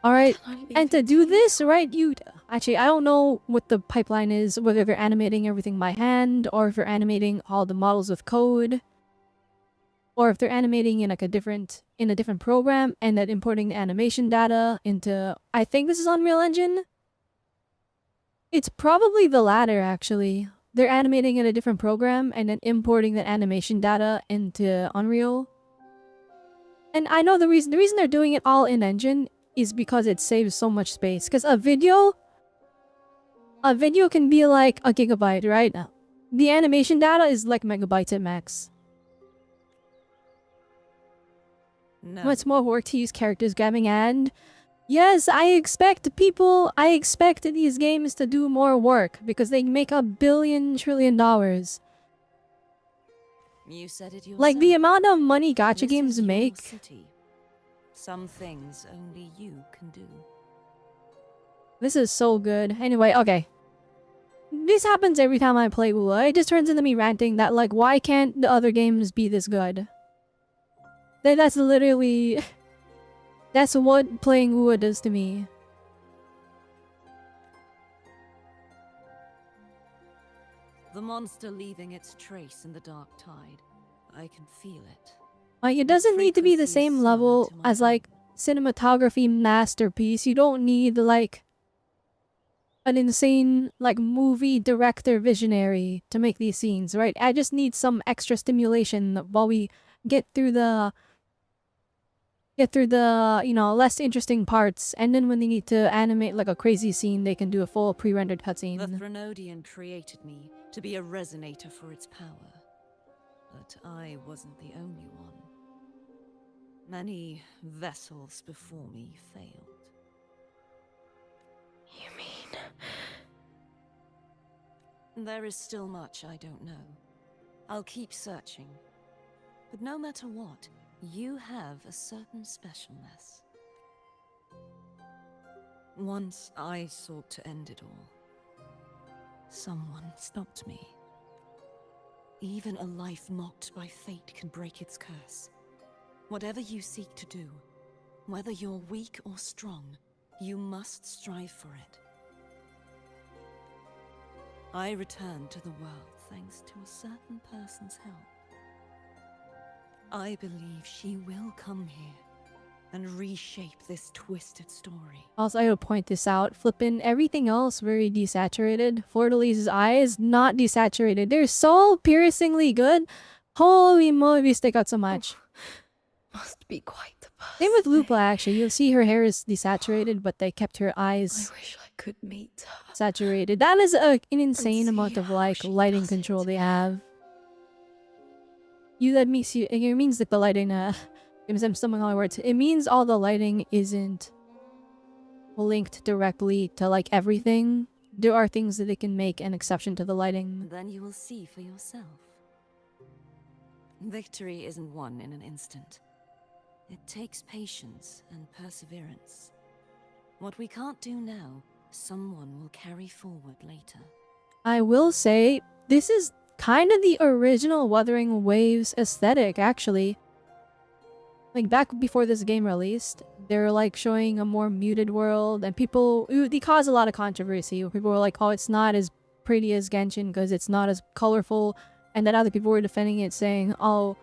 A: Alright,
G: Can I leave
A: and to
G: it
A: do
G: you?
A: this, right, you... Actually, I don't know what the pipeline is, whether they're animating everything by hand, or if they're animating all the models with code, or if they're animating in like a different program, and then importing the animation data into... I think this is Unreal Engine? It's probably the latter, actually. They're animating in a different program, and then importing the animation data into Unreal. And I know the reason they're doing it all in engine is because it saves so much space. Because a video can be like a gigabyte, right? The animation data is like megabytes at max.
D: No.
A: Much more work to use characters grabbing and yes, I expect these games to do more work because they make $1 billion trillion.
D: You said it yourself.
A: Like the amount of money gacha
D: This
A: games
D: is your
A: make.
D: city. Some things only you can do.
A: This is so good. Anyway, okay. This happens every time I play Ua. It just turns into me ranting that like, why can't the other games be this good? That's literally... That's what playing Ua does to me.
D: The monster leaving its trace in the dark tide. I can feel it.
A: Like, it doesn't need to be the
D: frequency is
A: same
D: similar
A: level
D: to my
A: as like cinematography masterpiece. You don't need like an insane like movie director visionary to make these scenes, right? I just need some extra stimulation while we get through the you know, less interesting parts, and then when they need to animate like a crazy scene, they can do a full pre-rendered
D: The
A: cutscene.
D: Threnodian created me to be a resonator for its power. But I wasn't the only one. Many vessels before me failed.
G: You mean?
D: There is still much I don't know. I'll keep searching. But no matter what, you have a certain specialness. Once I sought to end it all. Someone stopped me. Even a life mocked by fate can break its curse. Whatever you seek to do, whether you're weak or strong, you must strive for it. I returned to the world thanks to a certain person's help. I believe she will come here and reshape this twisted story.
A: Also, I would point this out. Flippin' everything else very desaturated. Fleur-de-Lis's eyes, not desaturated. They're so piercingly good. Holy moly, they stick out so much.
G: Must be quite the person.
A: Same with Lupa, actually. You'll see her hair is desaturated, but they kept her eyes
G: I wish I could meet her.
A: saturated. That is an insane
G: see
A: amount of
G: how
A: like
G: she
A: lighting
G: does
A: control
G: it.
A: they have. You that means you, it means that the lighting I'm stumbling all words. It means all the lighting isn't linked directly to like everything. There are things that they can make an exception to the lighting.
D: Then you will see for yourself. Victory isn't won in an instant. It takes patience and perseverance. What we can't do now, someone will carry forward later.
A: I will say, this is kind of the original Wuthering Waves aesthetic, actually. Like, back before this game released, they were, like, showing a more muted world, and they caused a lot of controversy. People were like, oh, it's not as pretty as Genshin because it's not as colorful, and then other people were defending it, saying, oh,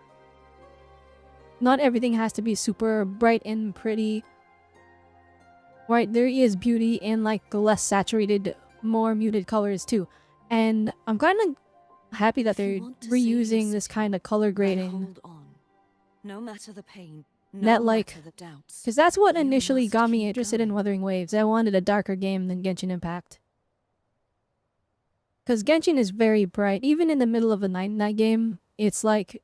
A: not everything has to be super bright and pretty. Right, there is beauty in, like, the less saturated, more muted colors, too. And I'm kind of happy that they're reusing this kind of color grading.
D: Hold on. No matter the pain,
A: That,
D: no
A: like,
D: matter the doubts.
A: because that's what
D: You
A: initially
D: must
A: got me
D: keep
A: interested in
D: going.
A: Wuthering Waves. I wanted a darker game than Genshin Impact. Because Genshin is very bright. Even in the middle of a night game, it's like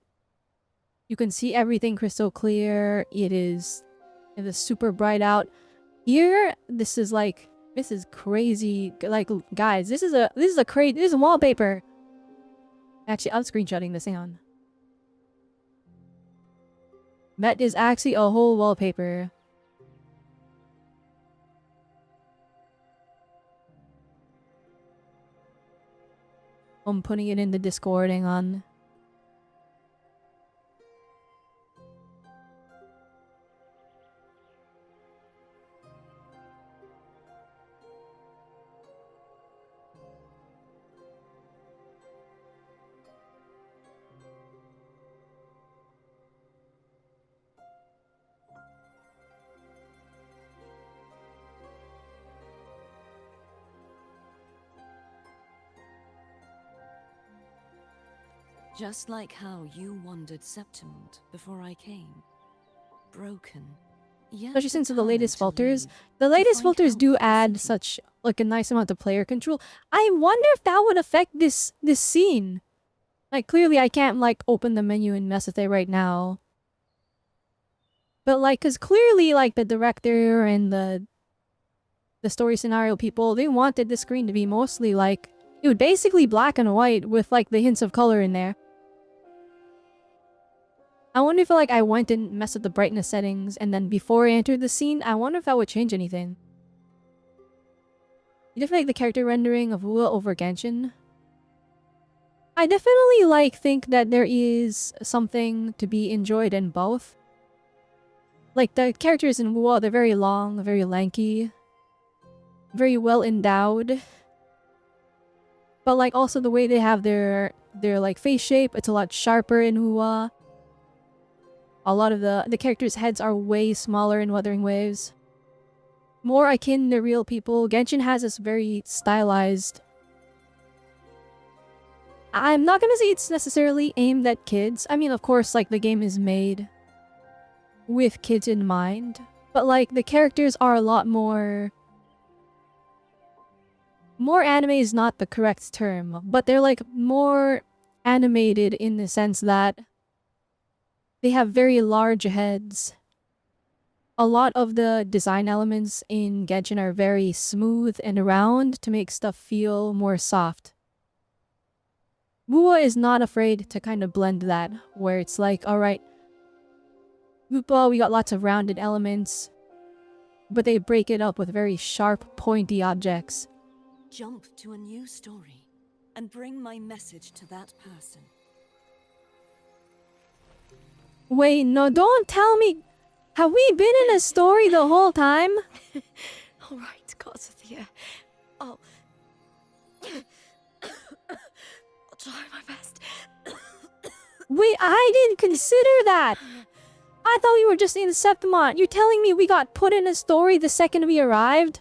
A: you can see everything crystal clear. It is super bright out. Here, this is crazy. Like, guys, this is wallpaper. Actually, I'm screenshotting this. Hang on. That is actually a whole wallpaper. I'm putting it in the Discord. Hang on.
D: Just like how you wandered Septimont before I came. Broken. Yet
A: Especially since the latest
D: determined to
A: filters.
D: leave,
A: The
D: to
A: latest
D: find
A: filters
D: help
A: do
D: for the
A: add
D: city.
A: such like a nice amount of player control. I wonder if that would affect this scene. Like, clearly I can't like open the menu and mess with it right now. But like, cause clearly like the director and the story scenario people, they wanted the screen to be mostly like, it would basically black and white with like the hints of color in there. I wonder if like I went and messed with the brightness settings and then before I entered the scene, I wonder if that would change anything. You definitely like the character rendering of Ua over Genshin. I definitely like think that there is something to be enjoyed in both. Like the characters in Ua, they're very long, very lanky, very well endowed. But like also the way they have their like face shape, it's a lot sharper in Hua. A lot of the characters' heads are way smaller in Wuthering Waves. More akin to real people. Genshin has this very stylized. I'm not gonna say it's necessarily aimed at kids. I mean, of course, like the game is made with kids in mind. But like the characters are a lot more... More anime is not the correct term, but they're like more animated in the sense that they have very large heads. A lot of the design elements in Genshin are very smooth and round to make stuff feel more soft. Wuha is not afraid to kind of blend that, where it's like, alright, Lupa, we got lots of rounded elements, but they break it up with very sharp, pointy objects.
D: Jump to a new story and bring my message to that person.
A: Wait, no, don't tell me! Have we been in a story the whole time?
G: Alright, Garcia. I'll try my best.
A: Wait, I didn't consider that! I thought we were just in Septimont. You're telling me we got put in a story the second we arrived?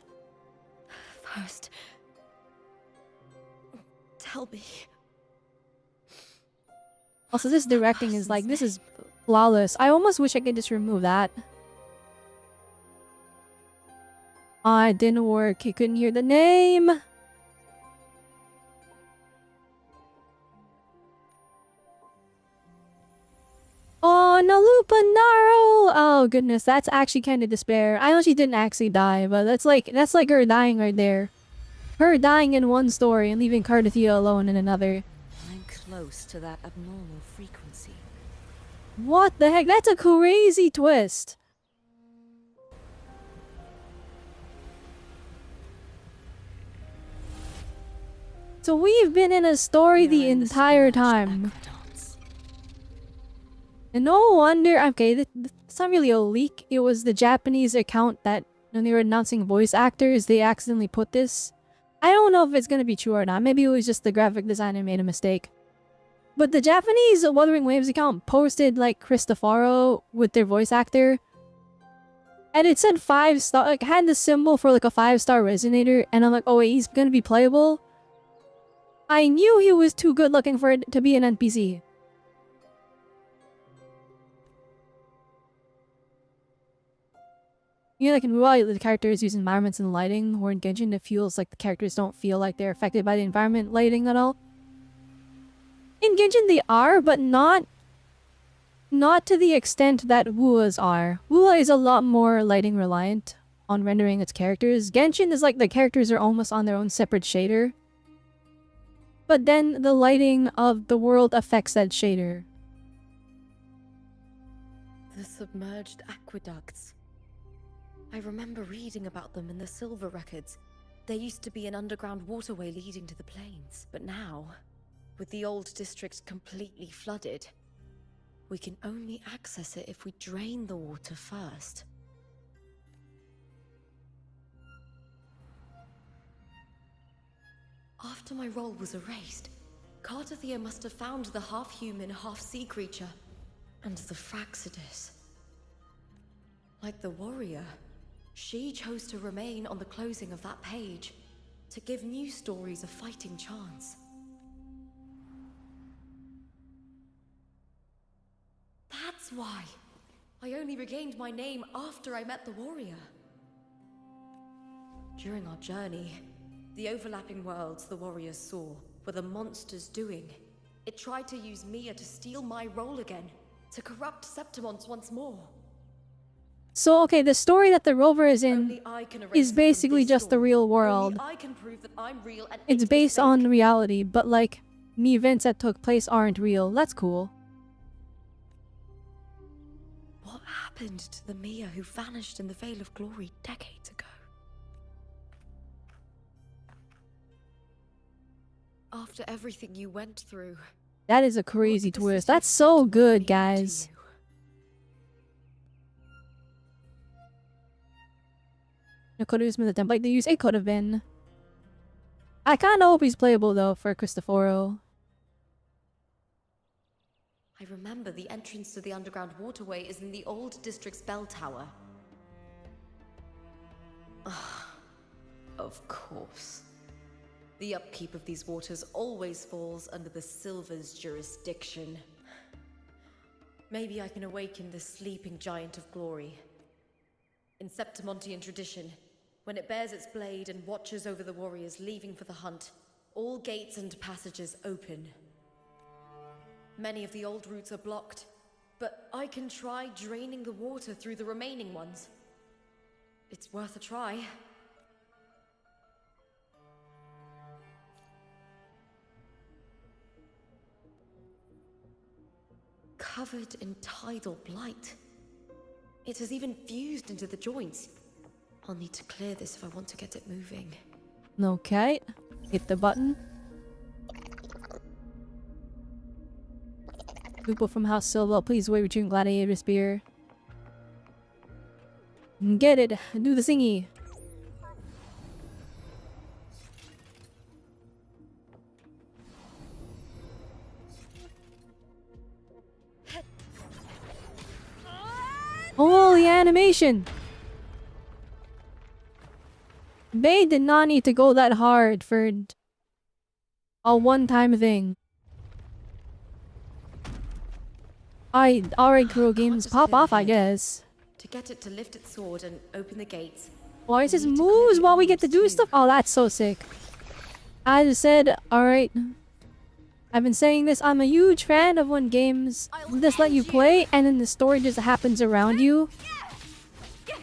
G: First, tell me.
A: Also, this directing is like, this is flawless. I almost wish I could just remove that. Ah, it didn't work. He couldn't hear the name. Oh, Nalupa Naro! Oh goodness, that's actually kind of despair. I know she didn't actually die, but that's like her dying right there. Her dying in one story and leaving Cardathia alone in another.
D: I'm close to that abnormal frequency.
A: What the heck? That's a crazy twist. So we've been in a story the entire time. And no wonder, okay, it's not really a leak. It was the Japanese account that, when they were announcing voice actors, they accidentally put this. I don't know if it's gonna be true or not. Maybe it was just the graphic designer made a mistake. But the Japanese Wuthering Waves account posted like Cristofaro with their voice actor. And it said 5-star, like had the symbol for like a 5-star resonator. And I'm like, oh wait, he's gonna be playable? I knew he was too good looking for it to be an NPC. You know, like in Ruai, the characters use environments and lighting, or in Genshin, it feels like the characters don't feel like they're affected by the environment lighting at all. In Genshin, they are, but not to the extent that Wua's are. Wua is a lot more lighting reliant on rendering its characters. Genshin is like the characters are almost on their own separate shader. But then the lighting of the world affects that shader.
G: The submerged aqueducts. I remember reading about them in the Silver Records. There used to be an underground waterway leading to the plains, but now, with the old district completely flooded, we can only access it if we drain the water first. After my role was erased, Cardathia must have found the half-human, half-sea creature, and the Fraxidus. Like the warrior, she chose to remain on the closing of that page, to give new stories a fighting chance. That's why I only regained my name after I met the warrior. During our journey, the overlapping worlds the warriors saw were the monsters doing. It tried to use Mia to steal my role again, to corrupt Septimont once more.
A: So, okay, the story that the rover is in
G: Only I can erase
A: is
G: it from
A: basically
G: this
A: just the
G: story.
A: real world.
G: Only I can prove that I'm real and
A: It's
G: it is
A: based on
G: fake.
A: reality, but like, the events that took place aren't real. That's cool.
G: What happened to the Mia who vanished in the Veil of Glory decades ago? After everything you went through,
A: That is a crazy
G: what does
A: twist.
G: the
A: That's so
G: Septimont
A: good,
G: mean to
A: guys.
G: you?
A: It could have just been the template they used. It could have been. I kinda hope he's playable though for Cristoforo.
B: I remember the entrance to the underground waterway is in the old district's bell tower. Of course. The upkeep of these waters always falls under the Silver's jurisdiction. Maybe I can awaken the sleeping giant of glory. In Septimontian tradition, when it bears its blade and watches over the warriors leaving for the hunt, all gates and passages open. Many of the old routes are blocked, but I can try draining the water through the remaining ones. It's worth a try. Covered in tidal blight. It has even fused into the joints. I'll need to clear this if I want to get it moving.
A: Okay. Hit the button. People from House Silver, please wait between Gladiator Spear. Get it! Do the thingy! Holy animation! They did not need to go that hard for a one-time thing. Alright, Kuro games, pop off, I guess.
B: To get it to lift its sword and open the gates.
A: Why is this moves while we get to do stuff? Oh, that's so sick. I just said, alright. I've been saying this, I'm a huge fan of when games just let you play and then the story just happens around you. You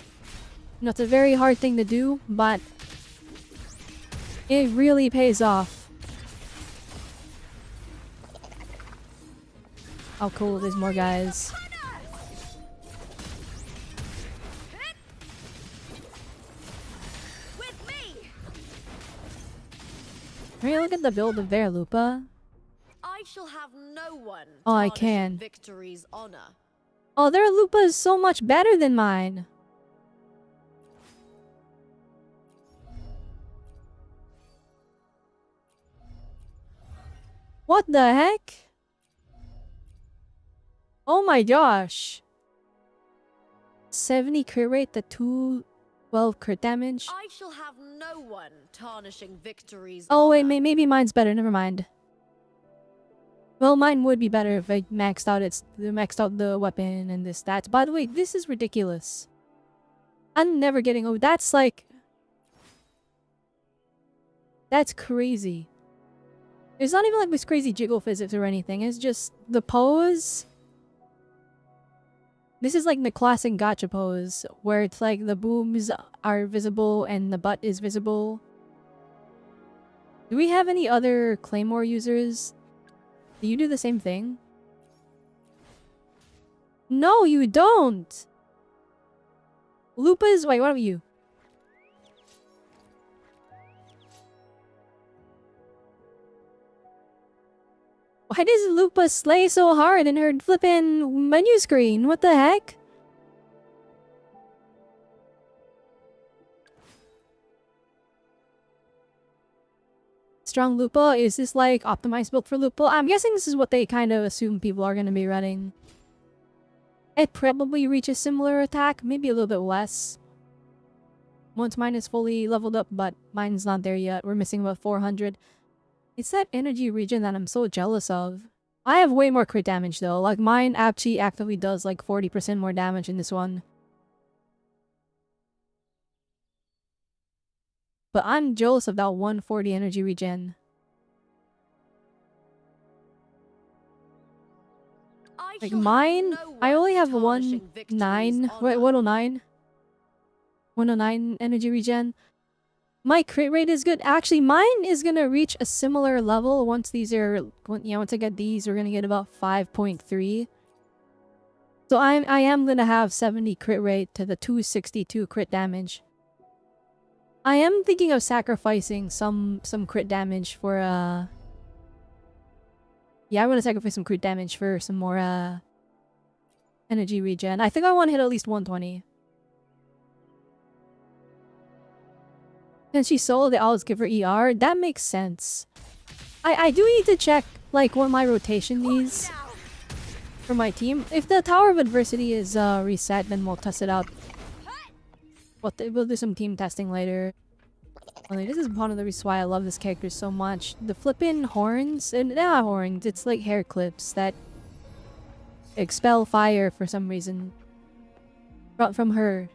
A: know, it's a very hard thing to do, but it really pays off. Oh cool, there's more guys. Hey, look at the build of their Lupa.
B: I shall have no one
A: Oh, I
B: tarnish
A: can.
B: Victory's honor.
A: Oh, their Lupa is so much better than mine. What the heck? Oh my gosh. 70 crit rate to 212 crit damage.
B: I shall have no one tarnishing Victory's
A: Oh wait,
B: honor.
A: maybe mine's better. Never mind. Well, mine would be better if I maxed out the weapon and the stats. By the way, this is ridiculous. I'm never getting over. That's like, that's crazy. It's not even like this crazy jiggle physics or anything. It's just the pose. This is like the classic gacha pose, where it's like the boobs are visible and the butt is visible. Do we have any other Claymore users? Do you do the same thing? No, you don't! Lupa's... Wait, what are you? Why does Lupa slay so hard in her flippin' menu screen? What the heck? Strong Lupa? Is this like optimized build for Lupa? I'm guessing this is what they kind of assume people are going to be running. It probably reaches similar attack, maybe a little bit less. Once mine is fully leveled up, but mine's not there yet. We're missing about 400. It's that energy region that I'm so jealous of. I have way more crit damage though. Like mine actually actively does like 40% more damage in this one. But I'm jealous of that 140 energy regen. Like mine, I only have 109. Wait, 109? 109 energy regen. My crit rate is good. Actually, mine is gonna reach a similar level once these are... once I get these, we're gonna get about 5.3. So I am gonna have 70 crit rate to the 262 crit damage. I am thinking of sacrificing some crit damage for yeah, I want to sacrifice some crit damage for some more energy regen. I think I want to hit at least 120. Since she's solo, they always give her ER. That makes sense. I do need to check like what my rotation is for my team. If the Tower of Adversity is reset, then we'll test it out. We'll do some team testing later. Like, this is one of the reasons why I love this character so much. The flippin' horns, and they're not horns, it's like hair clips that expel fire for some reason from her.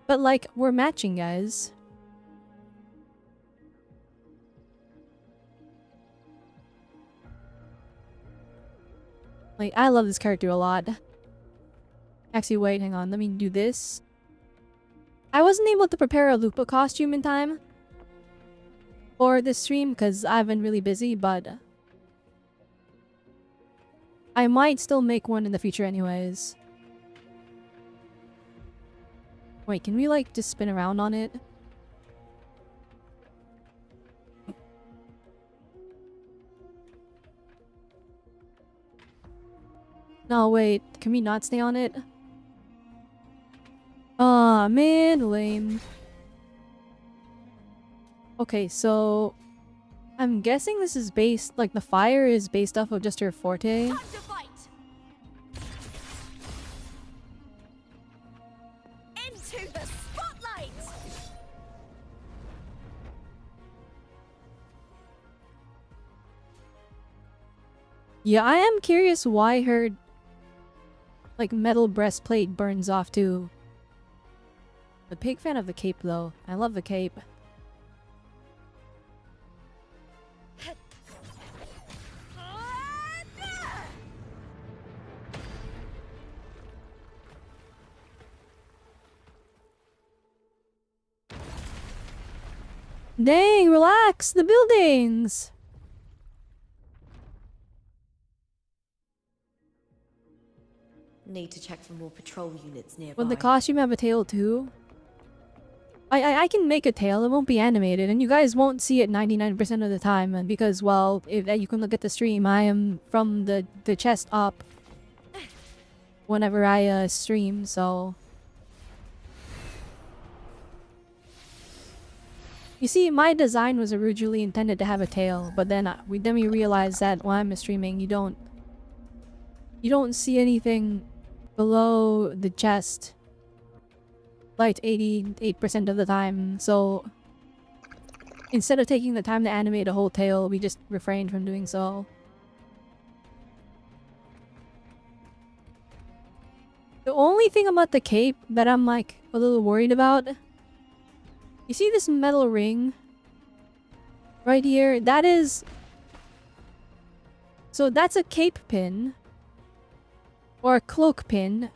A: But like, we're matching, guys. Like, I love this character a lot. Actually, wait, hang on, let me do this. I wasn't able to prepare a Lupa costume in time for this stream because I've been really busy, but I might still make one in the future anyways. Wait, can we like just spin around on it? No, wait, can we not stay on it? Aw, man, lame. Okay, so I'm guessing this is based, like the fire is based off of just her forte.
B: Time to fight. Into the spotlight.
A: Yeah, I am curious why her like metal breastplate burns off too. A big fan of the cape though. I love the cape. Dang, relax! The buildings!
I: Need to check for more patrol units nearby.
A: Will the costume have a tail too? I can make a tail, it won't be animated, and you guys won't see it 99% of the time, and because, well, if you can look at the stream, I am from the chest up whenever I stream, so... You see, my design was originally intended to have a tail, but then we realized that while I'm streaming, you don't see anything below the chest like 88% of the time, so instead of taking the time to animate a whole tail, we just refrained from doing so. The only thing about the cape that I'm like a little worried about, you see this metal ring right here? That is... So that's a cape pin or a cloak pin.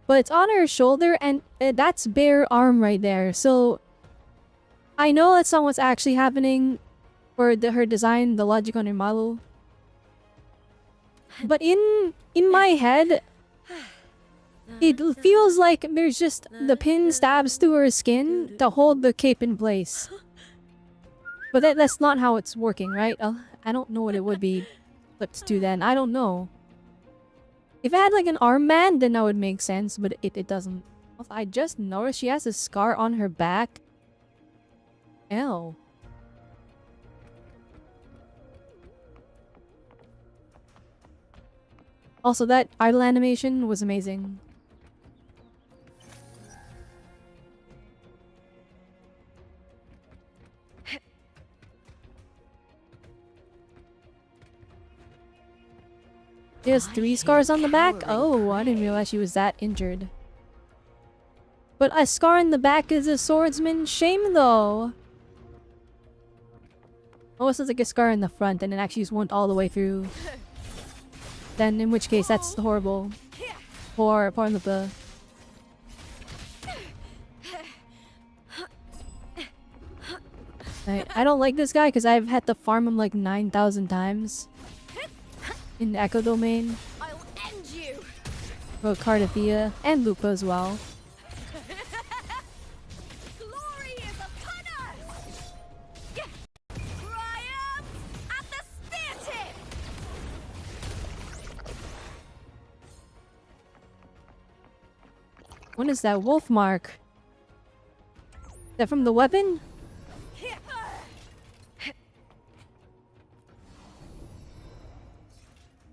A: But it's on her shoulder, and that's bare arm right there. So I know that's not what's actually happening for her design, the logic on her model. But in my head, it feels like there's just the pin stabs through her skin to hold the cape in place. But that's not how it's working, right? I don't know what it would be flipped to then. I don't know. If it had like an armband, then that would make sense, but it doesn't. I just noticed she has a scar on her back. Ew. Also, that idle animation was amazing. She has 3 scars on the back? Oh, I didn't realize she was that injured. But a scar in the back is a swordsman's shame, though. Oh, it's like a scar in the front and it actually just went all the way through. Then, in which case, that's horrible. Poor Lupa. I don't like this guy because I've had to farm him like 9,000 times. In the Echo Domain.
B: I'll end you.
A: Well, Cardathea and Lupa as well.
B: Glory is upon us. Triumph at the spear tip.
A: What is that wolf mark? that from the weapon?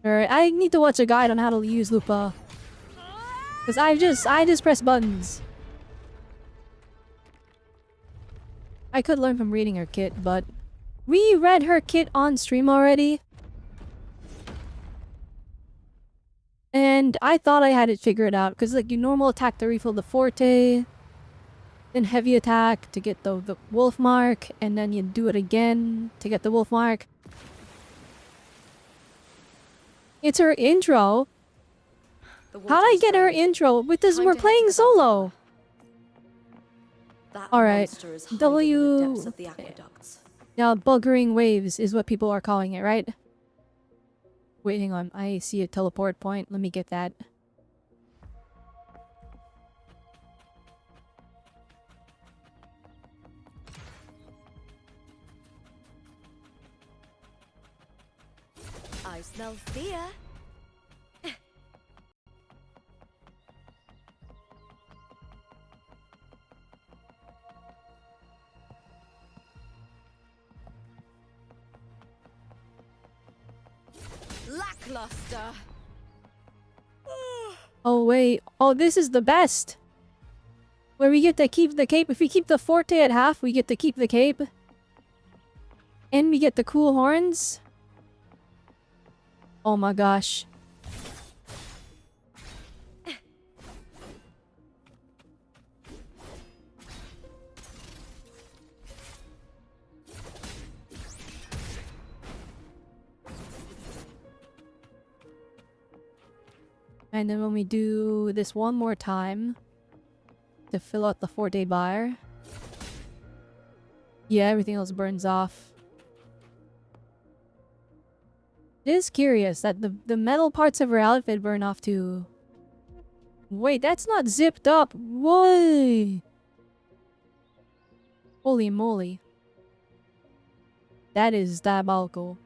A: Alright, I need to watch a guide on how to use Lupa. Cause I just press buttons. I could learn from reading her kit, but we read her kit on stream already. And I thought I had it figured out, because like you normal attack to refill the forte, then heavy attack to get the wolf mark, and then you do it again to get the wolf mark. It's her intro. How'd I get her intro? Because we're playing solo. Alright. Yeah, Buggering Waves is what people are calling it, right? Wait, hang on. I see a teleport point. Let me get that.
B: I smell fear. Lackluster.
A: Oh, wait. Oh, this is the best. Where we get to keep the cape. If we keep the forte at half, we get to keep the cape. And we get the cool horns. Oh my gosh. And then when we do this one more time to fill out the forte bar. Yeah, everything else burns off. It is curious that the metal parts of her outfit burn off too. Wait, that's not zipped up. Why? Holy moly. That is diabolical.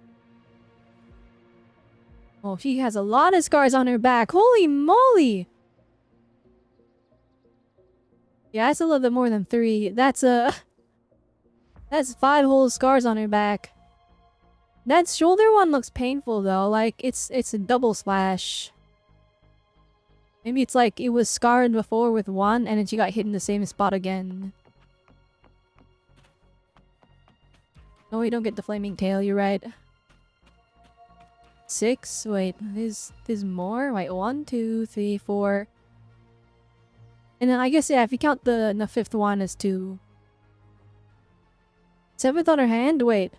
A: Oh, she has a lot of scars on her back. Holy moly! Yeah, that's a little bit more than 3. That's 5 whole scars on her back. That shoulder one looks painful though. Like it's a double slash. Maybe it's like it was scarred before with one and then she got hit in the same spot again. No, we don't get the flaming tail, you're right. 6? Wait, there's more? Wait, 1, 2, 3, 4. And then I guess, yeah, if you count the 5th one as 2. 7th on her hand? Wait.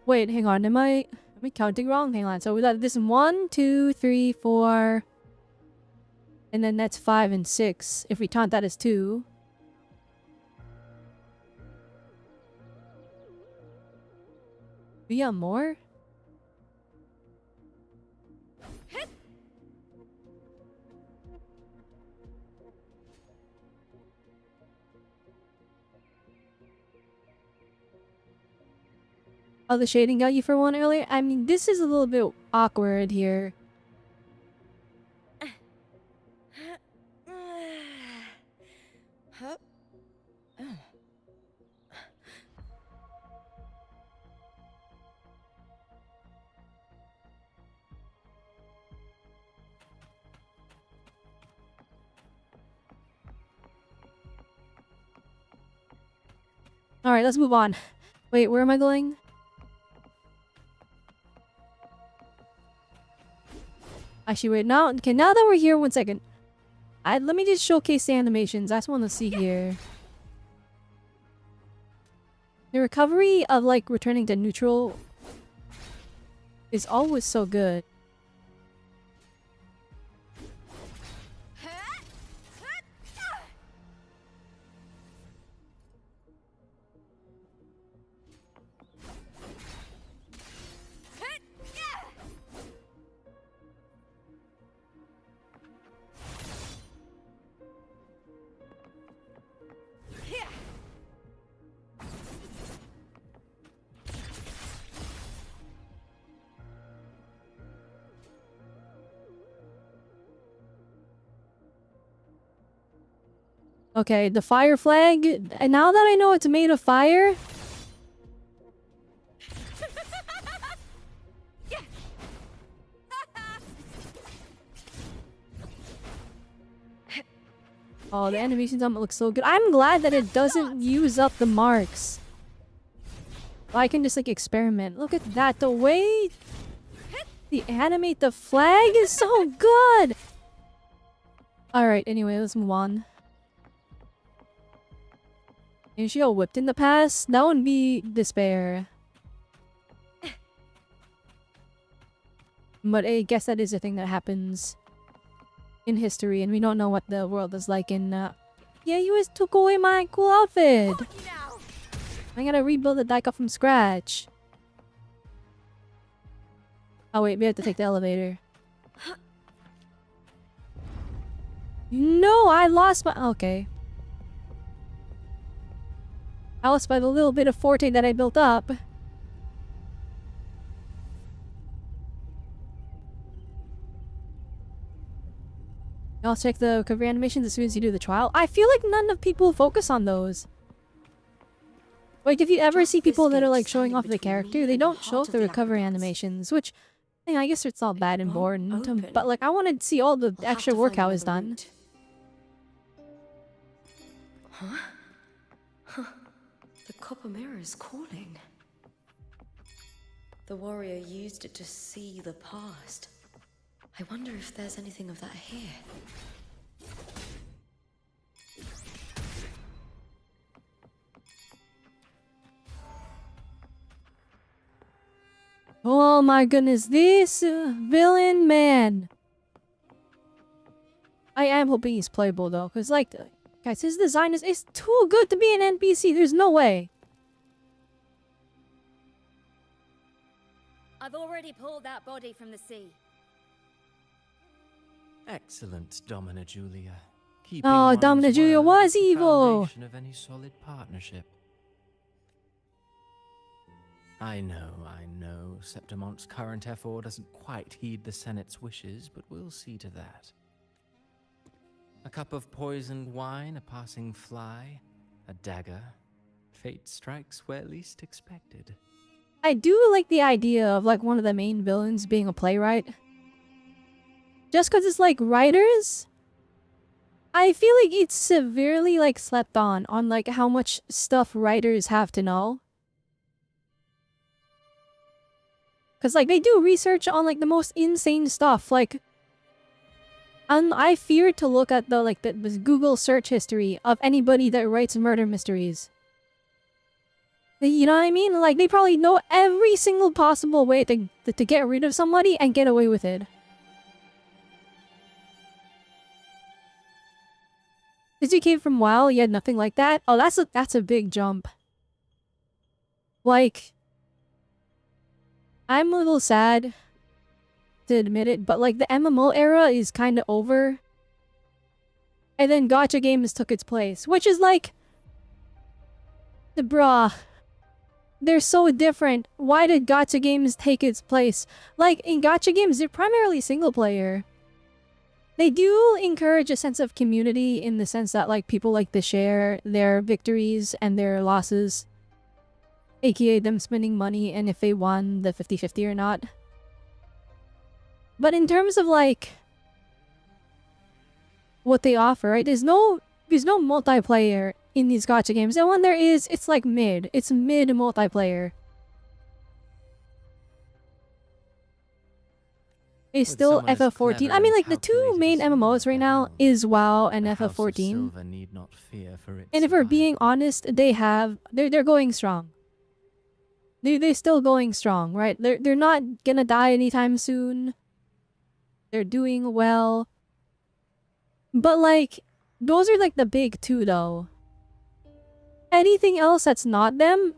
A: Wait, hang on. Am I counting wrong? Hang on. So we got this 1, 2, 3, 4. And then that's 5 and 6. If we count that as 2. We got more? Oh, the shading got you for 1 earlier? I mean, this is a little bit awkward here. Alright, let's move on. Wait, where am I going? Actually, wait, now, okay, now that we're here, 1 second. Let me just showcase the animations. I just want to see here. The recovery of, like, returning to neutral is always so good. Okay, the fire flag. And now that I know it's made of fire. Oh, the animations on it looks so good. I'm glad that it doesn't use up the marks. I can just like experiment. Look at that. The way they animate the flag is so good. Alright, anyway, let's move on. Is she all whipped in the past? That would be despair. But I guess that is a thing that happens in history, and we don't know what the world is like in yeah, you just took away my cool outfit. I gotta rebuild the Daika from scratch. Oh wait, we have to take the elevator. No, I lost my... Okay. I lost by the little bit of forte that I built up. I'll check the recovery animations as soon as you do the trial. I feel like none of people focus on those. Like, if you ever see people that are like showing off the character, they don't show off the recovery animations, which, you know, I guess it's all bad and important. But like, I want to see all the extra work how it's done.
J: Huh? Huh. The copper mirror is calling. The warrior used it to see the past. I wonder if there's anything of that here.
A: Oh my goodness, this villain man. I am hoping he's playable though, because like, guys, his design is too good to be an NPC. There's no way.
K: I've already pulled that body from the sea.
E: Excellent, Domina Julia.
A: Oh, Domina Julia was evil.
E: Foundation of any solid partnership. I know. Septimont's current effort doesn't quite heed the Senate's wishes, but we'll see to that. A cup of poisoned wine, a passing fly, a dagger. Fate strikes where least expected.
A: I do like the idea of like one of the main villains being a playwright. Just because it's like writers, I feel like it's severely like slept on like how much stuff writers have to know. Because like they do research on like the most insane stuff. Like, I fear to look at the like the Google search history of anybody that writes murder mysteries. You know what I mean? Like they probably know every single possible way to get rid of somebody and get away with it. Did you came from WoW? You had nothing like that? Oh, that's a big jump. Like, I'm a little sad to admit it, but like the MMO era is kind of over. And then gacha games took its place, which is like, bruh, they're so different. Why did gacha games take its place? Like in gacha games, they're primarily single player. They do encourage a sense of community in the sense that like people like to share their victories and their losses, aka them spending money and if they won the 50-50 or not. But in terms of like what they offer, right? There's no multiplayer in these gacha games, and when there is, it's like mid. It's mid multiplayer. It's still FF14. I mean, like, the two main MMOs right now is WoW and FF14. And if we're being honest, they're going strong. They're still going strong, right? They're not gonna die anytime soon. They're doing well. But, like, those are, like, the big two, though. Anything else that's not them,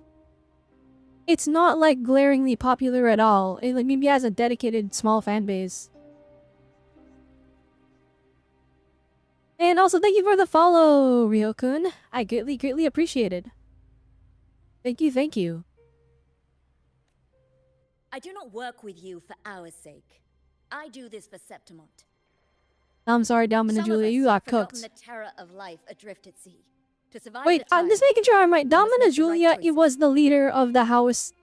A: it's not like glaringly popular at all. It like maybe has a dedicated small fan base. And also thank you for the follow, Ryokun. I greatly appreciate it. Thank you.
K: I do not work with you for our sake. I do this for Septimont.
A: I'm sorry, Domina
K: Some
A: Julia,
K: of us
A: you got
K: have forgotten
A: cooked.
K: the terror of life adrift at sea. To survive
A: Wait,
K: the tide,
A: just making sure I'm right.
K: we must
A: Domina
K: make the right
A: Julia, it
K: choices.
A: was the leader of the house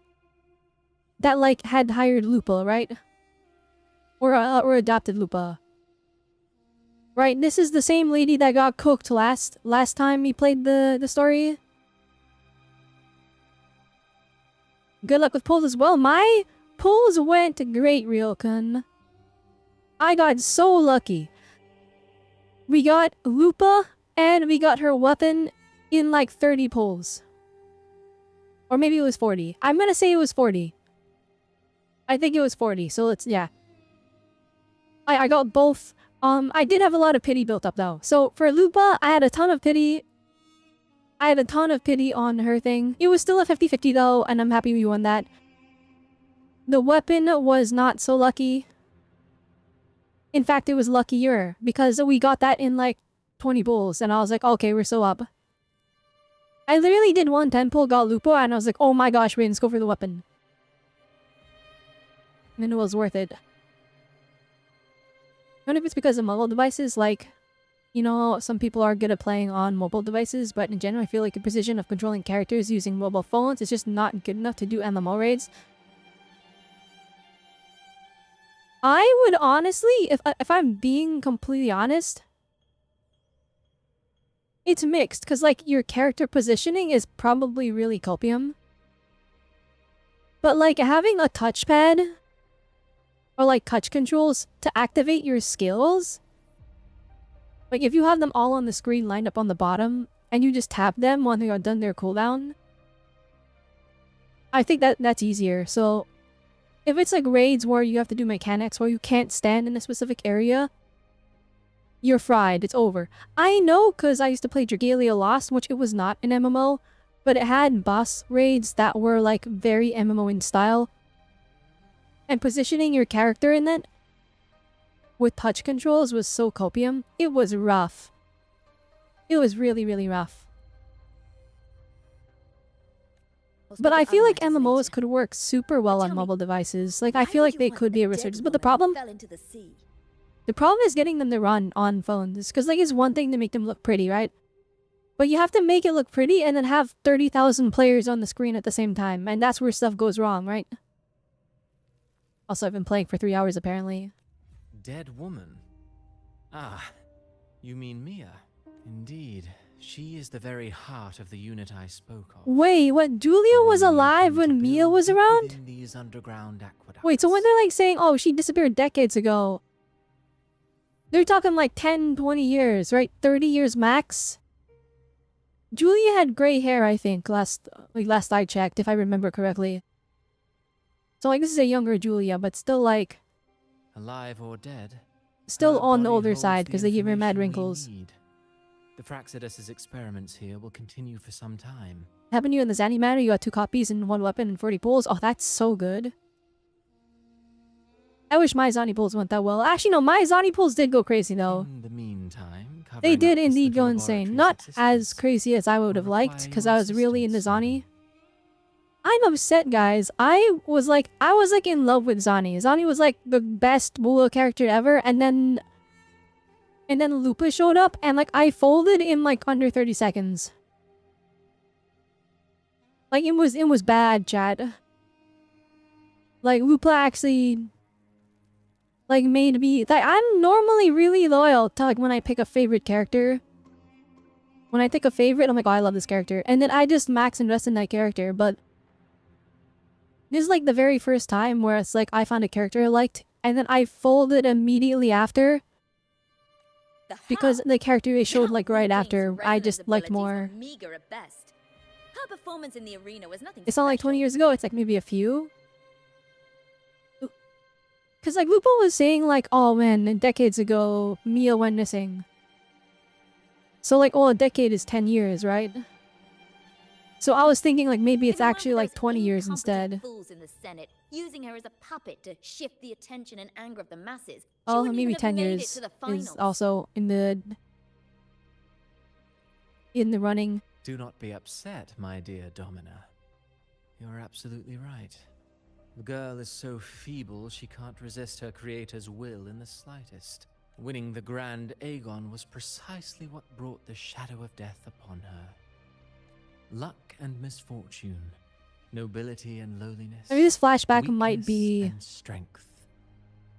A: that like had hired Lupa, right? Or adopted Lupa. Right, this is the same lady that got cooked last time we played the story. Good luck with pulls as well. My pulls went great, Ryokun. I got so lucky. We got Lupa and we got her weapon in like 30 pulls. Or maybe it was 40. I'm gonna say it was 40. I think it was 40, so let's, yeah. I got both. I did have a lot of pity built up though. So for Lupa, I had a ton of pity. I had a ton of pity on her thing. It was still a 50-50 though, and I'm happy we won that. The weapon was not so lucky. In fact, it was luckier because we got that in like 20 pulls, and I was like, okay, we're so up. I literally did one 10 pull, got Lupo, and I was like, oh my gosh, Raiden, let's go for the weapon. And it was worth it. I don't know if it's because of mobile devices, like, you know, some people are good at playing on mobile devices, but in general, I feel like the precision of controlling characters using mobile phones is just not good enough to do MMO raids. I would honestly, if I'm being completely honest, it's mixed, because like your character positioning is probably really copium. But like having a touchpad or like touch controls to activate your skills, like if you have them all on the screen lined up on the bottom and you just tap them when they are done their cooldown, I think that's easier. So if it's like raids where you have to do mechanics where you can't stand in a specific area, you're fried. It's over. I know because I used to play Dragalia Lost, which it was not an MMO, but it had boss raids that were like very MMO in style. And positioning your character in that with touch controls was so copium. It was rough. It was really, really rough. But I feel like MMOs could work super well on mobile devices. Like, I feel like they could be a research. But the problem is getting them to run on phones. Because, like, it's one thing to make them look pretty, right? But you have to make it look pretty and then have 30,000 players on the screen at the same time. And that's where stuff goes wrong, right? Also, I've been playing for 3 hours, apparently.
E: Dead woman? Ah, you mean Mia? Indeed. She is the very heart of the unit I spoke of.
A: Wait, what? Julia was alive when Mia was around?
E: These underground aqueducts.
A: Wait, so when they're like saying, oh, she disappeared decades ago, they're talking like 10, 20 years, right? 30 years max? Julia had gray hair, I think, last I checked, if I remember correctly. So like this is a younger Julia, but still like...
E: alive or dead?
A: Still
E: Her
A: on the
E: body
A: older
E: holds
A: side,
E: the
A: because they give her mad
E: information we
A: wrinkles.
E: need. The Fraxidus's experiments here will continue for some time.
A: Happened to you in the Zanny matter? You got 2 copies and 1 weapon and 40 pulls? Oh, that's so good. I wish my Zani pulls went that well. Actually, no, my Zani pulls did go crazy, though.
E: In the meantime,
A: They
E: covering
A: did
E: up this
A: indeed
E: little
A: go insane.
E: laboratory's
A: Not as
E: existence
A: crazy as I would have
E: will
A: liked,
E: require
A: because
E: your
A: I was really into
E: assistance,
A: Zani. I'm upset, guys. I was like in love with Zani. Zani was like the best Bula character ever, and then Lupa showed up, and like I folded in like under 30 seconds. Like it was bad, chat. Like Lupa actually like made me like I'm normally really loyal to like when I pick a favorite character. When I pick a favorite, I'm like, oh, I love this character, and then I just max invest in that character, but this is like the very first time where it's like I found a character I liked and then I folded immediately after because the character they showed like right after I just liked more.
K: Her performance in the arena was nothing
A: It's not like 20
K: special.
A: years ago, it's like maybe a few. Because like Lupo was saying like, oh man, decades ago Mia went missing. So like, oh, a decade is 10 years, right? So I was thinking like maybe it's
K: In a world
A: actually
K: where
A: like
K: there's
A: 20 years
K: incompetent
A: instead.
K: Fools in the Senate, using her as a puppet to shift the attention and anger of the masses. She
A: Oh,
K: wouldn't
A: maybe
K: even have
A: 10
K: made it
A: years
K: to the
A: is
K: finals.
A: also in the running.
E: Do not be upset, my dear Domina. You're absolutely right. The girl is so feeble she can't resist her creator's will in the slightest. Winning the Grand Aegon was precisely what brought the shadow of death upon her. Luck and misfortune, nobility and lowliness.
A: Maybe this flashback might
E: weakness
A: be
E: and strength.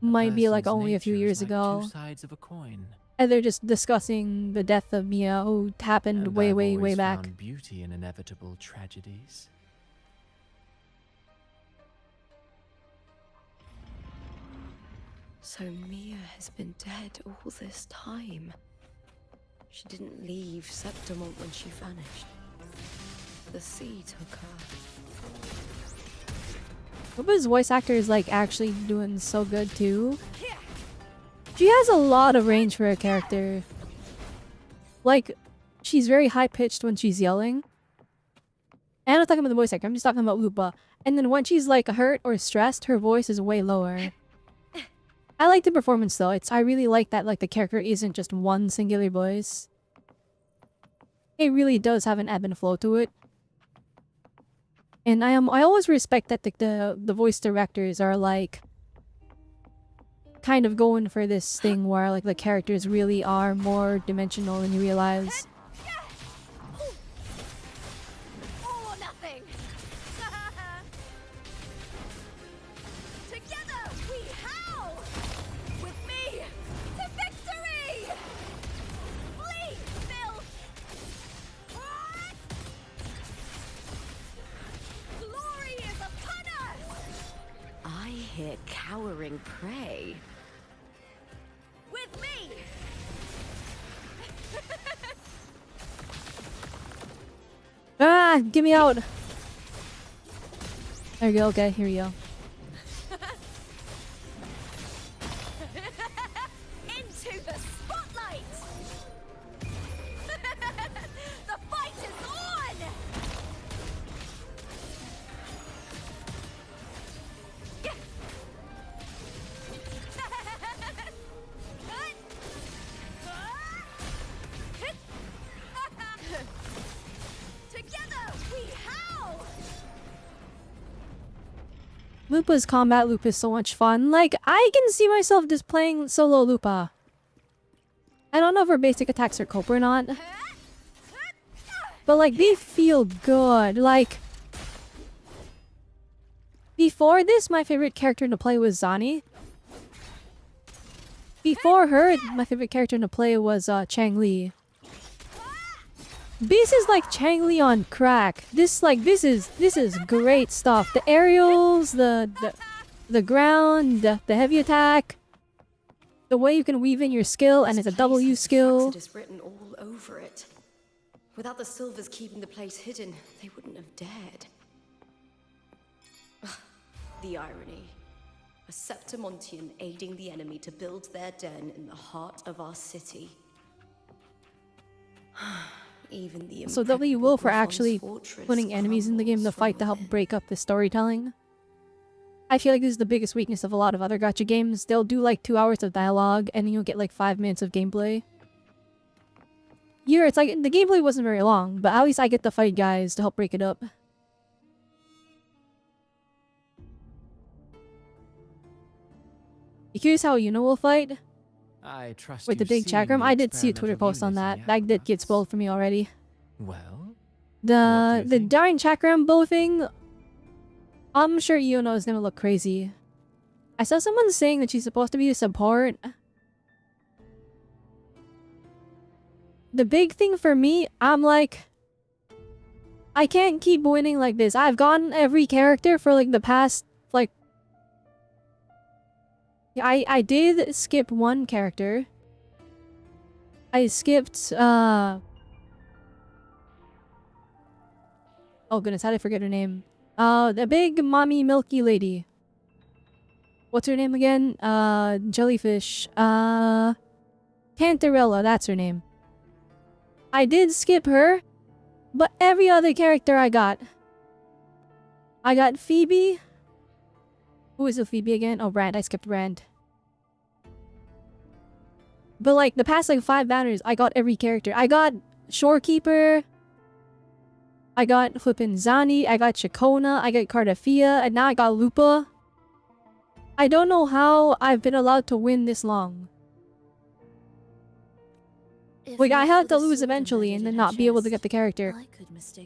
A: like
E: person's
A: only a few
E: nature
A: years
E: is like
A: ago.
E: Two sides of a coin.
A: And they're just discussing the death of Mia, who happened
E: And
A: way,
E: I've
A: way, way
E: always
A: back.
E: found beauty in inevitable tragedies.
J: So Mia has been dead all this time. She didn't leave Septimont when she vanished. The sea took her.
A: Ruba's voice actor is like actually doing so good too. She has a lot of range for her character. Like, she's very high pitched when she's yelling. And I'm not talking about the voice actor, I'm just talking about Lupa. And then when she's like hurt or stressed, her voice is way lower. I like the performance though. I really like that like the character isn't just one singular voice. It really does have an ebb and flow to it. And I always respect that the voice directors are like kind of going for this thing where like the characters really are more dimensional than you realize.
B: All or nothing. Together we howl. With me to victory. Flee, Phil. Glory is upon us.
J: I hear cowering prey.
B: With me.
A: Ah, get me out. There you go, okay, here we go.
B: Into the spotlight. The fight is on. Together we howl.
A: Lupa's combat loop is so much fun. Like, I can see myself just playing solo Lupa. I don't know if her basic attacks are cope or not. But like, they feel good. Like, before this, my favorite character to play was Zani. Before her, my favorite character to play was Chang Li. This is like Chang Li on crack. This is great stuff. The aerials, the ground, the heavy attack, the way you can weave in your skill, and it's a W skill.
J: It is written all over it. Without the Silvers keeping the place hidden, they wouldn't have dared. Ugh, the irony. A Septimontian aiding the enemy to build their den in the heart of our city. Even the
A: So W will for
J: impregnable
A: actually
J: Griffons fortress
A: putting enemies in the game to
J: crumbles
A: fight to
J: from
A: help
J: within.
A: break up the storytelling. I feel like this is the biggest weakness of a lot of other gacha games. They'll do like 2 hours of dialogue and then you'll get like 5 minutes of gameplay. Here, it's like the gameplay wasn't very long, but at least I get to fight guys to help break it up. You curious how Yuna will fight?
E: I trust
A: With the
E: you've
A: big
E: seen
A: chakram?
E: the
A: I did see a Twitter
E: experimental
A: post on
E: units
A: that.
E: in the
A: That did get
E: aqueducts.
A: spoiled for me already.
E: Well, What
A: The
E: do you think?
A: Darn chakram bow thing, I'm sure Yuna is gonna look crazy. I saw someone saying that she's supposed to be a support. The big thing for me, I'm like, I can't keep winning like this. I've gotten every character for like the past, like, I did skip one character. I skipped, oh goodness, how did I forget her name? The big mommy milky lady. What's her name again? Jellyfish. Cantarella, that's her name. I did skip her, but every other character I got. I got Phoebe. Who is the Phoebe again? Oh, Brand. I skipped Brand. But like, the past like 5 banners, I got every character. I got Shorekeeper. I got flippin' Zani, I got Chacona, I got Cardafia, and now I got Lupa. I don't know how I've been allowed to win this long. Like, I have to lose eventually and then not be able to get the character.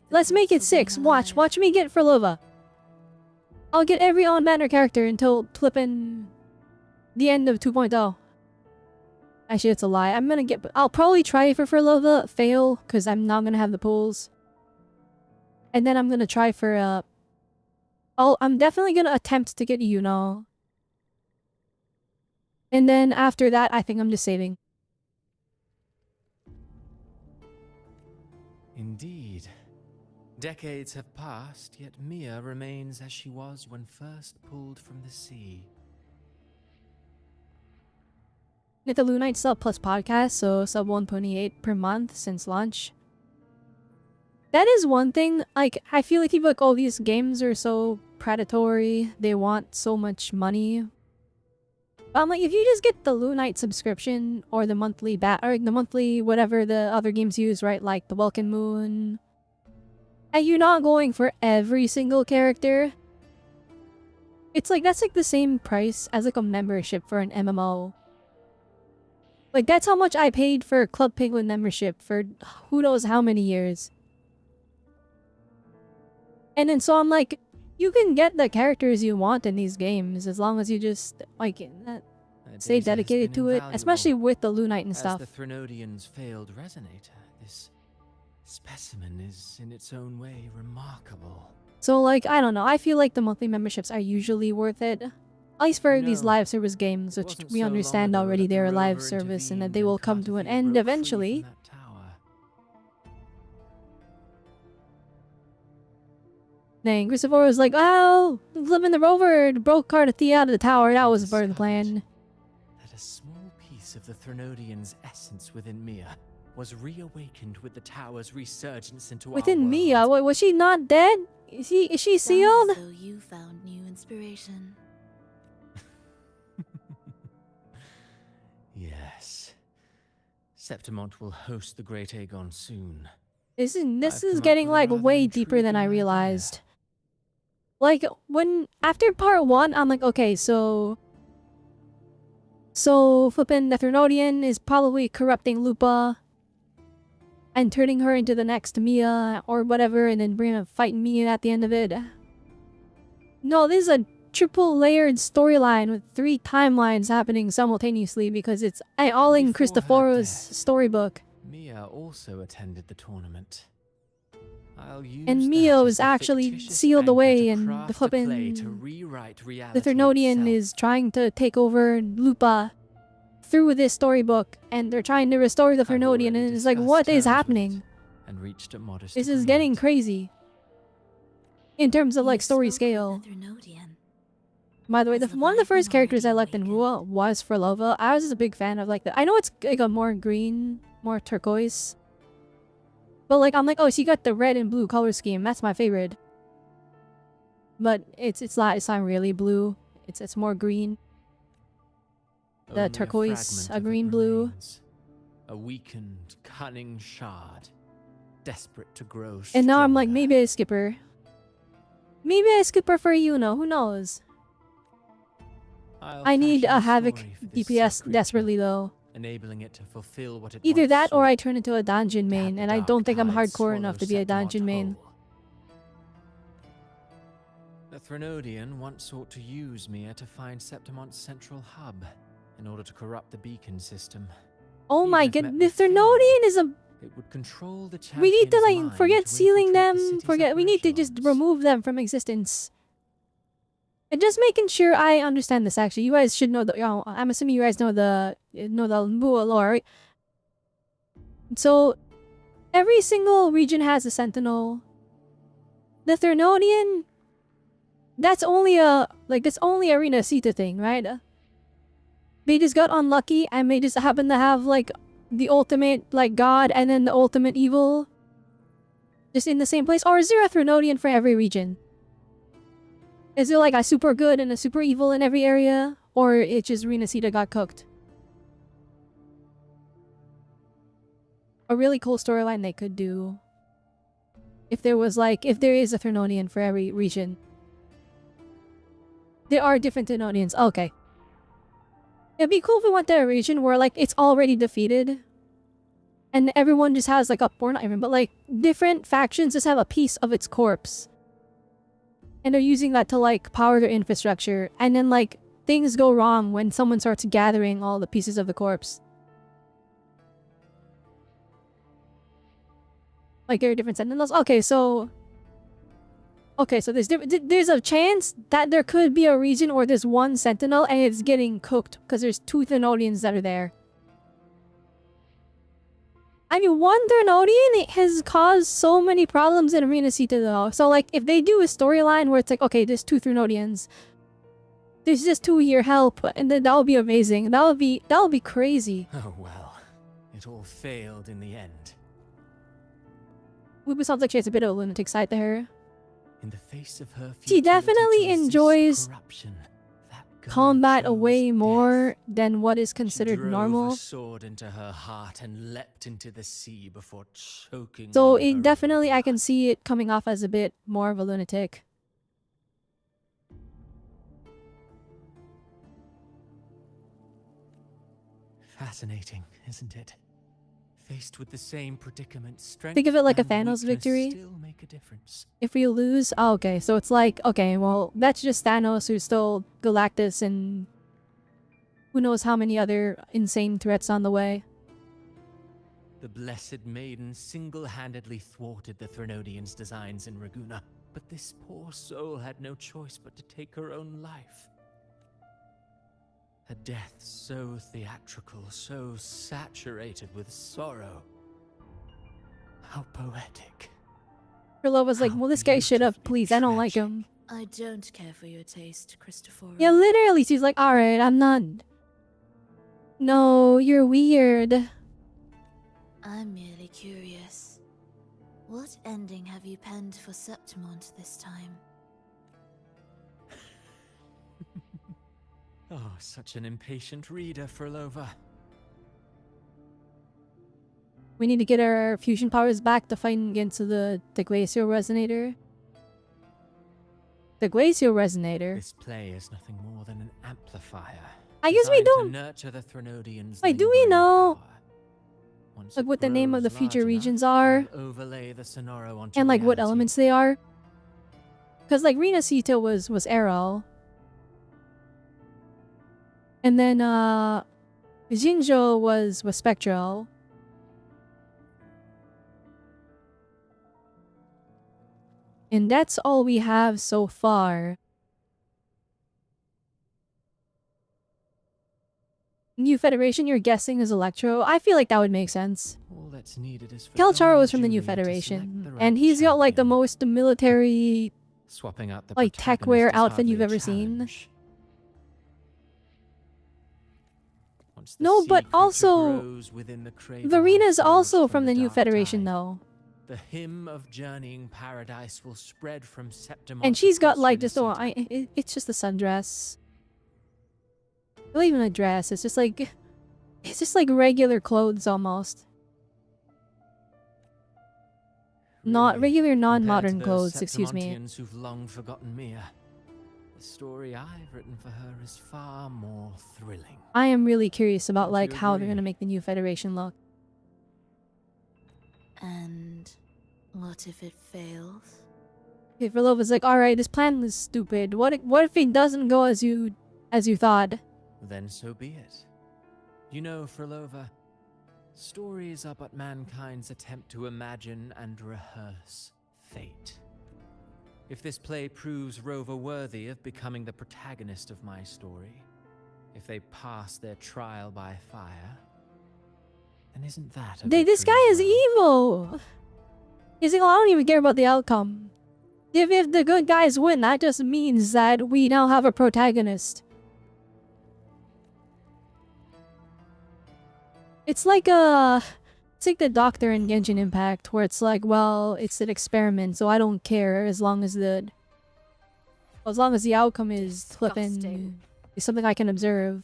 A: Let's make it 6. Watch me get Frilova. I'll get every on-banner character until flippin' the end of 2.0. Actually, it's a lie. I'll probably try for Frilova, fail, because I'm not gonna have the pulls. And then I'm gonna try for, I'm definitely gonna attempt to get Yuno. And then after that, I think I'm just saving.
E: Indeed. Decades have passed, yet Mia remains as she was when first pulled from the sea.
A: Get the Lunite sub plus podcast, so sub 1.8 per month since launch. That is one thing, like, I feel like people like, oh, these games are so predatory, they want so much money. But I'm like, if you just get the Lunite subscription, or the monthly or the monthly whatever the other games use, right, like the Welkin Moon, and you're not going for every single character, it's like, that's like the same price as like a membership for an MMO. Like, that's how much I paid for Club Penguin membership for who knows how many years. And then so I'm like, you can get the characters you want in these games as long as you just, like, stay dedicated to it. Especially with the Lunite and stuff.
E: As the Threnodian's failed resonator, this specimen is in its own way remarkable.
A: So, like, I don't know. I feel like the monthly memberships are usually worth it. At least for these live service games, which we understand already they're a live service and that they will come to an end eventually. Dang, Christopher was like, oh, flipping the rover broke Cardathia out of the tower. That was part of the plan.
E: That a small piece of the Threnodian's essence within Mia was reawakened with the tower's resurgence into
A: within
E: our world.
A: Mia? Wait, was she not dead? Is she sealed?
K: So you found new inspiration.
E: Yes. Septimont will host the Great Aegon soon.
A: This is getting like way deeper than I realized. Like, after part 1, I'm like, okay, so flippin' the Threnodian is probably corrupting Lupa and turning her into the next Mia or whatever, and then bringing a fight Mia at the end of it. No, this is a triple layered storyline with 3 timelines happening simultaneously because it's all in Cristoforo's storybook.
E: Mia also attended the tournament.
A: And Mia was actually sealed away, and the Threnodian is trying to take over Lupa through this storybook, and they're trying to restore the Threnodian, and it's like, what is happening? This is getting crazy. In terms of like story scale. By the way, one of the first characters I liked in Rua was Frilova. I was just a big fan of like the. I know it's like a more green, more turquoise. But like I'm like, oh, she got the red and blue color scheme. That's my favorite. But it's not really blue. It's more green. The turquoise, a green blue.
E: A weakened, cunning shard, desperate to grow.
A: And now I'm like, maybe I skip her. Maybe I skip her for Yuno. Who knows? I need a Havoc DPS desperately though.
E: Enabling it to fulfill what it
A: either that or I turn into a dungeon main, and I don't think I'm hardcore enough to be a dungeon main.
E: The Threnodian once sought to use Mia to find Septimont's central hub in order to corrupt the beacon system.
A: Oh my god, the Threnodian is a...
E: It would control the
A: we need to like, forget sealing them, we need to just remove them from existence. And just making sure I understand this actually. You guys should know the, I'm assuming you guys know the Mbua lore, right? So, every single region has a sentinel. The Threnodian, that's only a Arena Sita thing, right? They just got unlucky and they just happen to have like the ultimate like god and then the ultimate evil just in the same place. Or is there a Threnodian for every region? Is there like a super good and a super evil in every area? Or it just Rina Sita got cooked? A really cool storyline they could do. If there is a Threnodian for every region. There are different Threnodians. Okay. It'd be cool if we went to a region where like it's already defeated. And everyone just has like or not everyone, but like different factions just have a piece of its corpse. And they're using that to like power their infrastructure. And then like things go wrong when someone starts gathering all the pieces of the corpse. Like there are different sentinels. Okay, so there's a chance that there could be a region where there's one sentinel and it's getting cooked because there's 2 Threnodians that are there. I mean, one Threnodian has caused so many problems in Arena Cita though. So like, if they do a storyline where it's like, okay, there's 2 Threnodians, there's just 2 here, help, and then that would be amazing. That would be crazy.
E: Oh well, it all failed in the end.
A: Wubu sounds like she has a bit of a lunatic side to her.
E: In the face of her
A: She definitely
E: futility to resist
A: enjoys
E: corruption, that girl
A: combat
E: chose
A: way
E: death.
A: more than what is considered
E: She drove
A: normal.
E: a sword into her heart and leapt into the sea before choking.
A: So
E: on her
A: it definitely, I
E: own
A: can
E: blood.
A: see it coming off as a bit more of a lunatic.
E: Fascinating, isn't it? Faced with the same predicament, strength
A: Think of it like a
E: and
A: Thanos
E: weakness
A: victory.
E: still make a difference.
A: If we lose, oh, okay, so it's like, okay, well, that's just Thanos who's still Galactus and who knows how many other insane threats on the way.
E: The Blessed Maiden single-handedly thwarted the Threnodians' designs in Raguna, but this poor soul had no choice but to take her own life. A death so theatrical, so saturated with sorrow. How poetic.
A: Perlo was like,
E: How
A: well, this guy shut up,
E: beautifully
A: please, I don't like
E: tragic.
A: him.
B: I don't care for your taste, Christopher.
A: Yeah, literally, she's like, alright, I'm not... No, you're weird.
K: I'm merely curious. What ending have you penned for Septimont this time?
E: Oh, such an impatient reader, Frolova.
A: We need to get our fusion powers back to fight against the Glacial Resonator. The Glacial Resonator?
E: This play is nothing more than an amplifier.
A: I guess we
E: designed
A: don't...
E: to nurture the Threnodians'
A: Wait, do we
E: lingering
A: know...
E: power. Once
A: like
E: it
A: what the name of the
E: grows
A: future
E: large
A: regions
E: enough,
A: are?
E: we'll overlay the Sonoro onto
A: And like what
E: reality.
A: elements they are? Because like Rina Sita was Arrow. And then Jinjo was Spectral. And that's all we have so far. New Federation, you're guessing is Electro? I feel like that would make sense.
E: All that's needed is for
A: Kelcharo
E: Dom
A: was from the New
E: Julian to select
A: Federation.
E: the right
A: And he's got like the
E: champion.
A: most military,
E: Swapping out the
A: like
E: protagonist
A: techwear
E: is
A: outfit you've
E: hardly a
A: ever seen.
E: challenge. Once the
A: No,
E: sea
A: but
E: creature26grows within the cradle
A: Varina's
E: forged
A: also from the New
E: dark
A: Federation
E: tide,
A: though.
E: The hymn of journeying paradise will spread from Septimont
A: And she's got
E: across
A: like just
E: Unicita.
A: it's just a sundress. Not even a dress. It's just like regular clothes almost. Not
E: Really,
A: regular
E: compared to
A: non-modern
E: those
A: clothes. Excuse me.
E: Septimontians who've long forgotten Mia, the story I've written for her is far more thrilling.
A: I am really curious about
E: Don't
A: like
E: you
A: how they're
E: agree?
A: gonna make the New Federation look.
K: And what if it fails?
A: Okay, Verlova's like, all right, this plan was stupid. What if it doesn't go as you thought?
E: Then so be it. You know, Frolova, stories are but mankind's attempt to imagine and rehearse fate. If this play proves Rover worthy of becoming the protagonist of my story, if they pass their trial by fire, then isn't that a
A: This
E: victory
A: guy
E: as
A: is
E: well?
A: evil. He's like, I don't even care about the outcome. If the good guys win, that just means that we now have a protagonist. It's like the Doctor in Genshin Impact, where it's like, well, it's an experiment, so I don't care as long as the outcome is flipping,
B: Disgusting.
A: is something I can observe.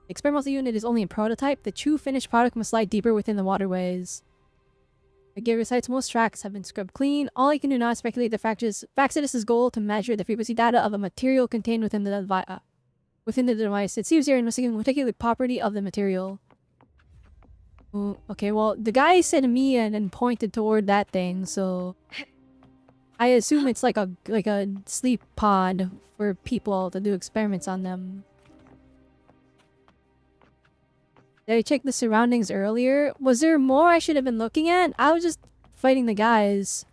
A: Experimental unit is only a prototype. The true finished product must lie deeper within the waterways. The gear recites most tracks have been scrubbed clean. All you can do now is speculate the Faxidus' goal to measure the frequency data of a material contained within the within the device. It seems you're investigating a particular property of the material. Oh, okay, well, the guy said me and then pointed toward that thing, so I assume it's like a sleep pod for people to do experiments on them. Did I check the surroundings earlier? Was there more I should have been looking at? I was just fighting the guys.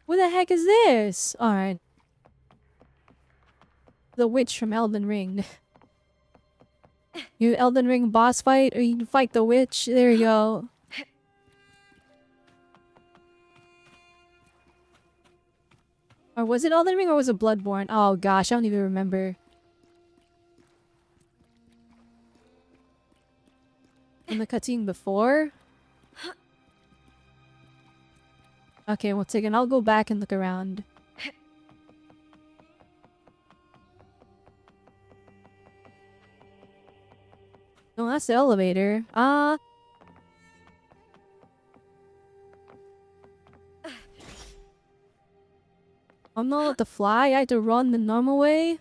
A: What the heck is this? Alright. The witch from Elden Ring. You Elden Ring boss fight, or you fight the witch. There you go. Or was it Elden Ring or was it Bloodborne? Oh gosh, I don't even remember. In the cutscene before? Okay, one second. I'll go back and look around. No, that's the elevator. I'm not allowed to fly. I had to run the normal way.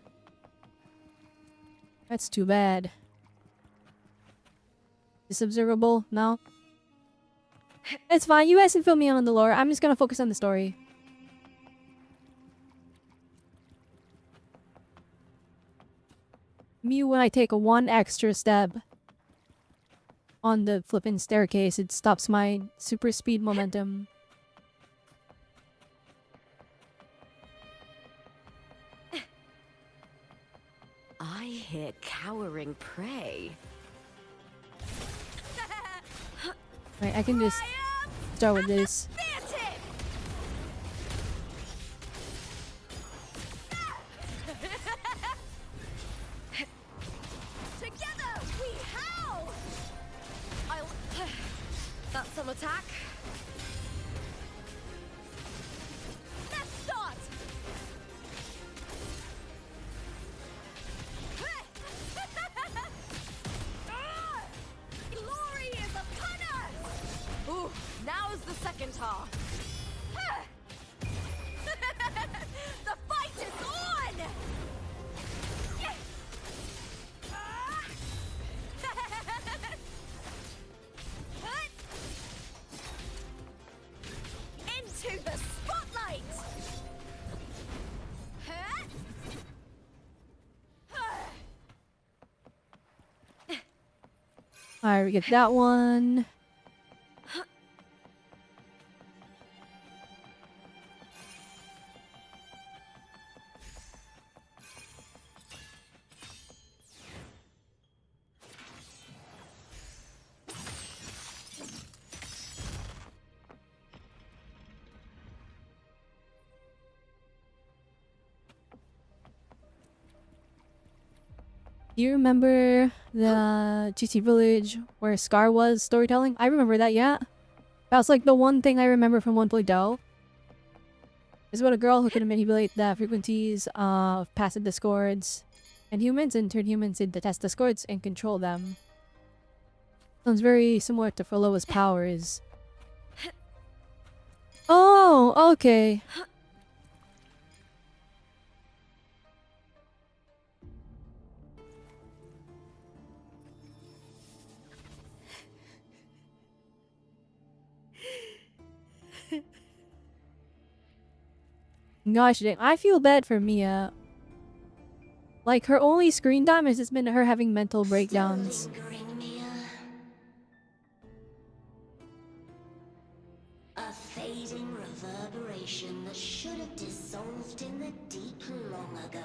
A: That's too bad. Disobservable? No. It's fine. You guys can fill me in on the lore. I'm just gonna focus on the story. Me, when I take one extra step on the flippin' staircase, it stops my super speed momentum.
B: I hear cowering prey.
A: Right, I can just start with this.
B: Together we howl. That's some attack. Let's start. Glory is upon us. Ooh, now's the second half. The fight is on. Into the spotlight.
A: Alright, we get that one. Do you remember the GT Village where Scar was storytelling? I remember that, yeah. That was like the one thing I remember from 1.0. It's about a girl who can manipulate the frequencies of passive discords and humans and turn humans into test discords and control them. Sounds very similar to Frollo's powers. Oh, okay. Gosh dang, I feel bad for Mia. Like, her only screen time has just been her having mental breakdowns.
I: A fading reverberation that should have dissolved in the deep long ago.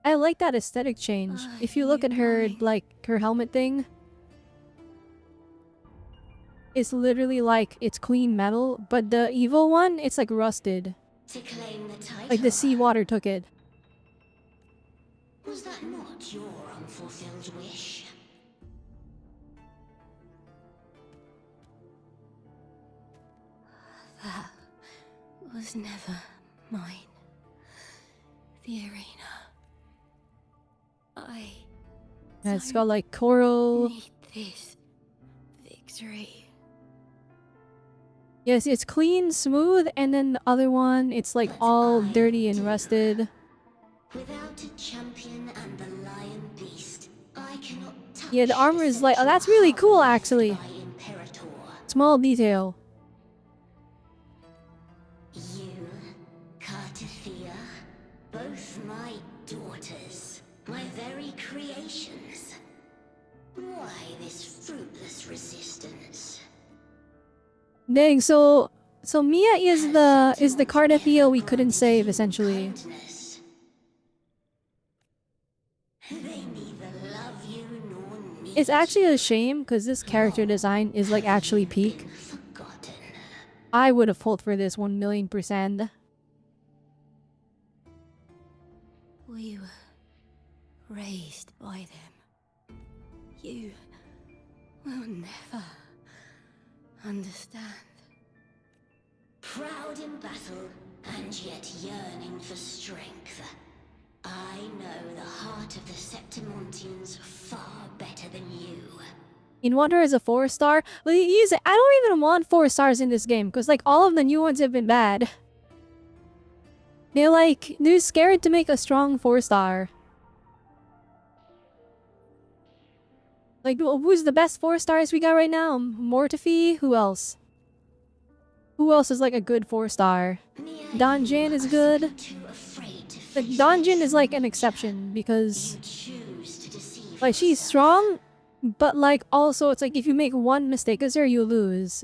A: I like that aesthetic change. If you look at her, like, her helmet thing, it's literally like it's clean metal, but the evil one, it's like rusted.
I: To claim the title.
A: Like the seawater took it.
I: Was that not your unfulfilled wish?
K: That was never mine. The arena.
A: Yeah, it's got like coral.
K: Need this victory.
A: Yes, it's clean, smooth, and then the other one, it's like all dirty and rusted.
I: Without a champion and the lion beast, I cannot touch
A: Yeah, the armor is like, oh,
I: central
A: that's really
I: hub
A: cool,
I: left
A: actually.
I: by Imperator.
A: Small detail.
I: You, Cartithia, both my daughters, my very creations. Why this fruitless resistance?
A: Dang, so Mia is the Cardathia we couldn't save, essentially.
I: Kindness. They neither love you nor need
A: It's actually a shame because this character design is like actually peak.
I: forgotten.
A: I would have pulled for this 1,000,000%.
K: We were raised by them. You will never understand.
I: Proud in battle, and yet yearning for strength. I know the heart of the Septimontians far better than you.
A: In Wonder is a 4-star. Well, use it. I don't even want 4 stars in this game because like all of the new ones have been bad. They're scared to make a strong 4-star. Like, who's the best 4 stars we got right now? Mortifi? Who else? Who else is like a good 4-star? Donjin is good. Like, Donjin is like an exception because like she's strong, but like also it's like if you make one mistake as her, you lose.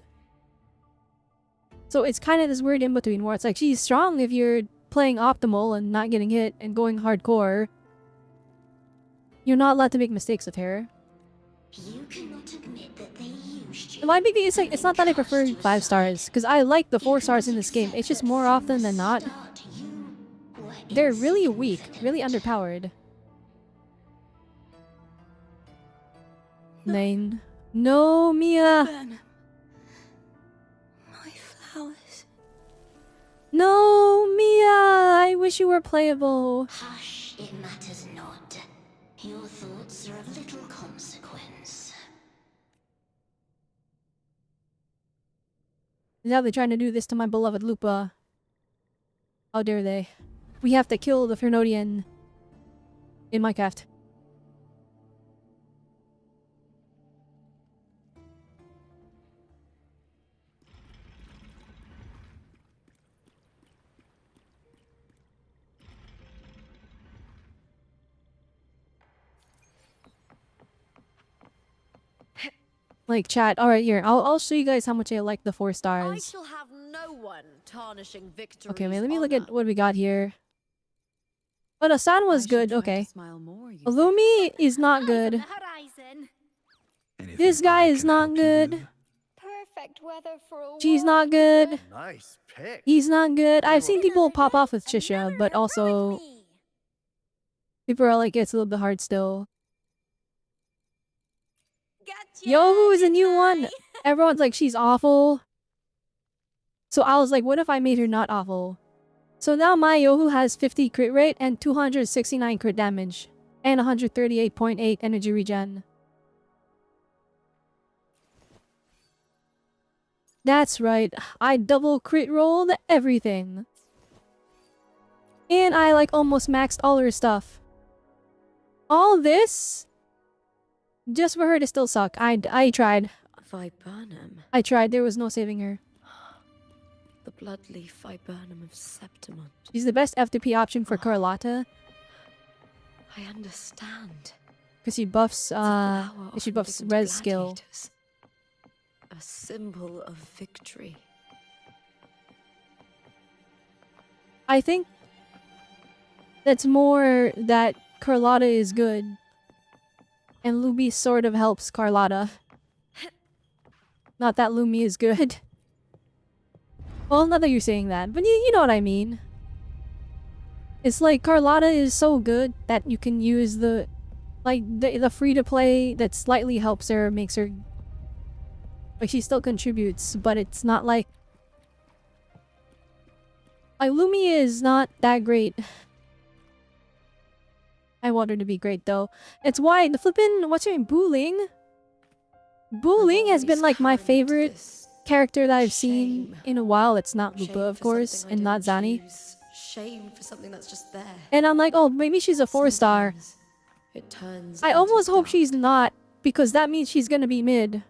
A: So it's kind of this weird in between where it's like she's strong if you're playing optimal and not getting hit and going hardcore. You're not allowed to make mistakes with her.
I: You cannot admit that they used you.
A: And my big thing is like it's not that I prefer 5 stars because I like the 4 stars in this game. It's just more often than not they're really weak, really underpowered. Nine. No, Mia.
K: Burnham. My flowers.
A: No, Mia. I wish you were playable.
I: Hush, it matters not. Your thoughts are of little consequence.
A: Now they're trying to do this to my beloved Lupa. How dare they? We have to kill the Fernodian in Minecraft. Like chat. All right, here. I'll show you guys how much I like the 4
B: I
A: stars.
B: shall have no one tarnishing victory.
A: Okay, wait, let me look at what we got here. But Asan was good. Okay. Lumi is not good. This guy is not good.
B: Perfect weather for a
A: She's not good.
L: Nice pick.
A: He's not good. I've seen people pop off with Chisha, but also people are like, it's a little bit hard still. Yohu is a new one. Everyone's like, she's awful. So I was like, what if I made her not awful? So now my Yohu has 50 crit rate and 269 crit damage. And 138.8 energy regen. That's right, I double crit rolled everything. And I like almost maxed all her stuff. All this just for her to still suck. I tried.
J: Viburnum.
A: I tried, there was no saving her.
J: The bloodleaf viburnum of Septimont.
A: She's the best FTP option for Carlotta.
J: I understand.
A: Because she buffs res skill.
J: A symbol of victory.
A: I think that's more that Carlotta is good. And Lumi sort of helps Carlotta. Not that Lumi is good. Well, not that you're saying that, but you know what I mean. It's like Carlotta is so good that you can use the free-to-play that slightly helps her, makes her... Like, she still contributes, but it's not like... Like, Lumi is not that great. I want her to be great, though. It's why the flippin'... What's her name? Booling? Booling has been, like, my favorite character that I've seen
J: Shame.
A: in a while. It's not
J: Shame
A: Lupa, of
J: for
A: course,
J: something I
A: and not
J: didn't
A: Zani.
J: choose. Shame for something that's just there.
A: And I'm like, oh, maybe she's a 4-star.
J: Sometimes it turns
A: I
J: into
A: almost hope
J: doubt.
A: she's not, because that means she's gonna be mid.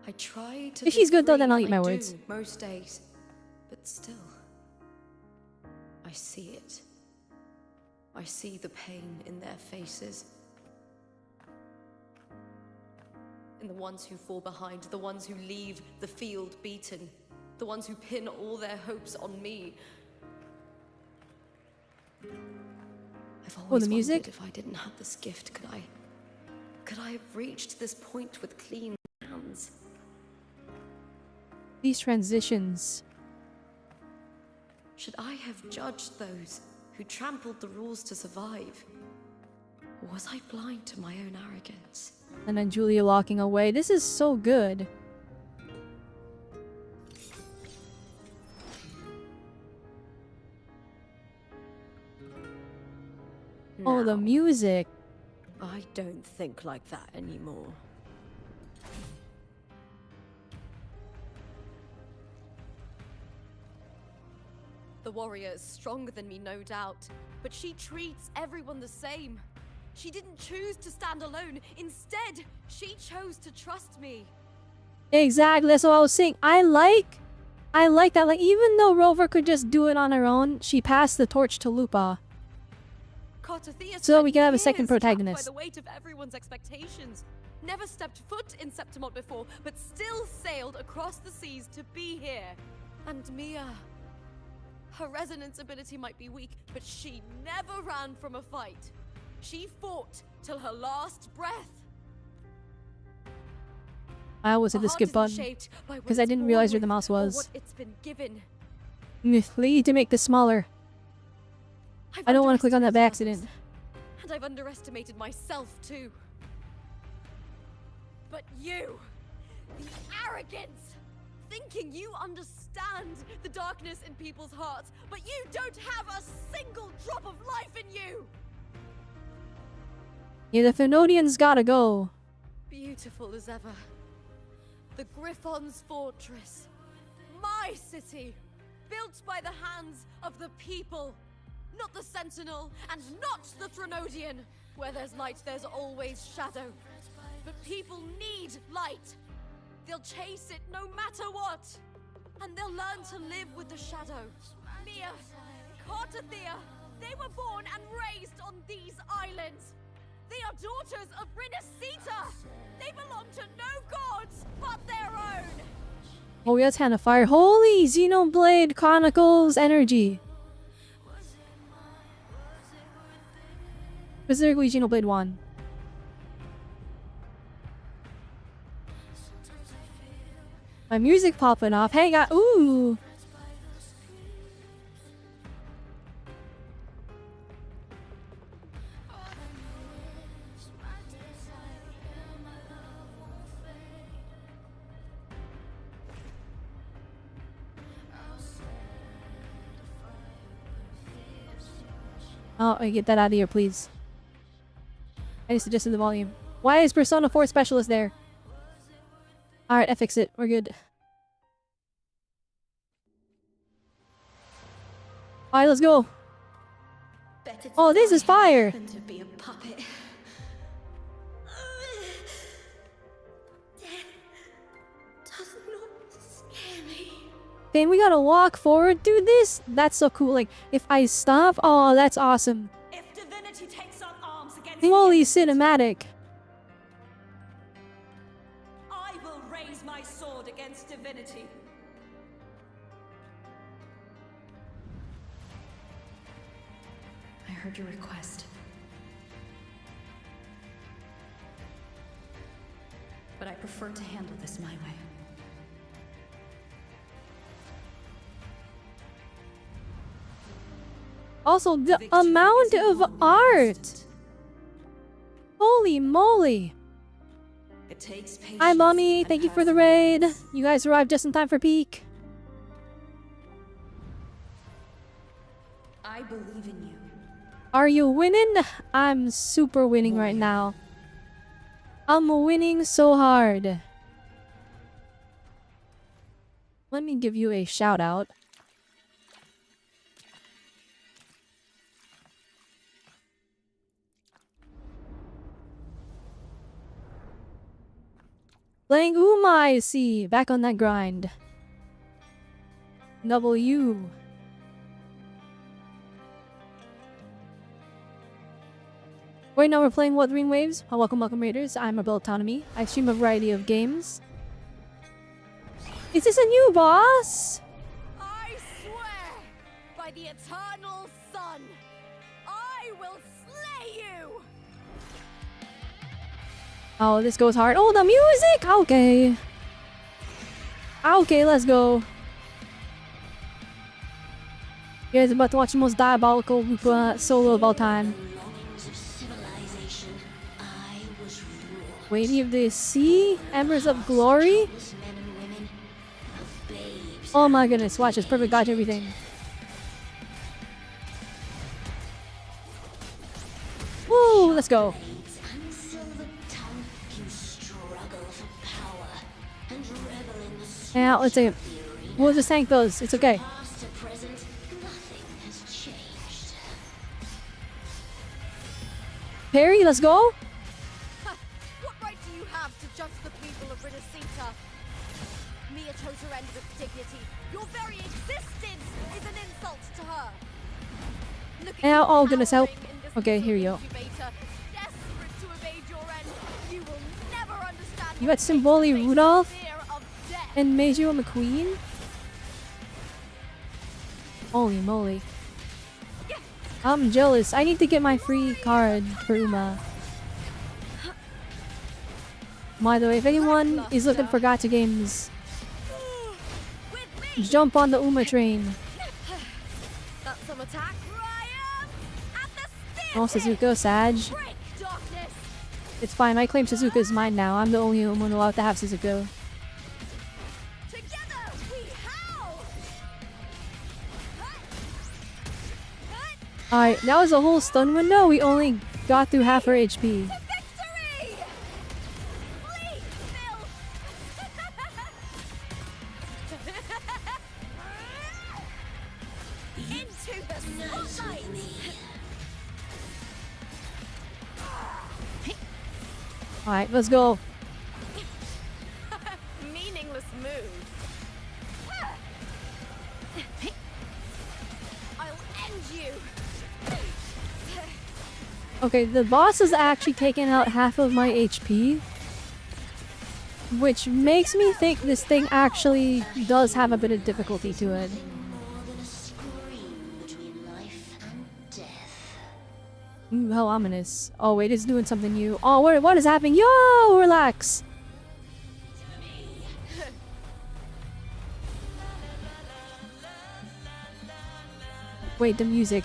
J: I try to
A: If she's
J: live
A: good though,
J: free,
A: then I'll
J: and
A: eat my
J: I
A: words.
J: do most days, but still, I see it. I see the pain in their faces. In the ones who fall behind, the ones who leave the field beaten, the ones who pin all their hopes on me. I've always
A: the music?
J: wondered if I didn't have this gift, could I have reached this point with clean hands?
A: These transitions.
J: Should I have judged those who trampled the rules to survive? Or was I blind to my own arrogance?
A: And then Julia walking away. This is so good. Oh, the
J: Now,
A: music.
B: I don't think like that anymore.
J: The warrior is stronger than me, no doubt, but she treats everyone the same. She didn't choose to stand alone. Instead, she chose to trust me.
A: Exactly, that's what I was saying. I like that. Like, even though Rover could just do it on her own, she passed the torch to Lupa. So we can have a second protagonist.
J: By the weight of everyone's expectations. Never stepped foot in Septimont before, but still sailed across the seas to be here. And Mia, her resonance ability might be weak, but she never ran from a fight. She fought till her last breath.
A: I always hit
J: A
A: the
J: heart
A: skip
J: isn't
A: button
J: shaped by what
A: because I
J: it's
A: didn't
J: born
A: realize where the
J: with
A: mouse
J: or
A: was.
J: what it's been given.
A: They need to make this smaller. I don't want to click on that by accident.
J: And I've underestimated myself too. But you, the arrogance, thinking you understand the darkness in people's hearts, but you don't have a single drop of life in you.
A: Yeah, the Phenodians gotta go.
J: Beautiful as ever. The Griffon's fortress. My city. Built by the hands of the people. Not the Sentinel, and not the Threnodian. Where there's light, there's always shadow. But people need light. They'll chase it no matter what. And they'll learn to live with the shadow. Mia, Cartathea, they were born and raised on these islands. They are daughters of Rinasita. They belong to no gods but their own.
A: Oh, yeah, it's Hand of Fire. Holy Xenoblade Chronicles energy. Specifically Xenoblade 1. My music popping off. Hey, guys. Ooh. Oh, get that out of here, please. I just adjusted the volume. Why is Persona 4 Specialist there? Alright, I fix it. We're good. Alright, let's go. Oh, this is fire!
I: Than to be a puppet. Death does not scare me.
A: Then we gotta walk forward. Dude, that's so cool. Like, if I stop, oh, that's awesome.
I: If divinity takes up arms against
A: Holy cinematic.
I: I will raise my sword against divinity.
C: I heard your request. But I prefer to handle this my way.
A: Also, the amount of art! Holy moly!
I: It takes patience.
A: Hi, Mommy.
I: and
A: Thank you for the raid. You guys arrived just in time for peak.
C: I believe in you.
A: Are you winning? I'm super winning right now. I'm winning so hard. let me give you a shout out. Playing Uma, I see. Back on that grind. W. Right now we're playing Wuthering Waves. Welcome, Raiders. I'm RobelleAutonomy. I stream a variety of games. Is this a new boss?
B: I swear by the eternal sun, I will slay you!
A: Oh, this goes hard. Oh, the music! Okay. Okay, let's go. You guys are about to watch the most diabolical solo of all time. Wait, you have the sea? Embers of Glory? Oh my goodness, watch this. Perfect dodge everything. Woo, let's go. Yeah, let's see. We'll just tank those. It's okay. Perry, let's go.
B: What right do you have to judge the people of Renacita? Mia chose her end with dignity. Your very existence is an insult to her. Look at
A: Yeah,
B: you
A: oh goodness help.
B: cowering in this
A: Okay, here you go.
B: incubator, desperate to evade your end. You will never understand
A: You
B: what
A: got Symboli
B: it takes to
A: Rudolph
B: face the fear of death.
A: and Meiju McQueen? Holy moly. I'm jealous. I need to get my free card for Uma. By the way, if anyone is looking for gacha games, jump on the Uma train.
B: That's some attack.
A: Oh, Suzuka, Sag. It's fine, I claim Suzuka is mine now. I'm the only one allowed to have Suzuka. Alright, that was a whole stun window. We only got through half our HP. Alright, let's go.
B: Meaningless move. I'll end you.
A: Okay, the boss has actually taken out half of my HP, which makes me think this thing actually does have a bit of difficulty to it. Ooh, how ominous. Oh wait, it's doing something new. Oh, what is happening? Yo, relax. Wait, the music.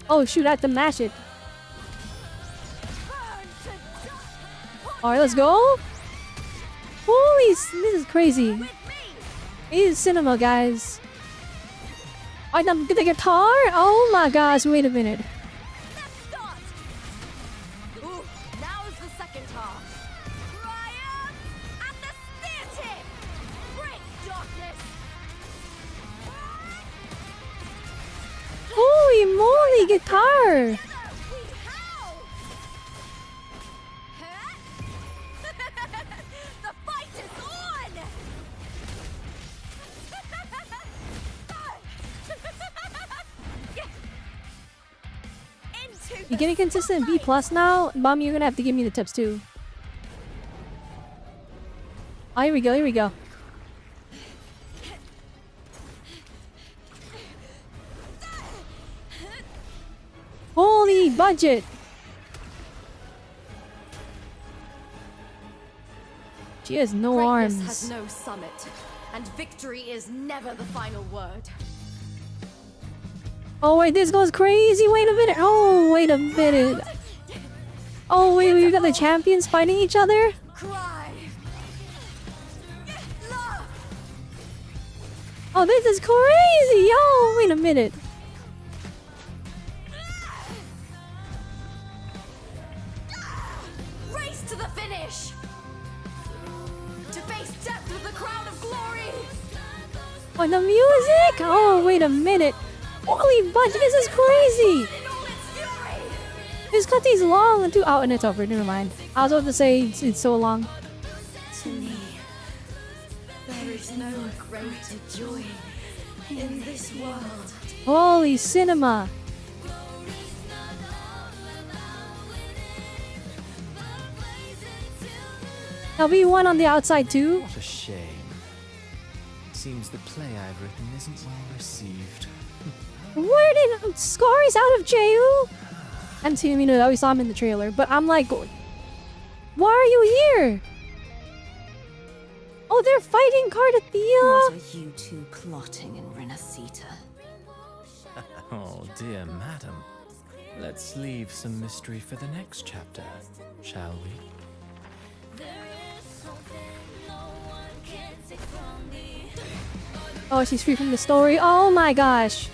A: Oh shoot, I have to mash it. Alright, let's go. Holy, this is crazy. It is cinema, guys. I don't get the guitar? Oh my gosh, wait a minute.
B: Ooh, now is the second half. Triumph and the theatre! Break darkness!
A: Holy moly, guitar!
B: The fight is on!
A: You're getting consistent B plus now? Mommy, you're gonna have to give me the tips too. Oh, here we go, here we go. Holy budget! She has no
J: Greatness
A: arms.
J: has no summit, and victory is never the final word.
A: Oh wait, this goes crazy! Wait a minute! Oh, wait a minute! Oh wait, we got the champions fighting each other?
B: Cry! Love!
A: Oh, this is crazy! Yo, wait a minute!
J: Race to the finish! To face death with the crown of
A: Oh, the music! Oh, wait a minute. Holy bunch, this is crazy! This cutscene's long too. Oh, and it's over. Never mind. I was about to say it's so long.
J: To me, there is no greater joy in this world.
A: Holy cinema! Now we won on the outside too.
E: What a shame. Seems the play I've written isn't well received.
A: Where did Scar out of jail? I haven't seen him, I always saw him in the trailer, but I'm like, why are you here? Oh, they're fighting Cardathia.
D: What are you two plotting in Renacita?
E: Oh dear madam. Let's leave some mystery for the next chapter, shall we?
A: Oh, she's free from the story. Oh my gosh.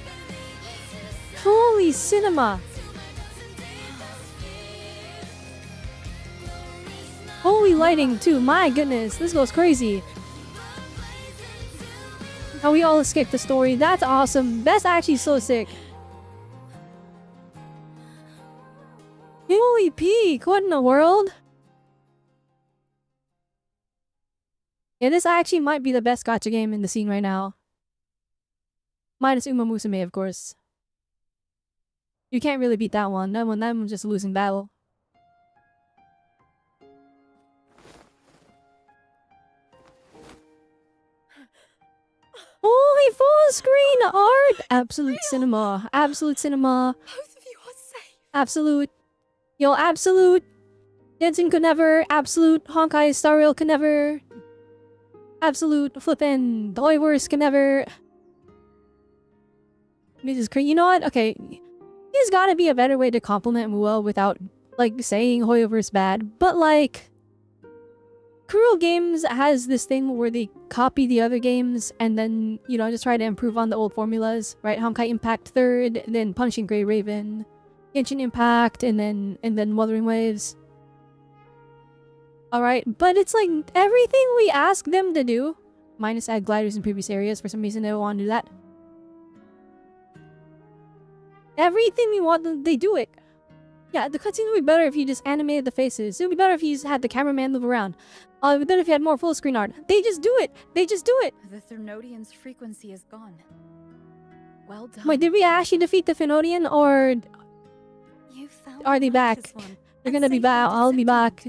A: Holy cinema. Holy lighting too. My goodness, this goes crazy. How we all escaped the story. That's awesome. That's actually so sick. Holy peak. What in the world? Yeah, this actually might be the best gacha game in the scene right now. Minus Uma Musume, of course. You can't really beat that one. That one's just a losing battle. Holy full screen art! Absolute cinema. Absolute cinema.
J: Both of you are safe.
A: Absolute. Yo, absolute. Jensen could never. Absolute. Honkai Star Rail could never. Absolute. Flippin' Doyverse could never. This is crazy. You know what? Okay. There's gotta be a better way to compliment Mua without, like, saying Hoyoverse bad. But, like, Cruel Games has this thing where they copy the other games and then, just try to improve on the old formulas, right? Honkai Impact 3rd, then Punishing Grey Raven, Genshin Impact, and then Wuthering Waves. Alright, but it's like everything we ask them to do, minus add gliders in previous areas, for some reason they don't want to do that. Everything we want them, they do it. Yeah, the cutscene would be better if you just animated the faces. It would be better if you just had the cameraman move around. It would be better if you had more full screen art. They just do it! They just do it!
C: The Thernodian's frequency is gone. Well done.
A: Wait, did we actually defeat the Phenodian, or
C: You found
A: are they
C: the
A: back?
C: righteous one,
A: They're
C: and
A: gonna be
C: saved
A: back.
C: them to
A: I'll be
C: Septimund.
A: back.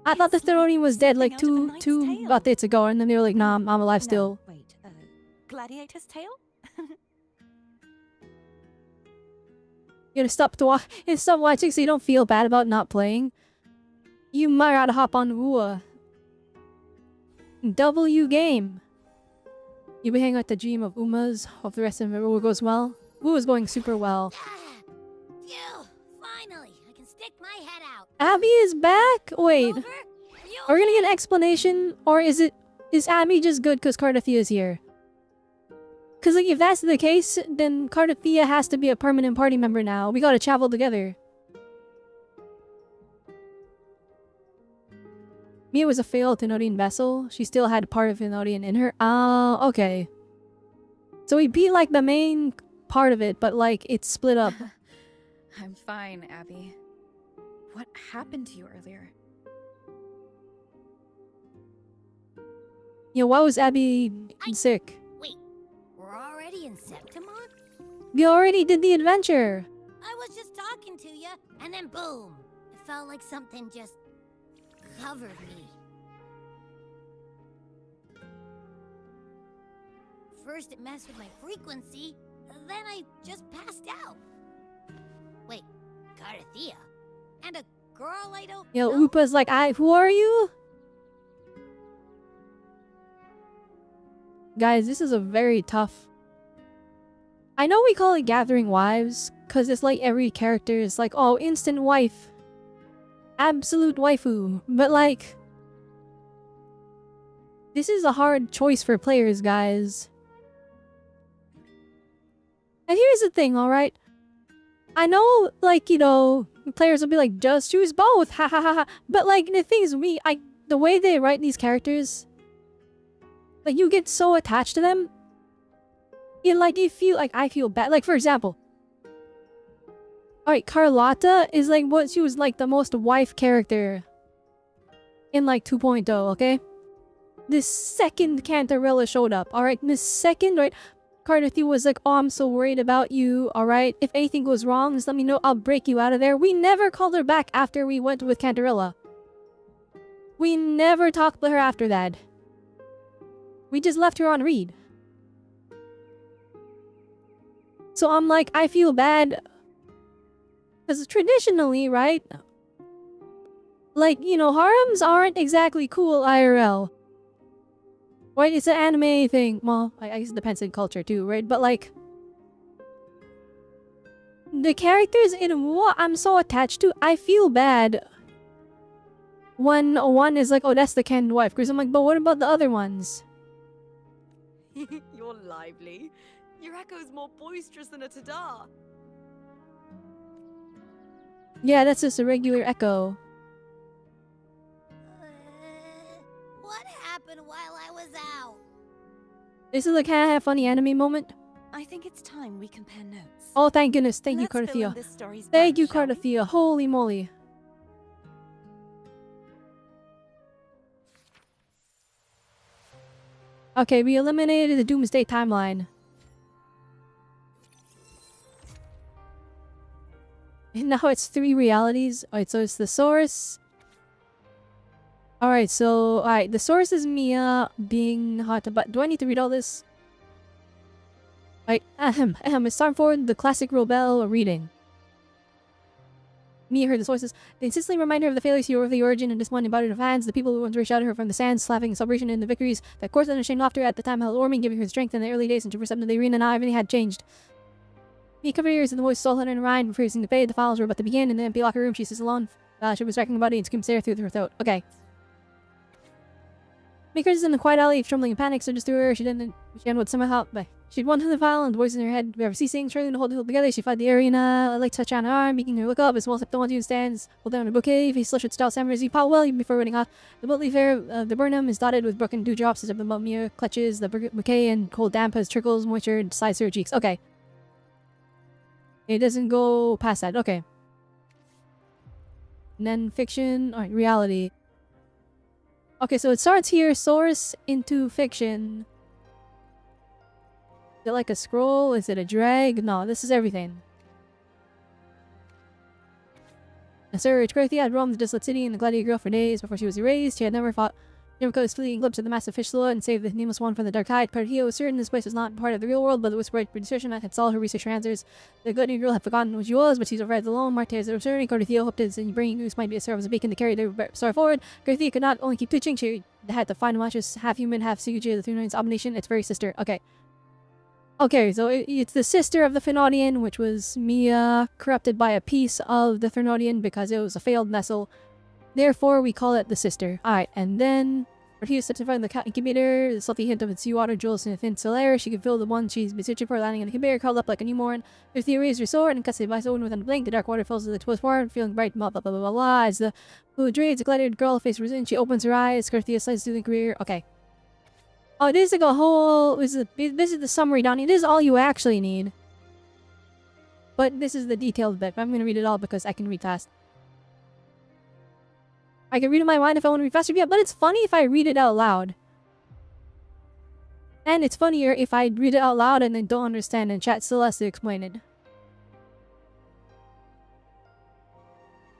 A: I thought the
C: It's like
A: Phenodian was dead like
C: something out of a
A: two
C: knight's tale.
A: updates ago, and then they were like, nah, I'm alive still.
D: No, wait, Gladiator's Tale?
A: You gotta stop watching so you don't feel bad about not playing. You might gotta hop on Wua. W game. You be hanging out the dream of Uma's. Hope the rest of it goes well. Wua's going super well.
I: Phew! Finally, I can stick my head out.
A: Abby is back? Wait.
I: Over?
A: Are we gonna get an explanation? Or is Abby just good because Cardathia is here? Because, like, if that's the case, then Cardathia has to be a permanent party member now. We gotta travel together. Mia was a failed Thenodian vessel. She still had part of Thenodian in her. Oh, okay. So we beat, like, the main part of it, but, like, it's split up.
C: I'm fine, Abby. What happened to you earlier?
A: Why was Abby sick?
I: Wait, we're already in Septimund?
A: We already did the adventure.
I: I was just talking to you, and then boom! It felt like something just covered me. First it messed with my frequency, then I just passed out. Wait, Cardathia? And a girl I don't
A: Yo,
I: know?
A: Upa's like, who are you? Guys, this is a very tough... I know we call it Gathering Wives, because it's like every character is like, oh, instant wife. Absolute waifu. But like... This is a hard choice for players, guys. And here's the thing, alright? I know, like, players will be like, just choose both, ha ha ha ha. But like, the thing is, the way they write these characters... Like, you get so attached to them. you feel like I feel bad. Like, for example, alright, Carlotta is like what she was like the most wife character in like 2.0, okay? The second Cantarella showed up, alright? The second, right? Carlotta was like, oh, I'm so worried about you, alright? If anything goes wrong, just let me know, I'll break you out of there. We never called her back after we went with Cantarella. We never talked to her after that. We just left her on read. So I'm like, I feel bad. Because traditionally, right? Like, you know, harems aren't exactly cool IRL. Right? It's an anime thing. Well, I guess it depends on culture too, right? But like, the characters in what I'm so attached to, I feel bad when one is like, oh, that's the Ken wife. Because I'm like, but what about the other ones?
B: You're lively. Your echo's more boisterous than a Tadar.
A: Yeah, that's just a regular echo.
K: What happened while I was out?
A: This is a kind of funny anime moment.
D: I think it's time we compare notes.
A: Oh, thank goodness. Thank you,
D: Let's fill in
A: Cardathia.
D: this story's
A: Thank
D: blank,
A: you,
D: shall we?
A: Cardathia. Holy moly. Okay, we eliminated the Doomsday timeline. And now it's 3 realities. Alright, so it's the source. Alright, so... Alright, the source is Mia being hot, but do I need to read all this? Alright, it's time for the classic Robelle reading. Mia heard the sources. They insistently remind her of the failures here of the origin and this one embodied of hands, the people who once reached out at her from the sands, slapping in celebration in the victories that coursed and ashamed laughter at the time held warming, giving her strength in the early days and to percept that the arena now everything had changed. Mia covered her ears in the voice soul and Ryan, refusing to fade. The files were about to begin in the empty locker room. She sits alone. She was racking her body and screamed stare through her throat. Okay. Makers in the quiet alley, trembling in panic, surged through her. She would somehow help. She'd won to the file and the voice in her head never ceasing, struggling to hold it all together. She fled the arena, a light touch on her arm, making her look up as well as the one who stands, hold down a bouquet, face flushed with stout samurai Z Paul well even before running off. The motley fair of the Burnham is dotted with broken dewdrops as the Mia clutches the bouquet and cold damp as trickles moisture slides through her cheeks. Okay. It doesn't go past that. Okay. And then fiction, alright, reality. Okay, so it starts here, source into fiction. Is it like a scroll? Is it a drag? No, this is everything. Sir Carthy had roamed the desolate city and the gladiator girl for days before she was erased. She had never caught his fleeting glimpse of the massive fish silhouette and saved the nameless one from the dark tide. Carthy was certain this place was not part of the real world, but the whispered desertion that had solved her research her answers. The gladiator girl had forgotten who she was, but she's arrived alone, marked as a returning. Carthy hoped his bringing news might be a serve as a beacon to carry the story forward. Carthy could not only keep twitching, she had to find Match's half human, half Suguji, the Thunon's abomination, its very sister. Okay. Okay, so it's the sister of the Thenodian, which was Mia, corrupted by a piece of the Thenodian because it was a failed vessel. Therefore, we call it the sister. Alright, and then He was certified in the incubator, the salty hint of its seawater jewels in a thin still air. She could feel the one she's been searching for landing in the incubator, curled up like a newborn. Her theory is restored and custody by someone within a blink. The dark water fills the twist forward, feeling bright, blah blah blah blah blah blah. As the fluid drains, the gladiator girl face risen. She opens her eyes. Scarthea slides through the career. Okay. Oh, this is like a whole. This is the summary down here. This is all you actually need. But this is the detailed bit. I'm gonna read it all because I can read fast. I can read in my mind if I want to read faster, yeah, but it's funny if I read it out loud. And it's funnier if I read it out loud and then don't understand and chat still has to explain it.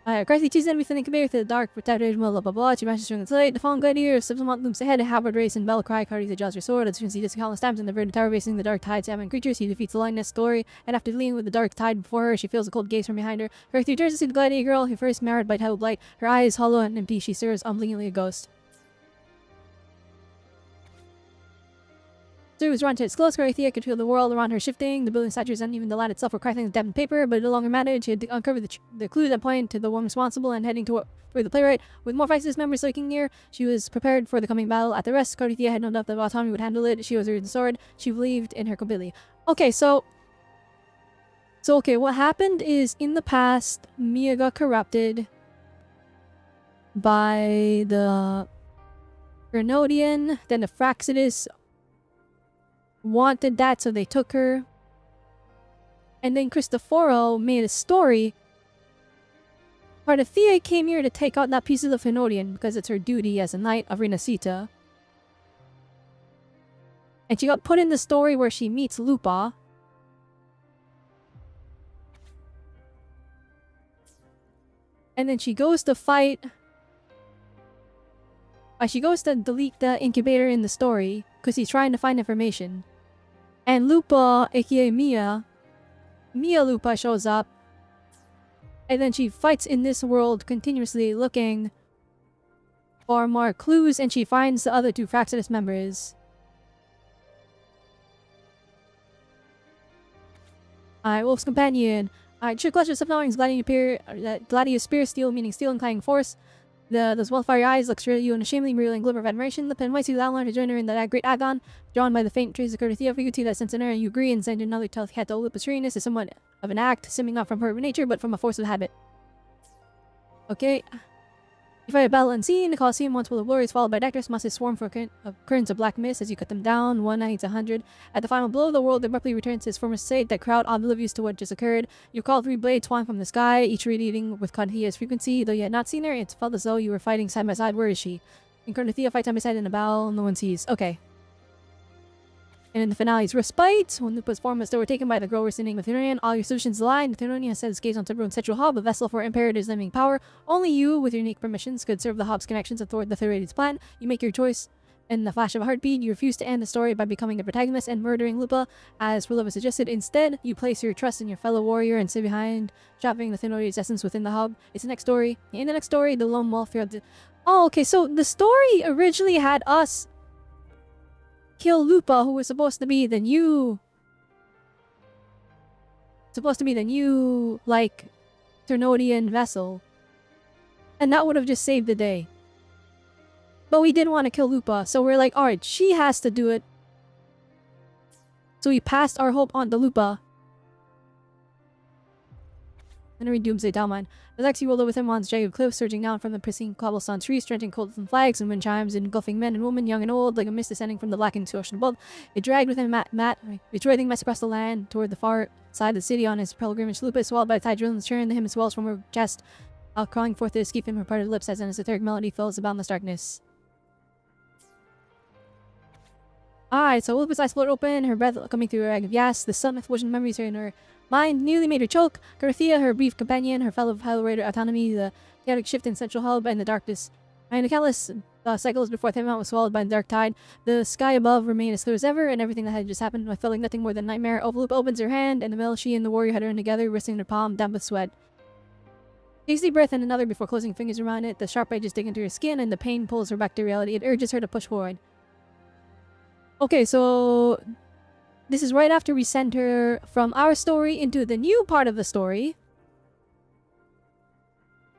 A: Carthy cheese and within the incubator through the dark, protected, blah blah blah blah. She mashes through the light. The fallen gladiator slips a month looms ahead, a halberd race and bell cry. Carthy adjusts her sword. As soon as he does countless times in the verdant tower facing the dark tide, salmon creatures, he defeats the lioness glory. And after dealing with the dark tide before her, she feels a cold gaze from behind her. Carthy turns to see the gladiator girl, who first marred by tidal blight. Her eyes hollow and empty. She serves unblinkingly a ghost. Through was run to its close. Carthy could feel the world around her shifting. The building statues and even the land itself were cracking with dampened paper, but it no longer mattered. She had uncovered the clue that pointed to the one responsible and heading toward the playwright. With more fights members soaking near, she was prepared for the coming battle. At the rest, Carthy had no doubt that Autonomy would handle it. She was her sword. She believed in her completely. Okay, so what happened is in the past, Mia got corrupted by the Grenodian, then the Fraxidus wanted that, so they took her. And then Cristoforo made a story. Cardathia came here to take out that piece of the Fenodian because it's her duty as a knight of Renacita. And she got put in the story where she meets Lupa. And then she goes to fight... she goes to delete the incubator in the story because he's trying to find information. And Lupa, aka Mia Lupa shows up. And then she fights in this world continuously looking for more clues, and she finds the other two Fraxidus members. Alright, Wolf's Companion. Alright, true clutch of submarines, Gladius Spear, steel meaning steel and clanging force. Those well-fiery eyes look straight at you in a shamefully revealing glimmer of admiration. The pen might see the outline to join her in that great agon, drawn by the faint trace of courtesy of you see that sense in her, and you agree and send another tell cat to Lupa's is somewhat of an act, stemming not from her nature, but from a force of habit. Okay. You fight a battle unseen, the Colosseum once full of glory is followed by actors, monsters swarm for currents of black mist as you cut them down, 1/100. At the final blow, the world abruptly returns to its former state, that crowd oblivious to what just occurred. You call 3 blades flying from the sky, each radiating with Cardathia's frequency. Though you had not seen her, it felt as though you were fighting side by side. Where is she? And Cardathia fights side by side in a battle, no one sees. Okay. And in the finale's respite, when Lupa's form is still overtaken by the girl sitting with Therion, all your solutions align. The Therion has set its gaze on Tiburon's central hub, a vessel for Imperator's limiting power. Only you, with your unique permissions, could serve the hub's connections and thwart the Therion's plan. You make your choice. In the flash of a heartbeat, you refuse to end the story by becoming the protagonist and murdering Lupa, as Rolova suggested. Instead, you place your trust in your fellow warrior and sit behind, trapping the Thenorian's essence within the hub. It's the next story. In the next story, the lone wolf feared... Oh, okay, so the story originally had us kill Lupa, who was supposed to be the new, like, Ternodian vessel. And that would have just saved the day. But we didn't want to kill Lupa, so we're like, alright, she has to do it. So we passed our hope on to Lupa. And read Doomsday Downline. The Lexi rolled over with him on the jagged cliff, surging down from the pristine cobblestone trees, drenching cold and flags and wind chimes, engulfing men and women, young and old, like a mist descending from the blackened ocean above. It dragged with him retreating mess across the land toward the far side of the city on his pilgrimage. Lupa is swallowed by the tide, drilling the churn, the hymn swells from her chest, crawling forth to escape from her parted lips as an esoteric melody fills the boundless darkness. Alright, so Lupa's eyes float open, her breath coming through her egg of gas. The sun-myth vision memories are in her mind nearly made her choke. Cardathia, her brief companion, her fellow raider Autonomy, the chaotic shift in central hub, and the darkness. And the countless cycles before Tiamat was swallowed by the dark tide. The sky above remained as clear as ever, and everything that had just happened, I felt like nothing more than a nightmare. Lupa opens her hand, and the mill she and the warrior had earned together, resting her palm, damp with sweat. Takes a deep breath and another before closing fingers around it. The sharp edges dig into her skin, and the pain pulls her back to reality. It urges her to push forward. Okay, so this is right after we sent her from our story into the new part of the story.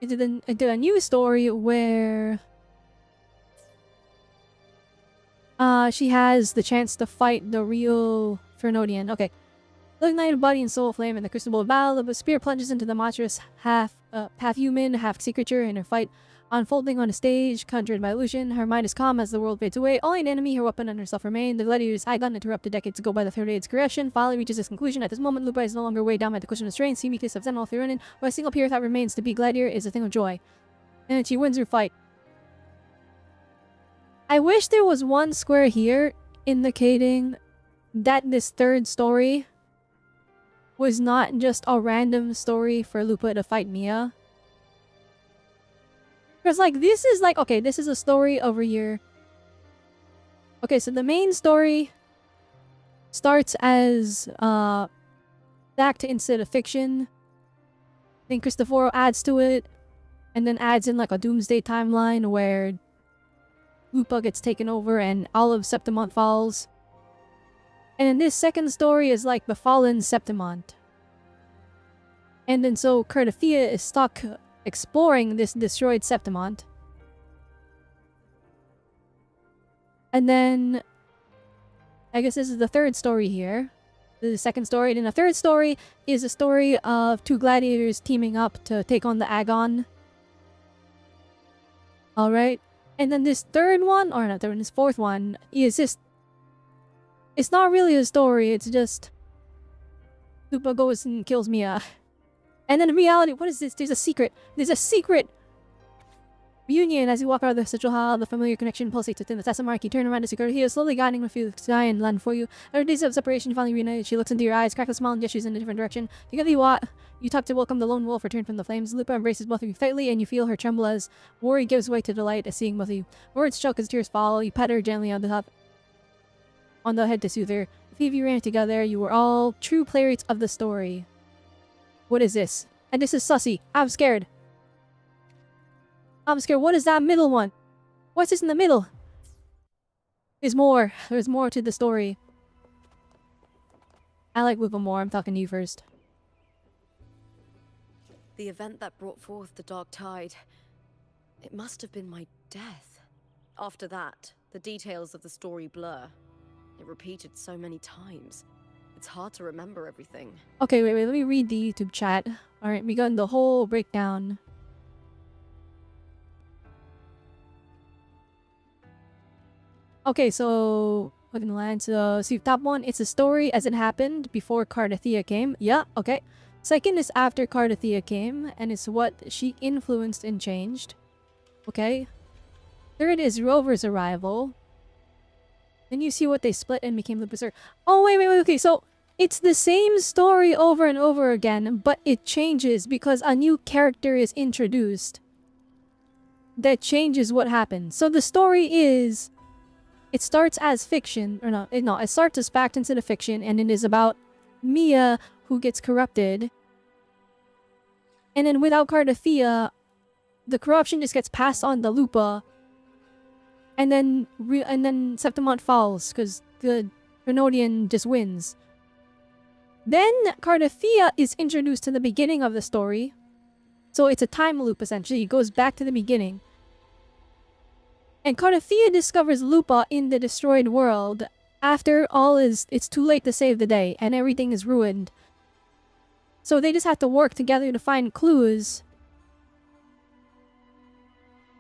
A: Into a new story where she has the chance to fight the real Fernodian. Okay. The ignited body and soul flame in the crucible of battle, the spear plunges into the monstrous half human, half sea creature in her fight. Unfolding on a stage, conjured by illusion, her mind is calm as the world fades away. Only an enemy, her weapon, and herself remain. The gladiator's high gun, interrupted decades ago by the Third Aid's correction, finally reaches its conclusion. At this moment, Lupa is no longer weighed down by the cushion of strain. See weakness of Zenol Theronin, where a single pure thought remains: to be gladiator is a thing of joy. And she wins her fight. I wish there was one square here indicating that this third story was not just a random story for Lupa to fight Mia. Because, like, this is like, okay, this is a story over here. Okay, so the main story starts as fact instead of fiction. Then Cristoforo adds to it, and then adds in like a doomsday timeline where Lupa gets taken over and all of Septimont falls. And then this second story is like the fallen Septimont. And then so Cardathia is stuck exploring this destroyed Septimont. And then I guess this is the third story here. This is the second story. And then the third story is a story of two gladiators teaming up to take on the Agon. Alright. And then this third one, or not third one, this fourth one, is just It's not really a story, it's just Lupa goes and kills Mia. And then in reality, what is this? There's a secret. There's a secret reunion. As you walk out of the central hall, the familiar connection pulsates within the Tessa mark. You turn around to see her. He is slowly guiding with you, sky and land for you. After days of separation, you finally reunited. She looks into your eyes, cracks a smile, and gestures in a different direction. Together you talk to welcome the lone wolf returned from the flames. Lupa embraces both of you tightly, and you feel her tremble as worry gives way to delight at seeing both of you. Words choke as tears fall. You pat her gently on the head to soothe her. The three of you ran together. You were all true playwrights of the story. What is this? And this is sussy. I'm scared. I'm scared. What is that middle one? What's this in the middle? There's more. There's more to the story. I like Lupa more. I'm talking to you first.
J: The event that brought forth the dark tide. It must have been my death. After that, the details of the story blur. It repeated so many times. It's hard to remember everything.
A: Okay, wait. Let me read the YouTube chat. Alright, we got the whole breakdown. Okay, so looking the line. So see, top one, it's a story as it happened before Cardathia came. Yeah, okay. Second is after Cardathia came, and it's what she influenced and changed. Okay. Third is Rover's arrival. Then you see what they split and became the Berserk. Oh, wait. Okay, so it's the same story over and over again, but it changes because a new character is introduced. That changes what happens. So the story is... It starts as fiction, or no, it starts as fact instead of fiction, and it is about Mia who gets corrupted. And then without Cardathia, the corruption just gets passed on to Lupa. And then Septimont falls because the Trinodian just wins. Then Cardathia is introduced to the beginning of the story. So it's a time loop essentially. It goes back to the beginning. And Cardathia discovers Lupa in the destroyed world after it's too late to save the day and everything is ruined. So they just have to work together to find clues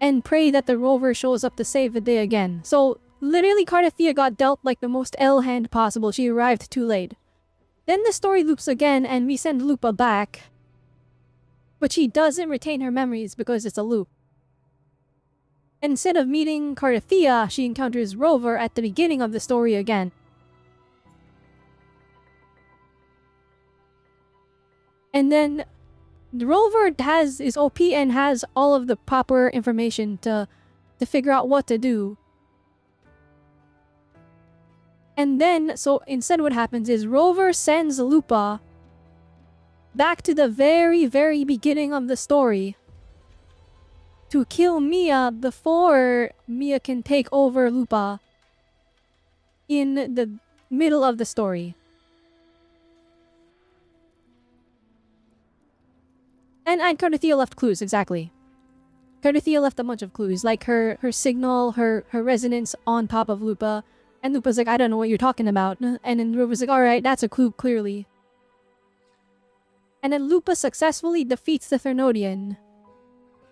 A: and pray that the rover shows up to save the day again. So literally Cardathia got dealt like the most L hand possible. She arrived too late. Then the story loops again and we send Lupa back. But she doesn't retain her memories because it's a loop. Instead of meeting Cardathia, she encounters Rover at the beginning of the story again. And then the Rover is OP and has all of the proper information to figure out what to do. And then, so instead what happens is Rover sends Lupa back to the very, very beginning of the story to kill Mia before Mia can take over Lupa in the middle of the story. And Cardathia left clues, exactly. Cardathia left a bunch of clues, like her signal, her resonance on top of Lupa. And Lupa's like, I don't know what you're talking about. And then Rover's like, alright, that's a clue, clearly. And then Lupa successfully defeats the Thermodian,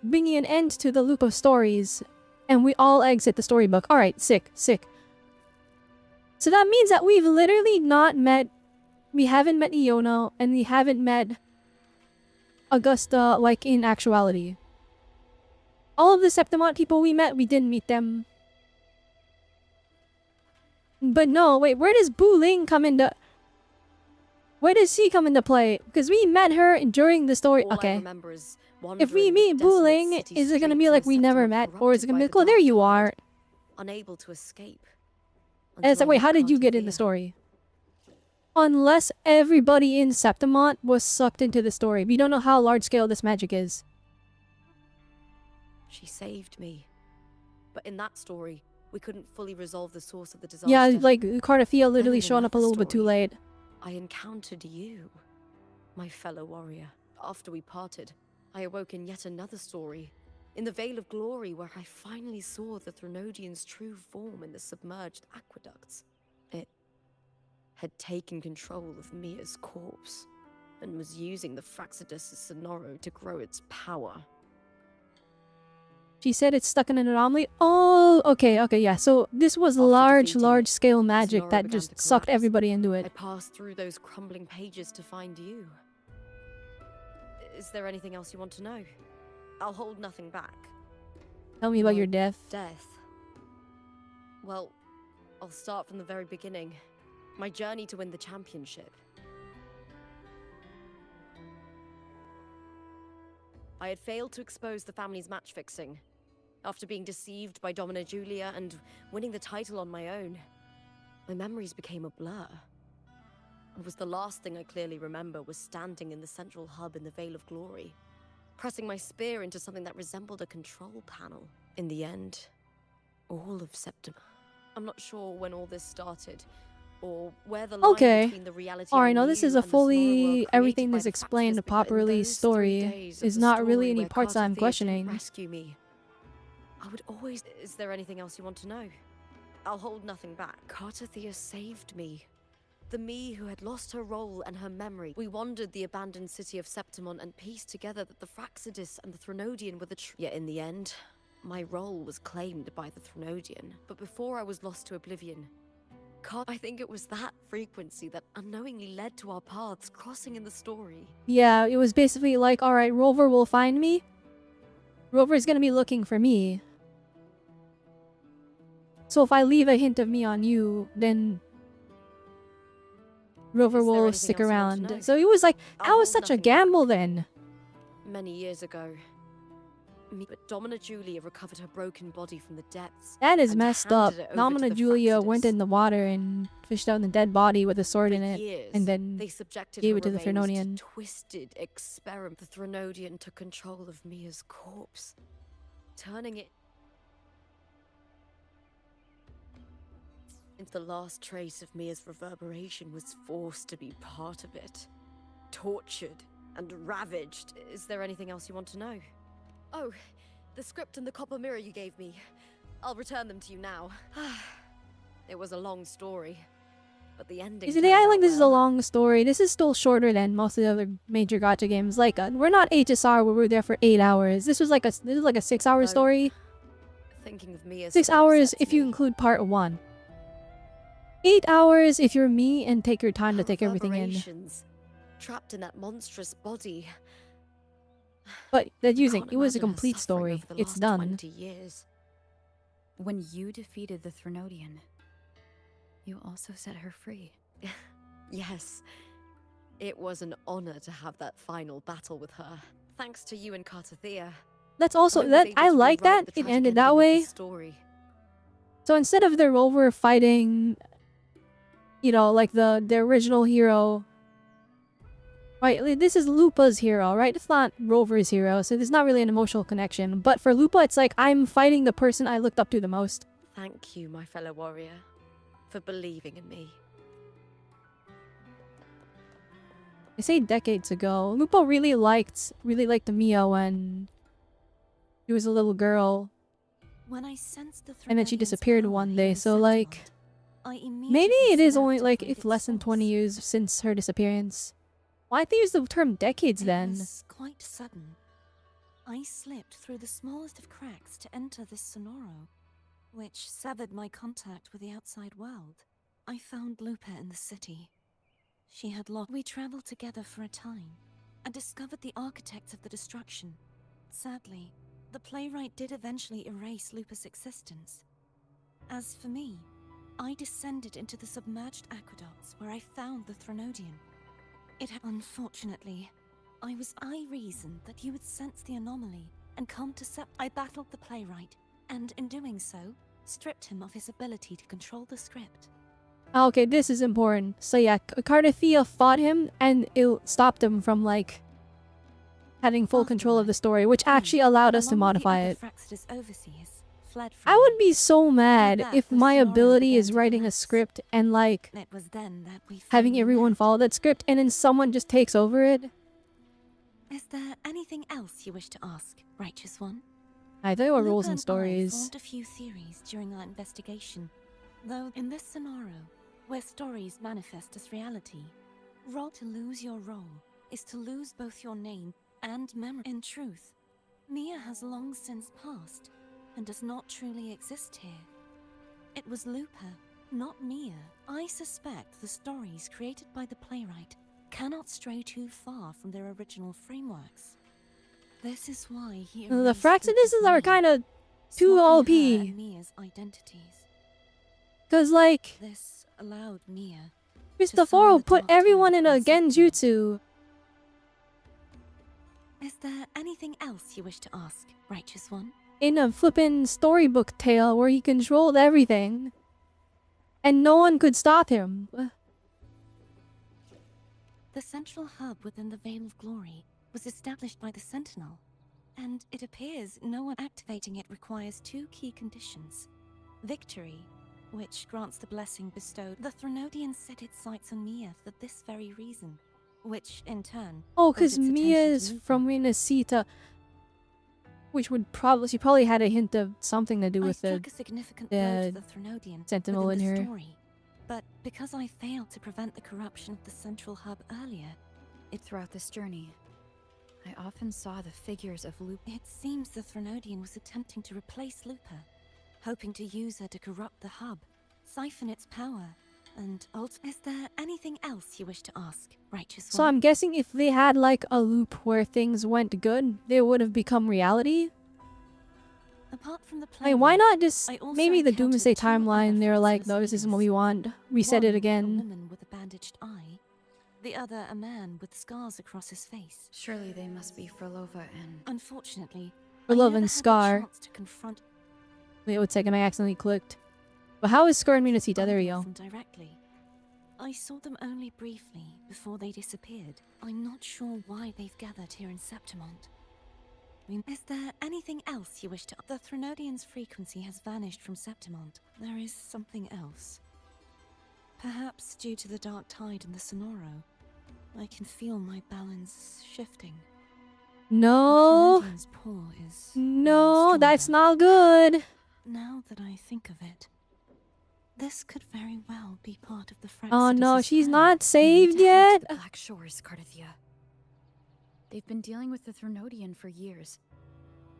A: bringing an end to the loop of stories. And we all exit the storybook. Alright, sick. So that means that we've literally not met... We haven't met Iono, and we haven't met Augusta, like, in actuality. All of the Septimont people we met, we didn't meet them. But no, wait, where does Bu Ling come into... Where does she come into play? Because we met her during the story... Okay. If we meet Bu Ling, is it gonna be like we never met? Or is it gonna be like, oh, there you are.
J: Unable to escape.
A: And it's like, wait, how did you get in the story? Unless everybody in Septimont was sucked into the story. We don't know how large scale this magic is.
J: She saved me. But in that story, we couldn't fully resolve the source of the disaster.
A: Yeah, like Cardathia literally showing up a little bit too late.
J: I encountered you, my fellow warrior. After we parted, I awoke in yet another story. In the Vale of Glory, where I finally saw the Thermodian's true form in the submerged aqueducts. It had taken control of Mia's corpse, and was using the Fraxidus Sonoro to grow its power.
A: She said it's stuck in an anomaly. Oh, okay, yeah. So this was
J: After defeating
A: large
J: it,
A: scale magic
J: Sonora
A: that
J: began
A: just
J: to
A: sucked
J: collapse.
A: everybody into
J: I
A: it.
J: passed through those crumbling pages to find you. Is there anything else you want to know? I'll hold nothing back.
A: Tell me about
J: My
A: your death.
J: Death. Well, I'll start from the very beginning. My journey to win the championship. I had failed to expose the family's match fixing. After being deceived by Domina Julia and winning the title on my own, my memories became a blur. It was the last thing I clearly remember was standing in the central hub in the Veil of Glory, pressing my spear into something that resembled a control panel. In the end, all of September. I'm not sure when all this started, or where the line
A: Okay.
J: between the reality I
A: Alright, now this
J: knew
A: is a
J: and the Sonora world
A: fully
J: created
A: everything
J: by
A: is
J: the
A: explained
J: Fractures, but in
A: properly
J: those 3
A: story.
J: days of
A: Is
J: the
A: not
J: story
A: really any
J: where
A: parts I'm
J: Cartothea didn't
A: questioning.
J: rescue me, I would always. Is there anything else you want to know? I'll hold nothing back. Cartothea saved me. The me who had lost her role and her memory. We wandered the abandoned city of Septimon and pieced together that the Fraxidus and the Threnodian were the Yet in the end, my role was claimed by the Threnodian. But before I was lost to oblivion, I think it was that frequency that unknowingly led to our paths crossing in the story.
A: Yeah, it was basically like, alright, Rover will find me. Rover's gonna be looking for me. So if I leave a hint of me on you, then Rover
J: Is there
A: will
J: anything
A: stick
J: else you want to
A: around.
J: know?
A: So it was like,
J: I'll
A: that was
J: hold
A: such a
J: nothing back.
A: gamble then.
J: Many years ago. But Domina Julia recovered her broken body from the depths.
A: That is
J: and
A: messed up.
J: handed it over to
A: Domina
J: the
A: Julia went
J: Fraxidus.
A: in the water and fished out the dead body with a sword
J: For
A: in it.
J: years,
A: And then
J: they subjected
A: gave
J: her
A: it to the
J: remains
A: Threnodian.
J: twisted experiment. The Threnodian took control of Mia's corpse, turning it into the last trace of Mia's reverberation was forced to be part of it. Tortured and ravaged. Is there anything else you want to know? Oh, the script and the copper mirror you gave me. I'll return them to you now. It was a long story, but the ending.
A: See, I like this is a long story. This is still shorter than most of the other major gacha games. Like, we're not HSR where we're there for 8 hours. This was like a 6-hour
J: So,
A: story.
J: Thinking of me as
A: 6 hours if you include part 1. 8 hours if you're me and take your time to take everything in.
J: Trapped in that monstrous body.
A: But that using
J: Can't
A: it was a
J: imagine her
A: complete
J: suffering
A: story.
J: over the
A: It's
J: last
A: done.
J: 20 years.
C: When you defeated the Threnodian, you also set her free.
J: Yes. It was an honor to have that final battle with her. Thanks to you and Cartothea.
A: That's also that I like that it ended that way.
J: Story.
A: So instead of the Rover fighting, you know, like the original hero. Right, this is Lupa's hero, right? It's not Rover's hero, so there's not really an emotional connection. But for Lupa, it's like, I'm fighting the person I looked up to the most.
J: Thank you, my fellow warrior, for believing in me.
A: I say decades ago. Lupa really liked Mia when she was a little girl.
K: When I sensed the
A: And then she
K: Threnodian's
A: disappeared
K: power
A: one
K: here
A: day,
K: in
A: so like...
K: Septimon, I
A: Maybe
K: immediately
A: it is
K: set out
A: only
K: to
A: like
K: find
A: if
K: its
A: less than 20
K: source.
A: years since her disappearance. Why'd they use the term decades
K: It
A: then?
K: was quite sudden. I slipped through the smallest of cracks to enter this Sonoro, which severed my contact with the outside world. I found Lupa in the city. She had lost. We traveled together for a time and discovered the architects of the destruction. Sadly, the playwright did eventually erase Lupa's existence. As for me, I descended into the submerged aqueducts where I found the Threnodian. Unfortunately, I reasoned that you would sense the anomaly and come to I battled the playwright, and in doing so, stripped him of his ability to control the script.
A: Okay, this is important. So yeah, Cartothea fought him and it stopped him from like having full control of the story, which actually allowed us to modify it. I would be so mad if my ability is writing a script and like
K: It was then that we
A: having
K: finally
A: everyone
K: met.
A: follow that script and then someone just takes over it.
K: Is there anything else you wish to ask, Righteous One?
A: I thought they were rules
K: Lupa
A: and
K: I
A: stories.
K: formed a few theories during our investigation, though in this scenario, where stories manifest as reality, to lose your role is to lose both your name and memory. In truth, Mia has long since passed and does not truly exist here. It was Lupa, not Mia. I suspect the stories created by the playwright cannot stray too far from their original frameworks. This is why he
A: The
K: erased
A: Fraxiduses
K: Lupa's
A: are
K: name,
A: kind of too
K: swapping her
A: OP.
K: and Mia's identities.
A: Cause like,
K: This allowed Mia
A: Cristoforo
K: the
A: put
K: dark tide
A: everyone in a
K: of September.
A: genjutsu.
K: Is there anything else you wish to ask, Righteous One?
A: In a flippin' storybook tale where he controlled everything. And no one could stop him.
K: The central hub within the Veil of Glory was established by the Sentinel, and it appears no one activating it requires two key conditions. Victory, which grants the blessing bestowed. The Threnodians set its sights on Mia for this very reason, which in turn...
A: Oh,
K: brought
A: cause
K: its
A: Mia
K: attention to
A: is
K: Lupa.
A: from Minnesota. Which would probably, she probably had a hint of something to do
K: I
A: with the
K: struck a significant blow to the Threnodian
A: Sentinel
K: within
A: in
K: the
A: her.
K: story, but because I failed to prevent the corruption of the central hub earlier,
C: Throughout this journey, I often saw the figures of Lupa.
K: it seems the Threnodian was attempting to replace Lupa, hoping to use her to corrupt the hub, siphon its power, and Is there anything else you wish to ask, Righteous
A: So
K: One?
A: I'm guessing if they had like a loop where things went good, they would have become reality.
K: Apart from the
A: Like, why
K: playwright,
A: not just
K: I also
A: maybe the
K: encountered
A: Doomsday
K: two other
A: timeline? They're like,
K: Fraxinus
A: no, this isn't what
K: leaders.
A: we want. Reset
K: One,
A: it
K: a
A: again.
K: woman with a bandaged eye, the other a man with scars across his face.
C: Surely they must be Frolova and...
K: Unfortunately,
A: For
K: I
A: Love
K: never
A: and
K: had the
A: Scar.
K: chance to confront
A: Wait 1 second, I accidentally clicked. But how is Scar and Minnesota? There we
K: either
A: go.
K: of them directly. I saw them only briefly before they disappeared. I'm not sure why they've gathered here in Septimont. Is there anything else you wish to... The Threnodian's frequency has vanished from Septimont. There is something else. Perhaps due to the dark tide in the Sonoro, I can feel my balance shifting.
A: No.
K: The Threnodian's pull is
A: No, that's
K: stronger.
A: not good.
K: Now that I think of it, this could very well be part of the
A: Oh no,
K: Fraxidus'
A: she's
K: plan.
A: not
C: We need
A: saved
C: to head
A: yet.
C: to the Black Shores, Cardathia. They've been dealing with the Threnodian for years.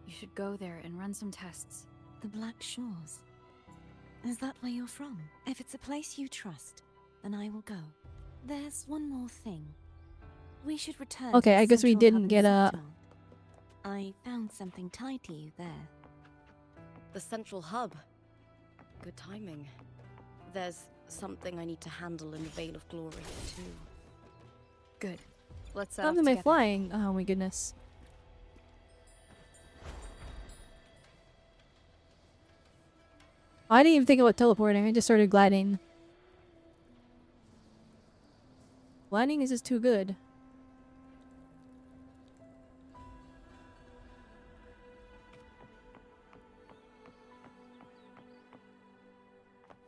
C: You should go there and run some tests.
K: The Black Shores. Is that where you're from? If it's a place you trust, then I will go. There's one more thing. We should return
A: Okay,
K: to the
A: I guess we
K: central
A: didn't
K: hub in
A: get a-
K: Septimont. I found something tied to you there.
G: The central hub. Good timing. There's something I need to handle in the Veil of Glory, too.
C: Good. Let's set
A: How
C: off
A: am I
C: together.
A: flying? Oh my goodness. I didn't even think about teleporting. I just started gliding. Gliding is just too good.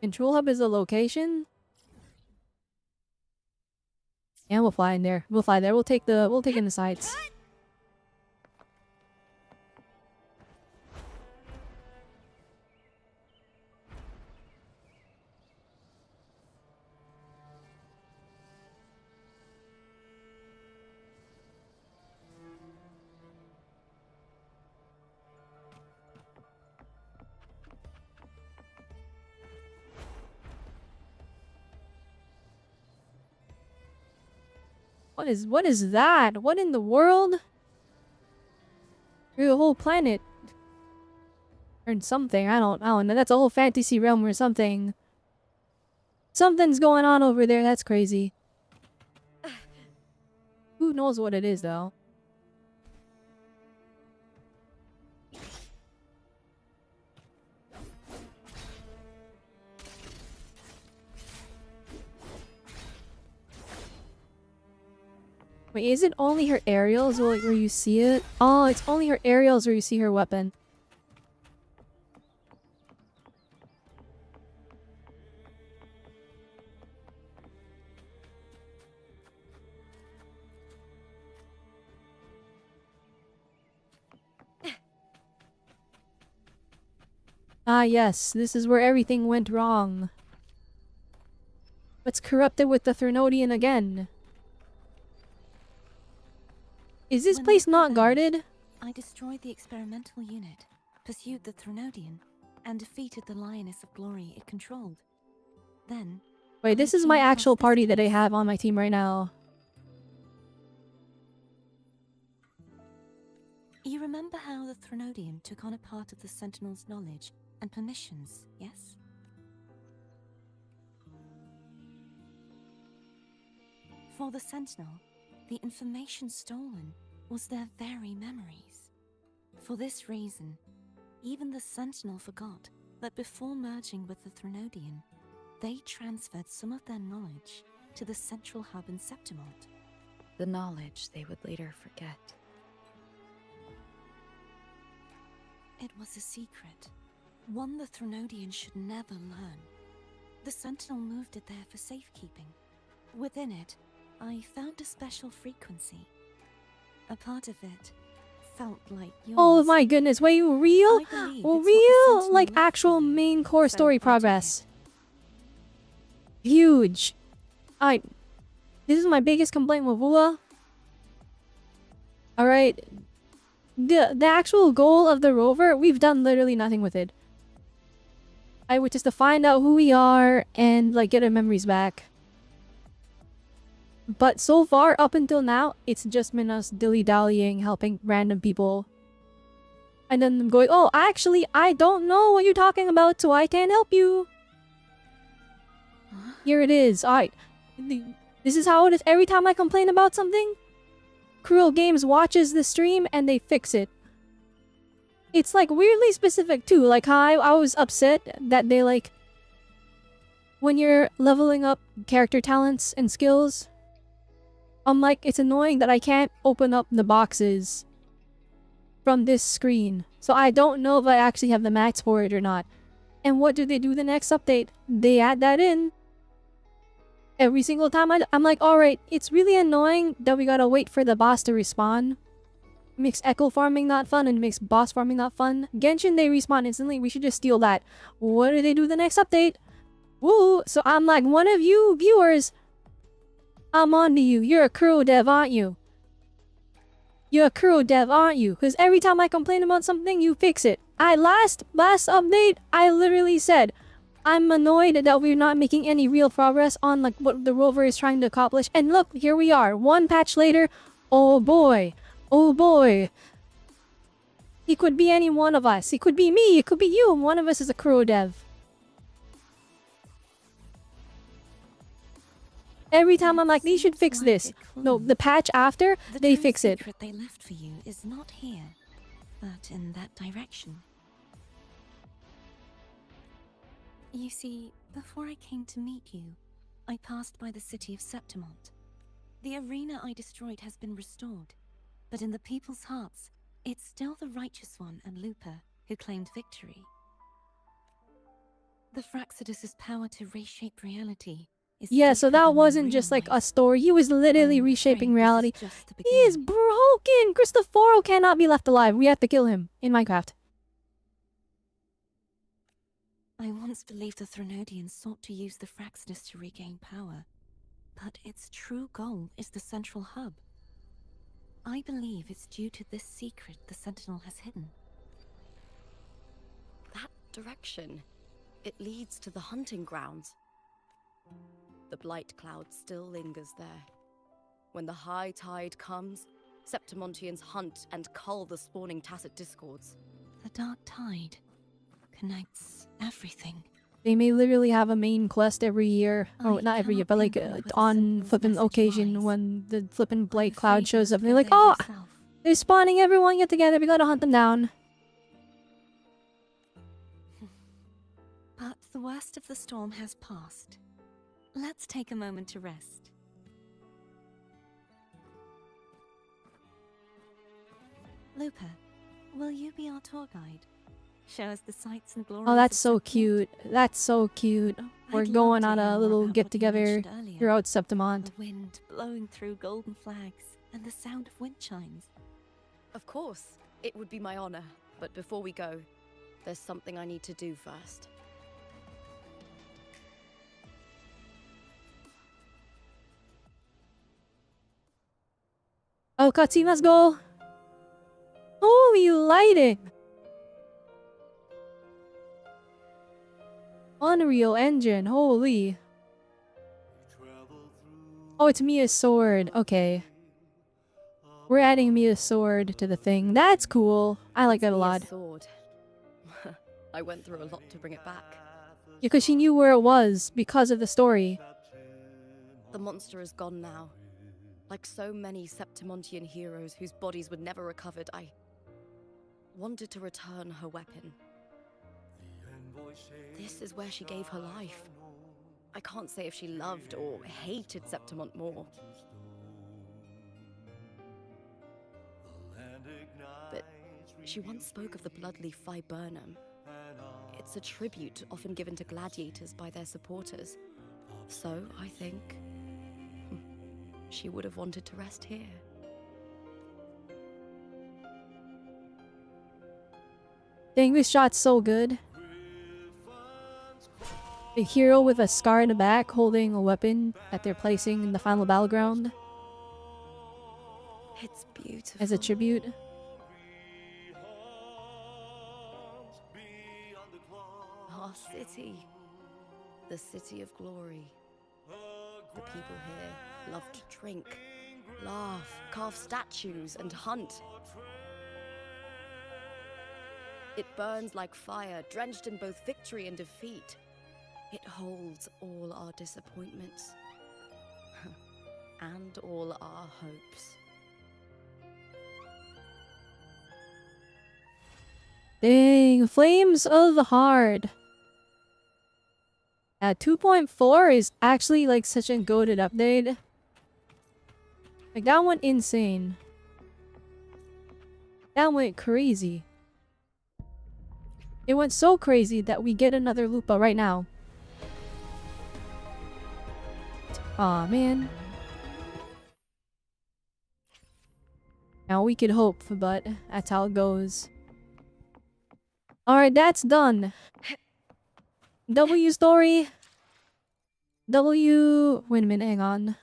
A: Control hub is a location. And we'll fly in there. We'll fly there. We'll take in the sights. What is that? What in the world? Through the whole planet. Or something. I don't know. That's a whole fantasy realm or something. Something's going on over there. That's crazy. Who knows what it is though? Wait, is it only her aerials where you see it? Oh, it's only her aerials where you see her weapon. Ah yes, this is where everything went wrong. What's corrupted with the Threnodian again? Is this
K: When
A: place
K: we
A: not
K: got
A: guarded?
K: I destroyed the experimental unit, pursued the Threnodian, and defeated the Lioness of Glory it controlled. Then,
A: Wait, this
K: I
A: is my
K: came across
A: actual
K: this
A: party that I
K: case.
A: have on my team right now.
K: You remember how the Threnodian took on a part of the Sentinel's knowledge and permissions, yes? For the Sentinel, the information stolen was their very memories. For this reason, even the Sentinel forgot that before merging with the Threnodian, they transferred some of their knowledge to the central hub in Septimont.
C: The knowledge they would later forget.
K: It was a secret, one the Threnodian should never learn. The Sentinel moved it there for safekeeping. Within it, I found a special frequency. A part of it felt like yours.
A: Oh my goodness, wait, real?
K: I believe
A: Well,
K: it's what the
A: real?
K: Sentinel
A: Like
K: left for
A: actual
K: you,
A: main core
K: so
A: story
K: I took
A: progress.
K: it.
A: Huge. This is my biggest complaint with Wua. Alright. The actual goal of the rover, we've done literally nothing with it. Which is to find out who we are and like get our memories back. But so far, up until now, it's just been us dilly-dallying, helping random people. And then them going, oh, actually, I don't know what you're talking about, so I can't help you. Here it is. Alright. This is how it is every time I complain about something. Cruel Games watches the stream and they fix it. It's like weirdly specific too. Like how I was upset that they like... When you're leveling up character talents and skills... I'm like, it's annoying that I can't open up the boxes from this screen. So I don't know if I actually have the mats for it or not. And what do they do the next update? They add that in. Every single time I'm like, alright, it's really annoying that we gotta wait for the boss to respawn. It makes echo farming not fun and it makes boss farming not fun. Genshin, they respawn instantly. We should just steal that. What do they do the next update? Woo! So I'm like, one of you viewers... I'm on to you. You're a Kuro dev, aren't you? You're a Kuro dev, aren't you? Because every time I complain about something, you fix it. Last update, I literally said, I'm annoyed that we're not making any real progress on like what the rover is trying to accomplish. And look, here we are. One patch later. Oh boy. Oh boy. He could be any one of us. He could be me. It could be you. One of us is a Kuro dev. Every time I'm like, they should fix this. No, the patch after, they fix it.
K: The secret they left for you is not here, but in that direction. You see, before I came to meet you, I passed by the city of Septimont. The arena I destroyed has been restored, but in the people's hearts, it's still the Righteous One and Lupa who claimed victory. The Fraxidus's power to reshape reality is
A: Yeah, so
K: deeper
A: that
K: than we
A: wasn't just like a
K: realize.
A: story. He was literally
K: I'm
A: reshaping
K: afraid this is
A: reality.
K: just the
A: He is
K: beginning.
A: broken! Cristoforo cannot be left alive. We have to kill him in Minecraft.
K: I once believed the Threnodians sought to use the Fraxidus to regain power, but its true goal is the central hub. I believe it's due to this secret the Sentinel has hidden.
J: That direction. It leads to the hunting grounds. The blight cloud still lingers there. When the high tide comes, Septimontians hunt and cull the spawning Tacet discords.
K: The dark tide connects everything.
A: They may literally have a main quest every year. Or
K: I
A: not every year, but
K: cannot
A: like
K: pinpoint where the
A: on
K: Sentinel's
A: flipping
K: message
A: occasion
K: lies.
A: when the flipping
K: I'm
A: blight
K: afraid
A: cloud
K: you
A: shows up.
K: must
A: And they're
K: go
A: like,
K: there
A: oh,
K: yourself.
A: they're spawning everyone yet together. We gotta hunt them down.
K: But the worst of the storm has passed. Let's take a moment to rest. Lupa, will you be our tour guide? Show us the sights and glories
A: Oh, that's
K: of
A: so
K: Septimont?
A: cute. That's so cute. We're
K: I'd love
A: going
K: to
A: on
K: hear
A: a
K: more
A: little
K: about what you
A: get-together
K: mentioned earlier.
A: throughout Septimont.
K: The wind blowing through golden flags and the sound of wind chimes.
J: Of course, it would be my honor. But before we go, there's something I need to do first.
A: Oh, cutscene, let's go. Oh, you lighting? Unreal Engine, holy. Oh, it's Mia's sword. Okay. We're adding Mia's sword to the thing. That's cool. I like that a lot.
J: Mia's sword. I went through a lot to bring it back.
A: Because she knew where it was because of the story.
J: The monster is gone now. Like so many Septimontian heroes whose bodies were never recovered, I wanted to return her weapon. This is where she gave her life. I can't say if she loved or hated Septimont more. But she once spoke of the bloodleaf viburnum. It's a tribute often given to gladiators by their supporters. So, I think she would have wanted to rest here.
A: Dang, this shot's so good. A hero with a scar in the back holding a weapon that they're placing in the final battleground.
J: It's beautiful.
A: As a tribute.
J: Our city. The city of glory. The people here love to drink, laugh, carve statues, and hunt. It burns like fire, drenched in both victory and defeat. It holds all our disappointments. And all our hopes.
A: Dang, Flames of the Heart. 2.4 is actually like such a goated update. Like that went insane. That went crazy. It went so crazy that we get another Lupa right now. Aw, man. Now we could hope, but that's how it goes. Alright, that's done. W story. W... Wait a minute, hang on.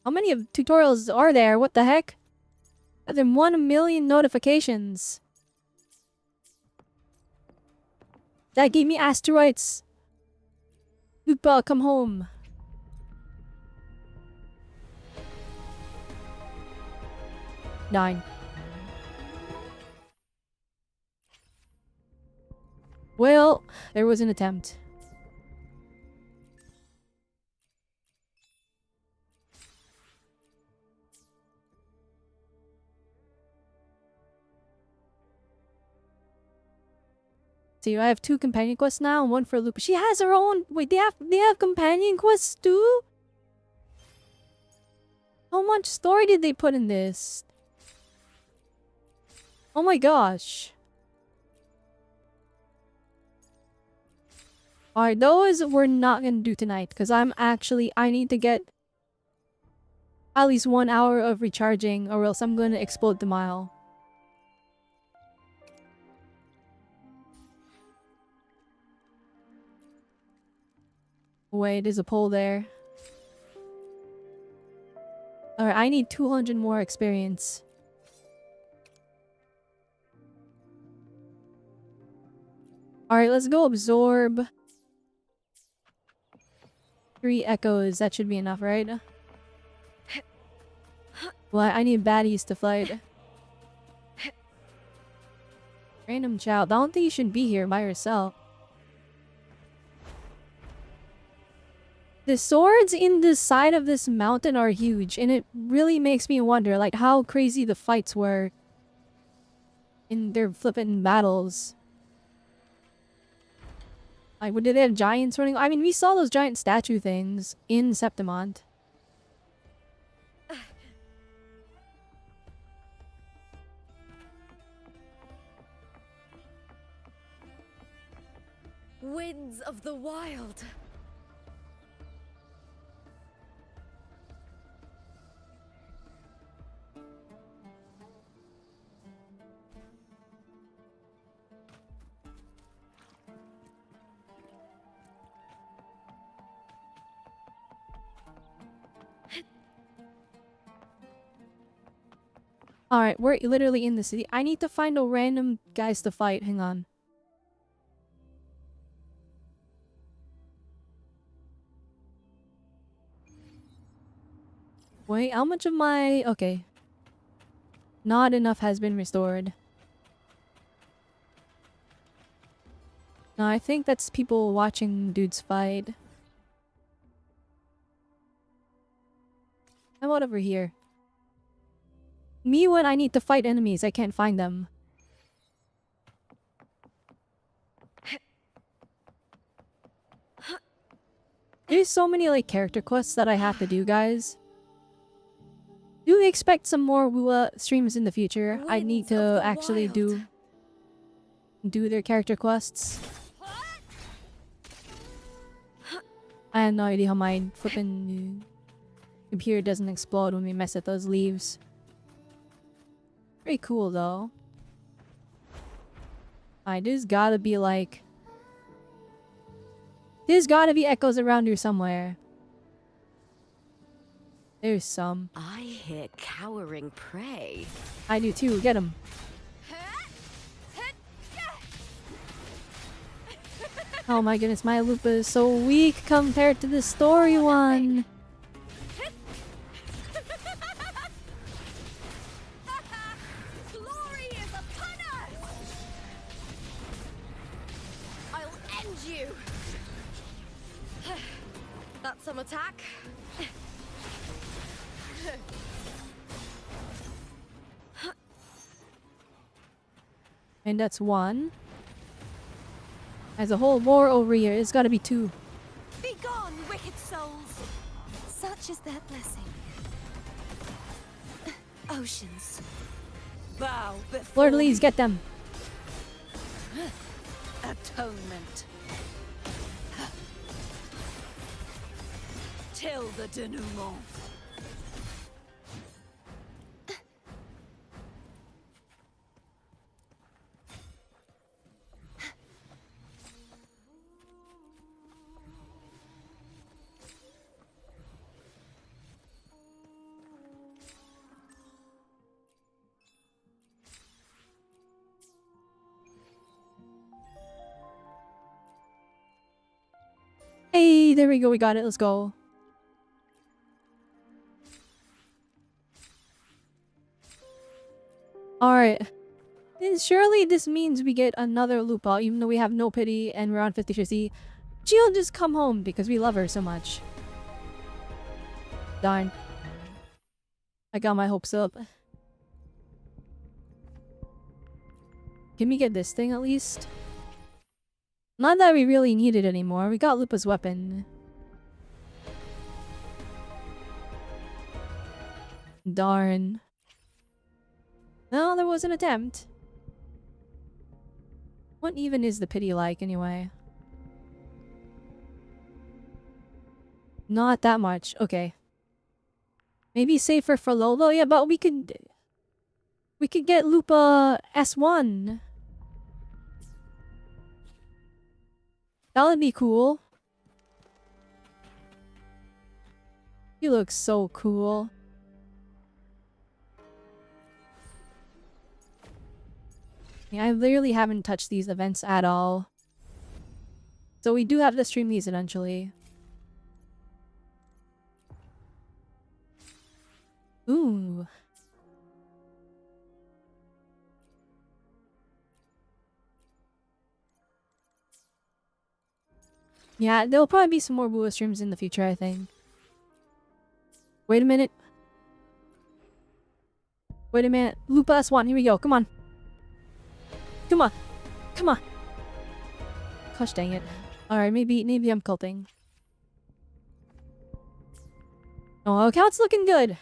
A: How many of tutorials are there? What the heck? More than 1 million notifications. That gave me asteroids. Lupa, come home. Nine. Well, there was an attempt. See, I have 2 companion quests now and 1 for Lupa. She has her own. Wait, they have companion quests too? How much story did they put in this? Oh my gosh. Alright, those we're not gonna do tonight because I need to get at least 1 hour of recharging or else I'm gonna explode the mile. Wait, there's a pole there. Alright, I need 200 more experience. Alright, let's go absorb 3 echoes. That should be enough, right? Well, I need baddies to fight. Random child. I don't think you should be here by yourself. The swords in the side of this mountain are huge, and it really makes me wonder, like, how crazy the fights were in their flippin' battles. Like, what, did they have giants running? I mean, we saw those giant statue things in Septimont.
B: Winds of the wild.
A: Alright, we're literally in the city. I need to find a random guys to fight. Hang on. Wait, how much of my... Okay. Not enough has been restored. No, I think that's people watching dudes fight. How about over here? Me when I need to fight enemies, I can't find them. There's so many like character quests that I have to do, guys. Do we expect some more Wua streams in the future? I need to actually do their character quests. I have no idea how my flippin' computer doesn't explode when we mess with those leaves. Pretty cool though. Alright, there's gotta be like... There's gotta be echoes around here somewhere. There's some.
B: I hear cowering prey.
A: I do too, get him. Oh my goodness, my Lupa is so weak compared to the story one.
B: Glory is upon us! I'll end you! That's some attack.
A: And that's one. As a whole war over here, it's gotta be two.
K: Begone, wicked souls! Such is their blessing. Oceans, bow before
A: Lord Lees, get them.
K: atonement. Till the denouement.
A: Hey, there we go, we got it, let's go. Alright. Surely this means we get another Lupa, even though we have no pity and we're on 50-50. She'll just come home because we love her so much. Darn. I got my hopes up. Can we get this thing at least? Not that we really need it anymore. We got Lupa's weapon. Darn. No, there was an attempt. What even is the pity like anyway? Not that much. Okay. Maybe safer for Lolo? Yeah, but we could get Lupa S1. That would be cool. You look so cool. Yeah, I literally haven't touched these events at all. So we do have to stream these eventually. Ooh. Yeah, there'll probably be some more Bua streams in the future, I think. Wait a minute. Wait a minute. Lupa S1, here we go. Come on. Come on. Come on. Gosh dang it. Alright, maybe I'm culting. Oh, account's looking good.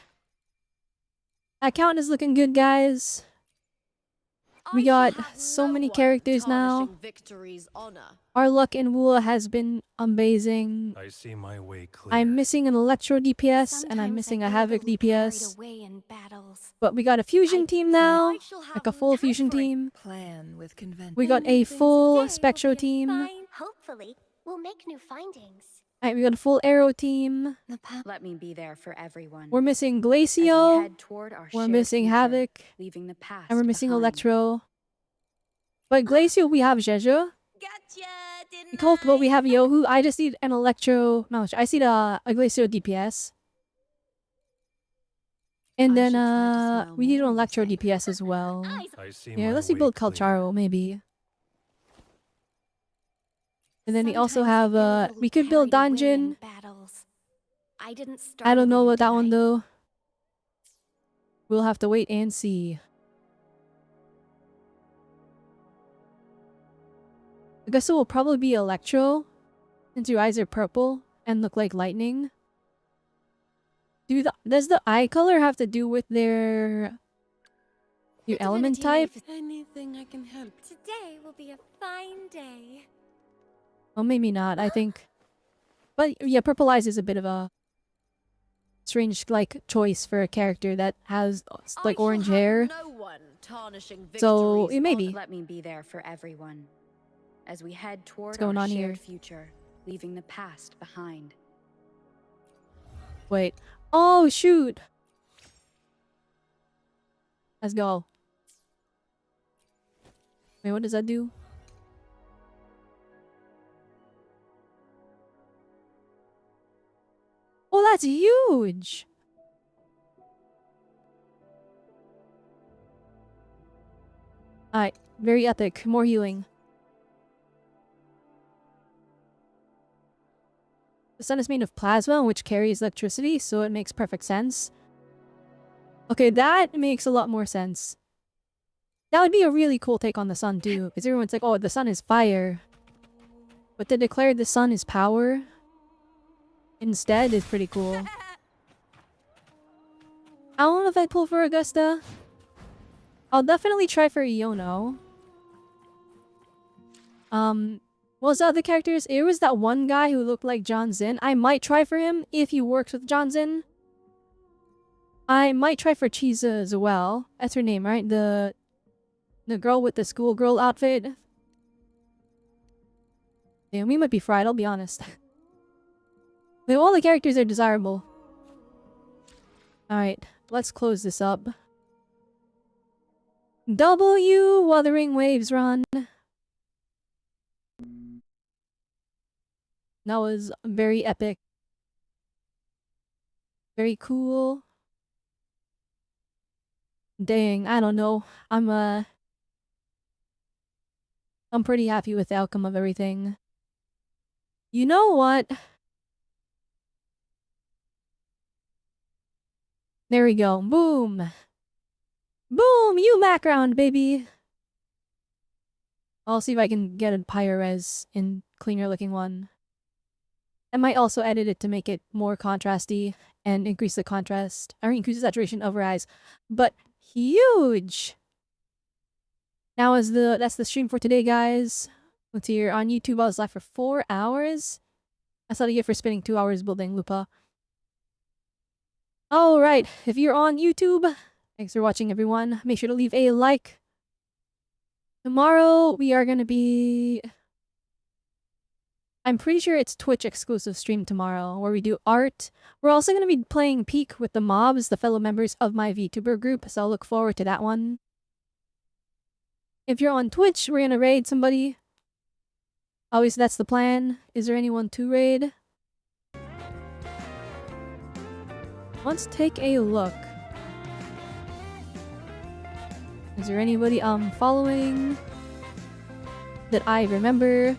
A: Account is looking good, guys. We got so many characters now. Our luck in Wua has been amazing.
L: I see my way clear.
A: I'm missing an Electro DPS and I'm missing a Havoc DPS. But we got a fusion team now, like a full fusion team. We got a full Spectro team.
M: Hopefully, we'll make new findings.
A: Alright, we got a full arrow team.
C: Let me be there for everyone.
A: We're missing
C: As we
A: Glacio.
C: head toward our
A: We're
C: shared
A: missing
C: future,
A: Havoc.
C: leaving the past
A: And we're missing
C: behind.
A: Electro. But Glacio, we have Jeju.
B: Gotcha, didn't
A: But we have Yohu. I just need an Electro. No, I see a Glacio DPS. And
C: I
A: then
C: should try to smell
A: we need an
C: more
A: Electro
C: music.
A: DPS as well.
F: I see
A: Yeah,
F: my
A: let's see
F: way
A: build
F: clear.
A: Calcharo maybe. And then we also
K: Sometimes I
A: have
K: feel a little
A: we could build
K: carried away in
A: Dungeon.
K: battles. I didn't start
A: I don't know
K: there,
A: about that
K: did
A: one
K: I?
A: though. We'll have to wait and see. I guess it will probably be Electro, since your eyes are purple and look like lightning. Does the eye color have to do with your element type?
D: Anything I can help.
K: Today will be a fine day.
A: Well, maybe not. I think, but yeah, purple eyes is a bit of a strange choice for a character that has like orange hair.
B: No one tarnishing
A: So
B: victories
A: it may
B: on-
A: be.
C: Let me be there for everyone. As we head toward
A: What's going
C: our
A: on here?
C: shared future, leaving the past behind.
A: Wait. Oh shoot. Let's go. Wait, what does that do? Oh, that's huge. Alright, very epic. More healing. The sun is made of plasma, which carries electricity, so it makes perfect sense. Okay, that makes a lot more sense. That would be a really cool take on the sun, too, because everyone's like, oh, the sun is fire. But to declare the sun is power instead is pretty cool. I don't know if I'd pull for Augusta. I'll definitely try for Iono. What was the other characters? It was that one guy who looked like John Zinn. I might try for him if he works with John Zinn. I might try for Chiza as well. That's her name, right? The girl with the schoolgirl outfit. Damn, we might be fried, I'll be honest. But all the characters are desirable. Alright, let's close this up. Wuthering Waves run. That was very epic. Very cool. Dang, I don't know. I'm pretty happy with the outcome of everything. You know what? There we go. Boom. Boom! You background, baby! I'll see if I can get a Pyres in cleaner looking one. I might also edit it to make it more contrasty and increase the contrast, or increase the saturation of her eyes. But huge! Now that's the stream for today, guys. Let's see here. On YouTube, I was live for 4 hours. That's what I get for spending 2 hours building Lupa. Alright, if you're on YouTube, thanks for watching, everyone. Make sure to leave a like. Tomorrow, we are gonna be... I'm pretty sure it's Twitch exclusive stream tomorrow, where we do art. We're also gonna be playing Peak with the mobs, the fellow members of my VTuber group, so I'll look forward to that one. If you're on Twitch, we're gonna raid somebody. Always, that's the plan. Is there anyone to raid? Let's take a look. Is there anybody I'm following that I remember?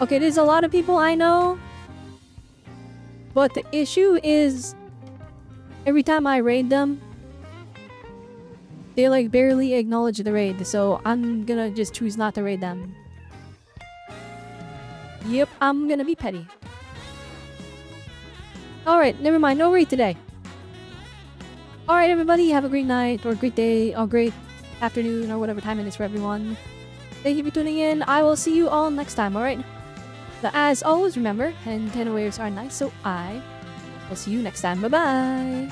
A: Okay, there's a lot of people I know. But the issue is every time I raid them, they like barely acknowledge the raid, so I'm gonna just choose not to raid them. Yep, I'm gonna be petty. Alright, never mind, no raid today. Alright everybody, have a great night, or great day, or great afternoon, or whatever time it is for everyone. Thank you for tuning in. I will see you all next time, alright? So as always, remember, Nintendo waves are nice, so I will see you next time. Bye-bye!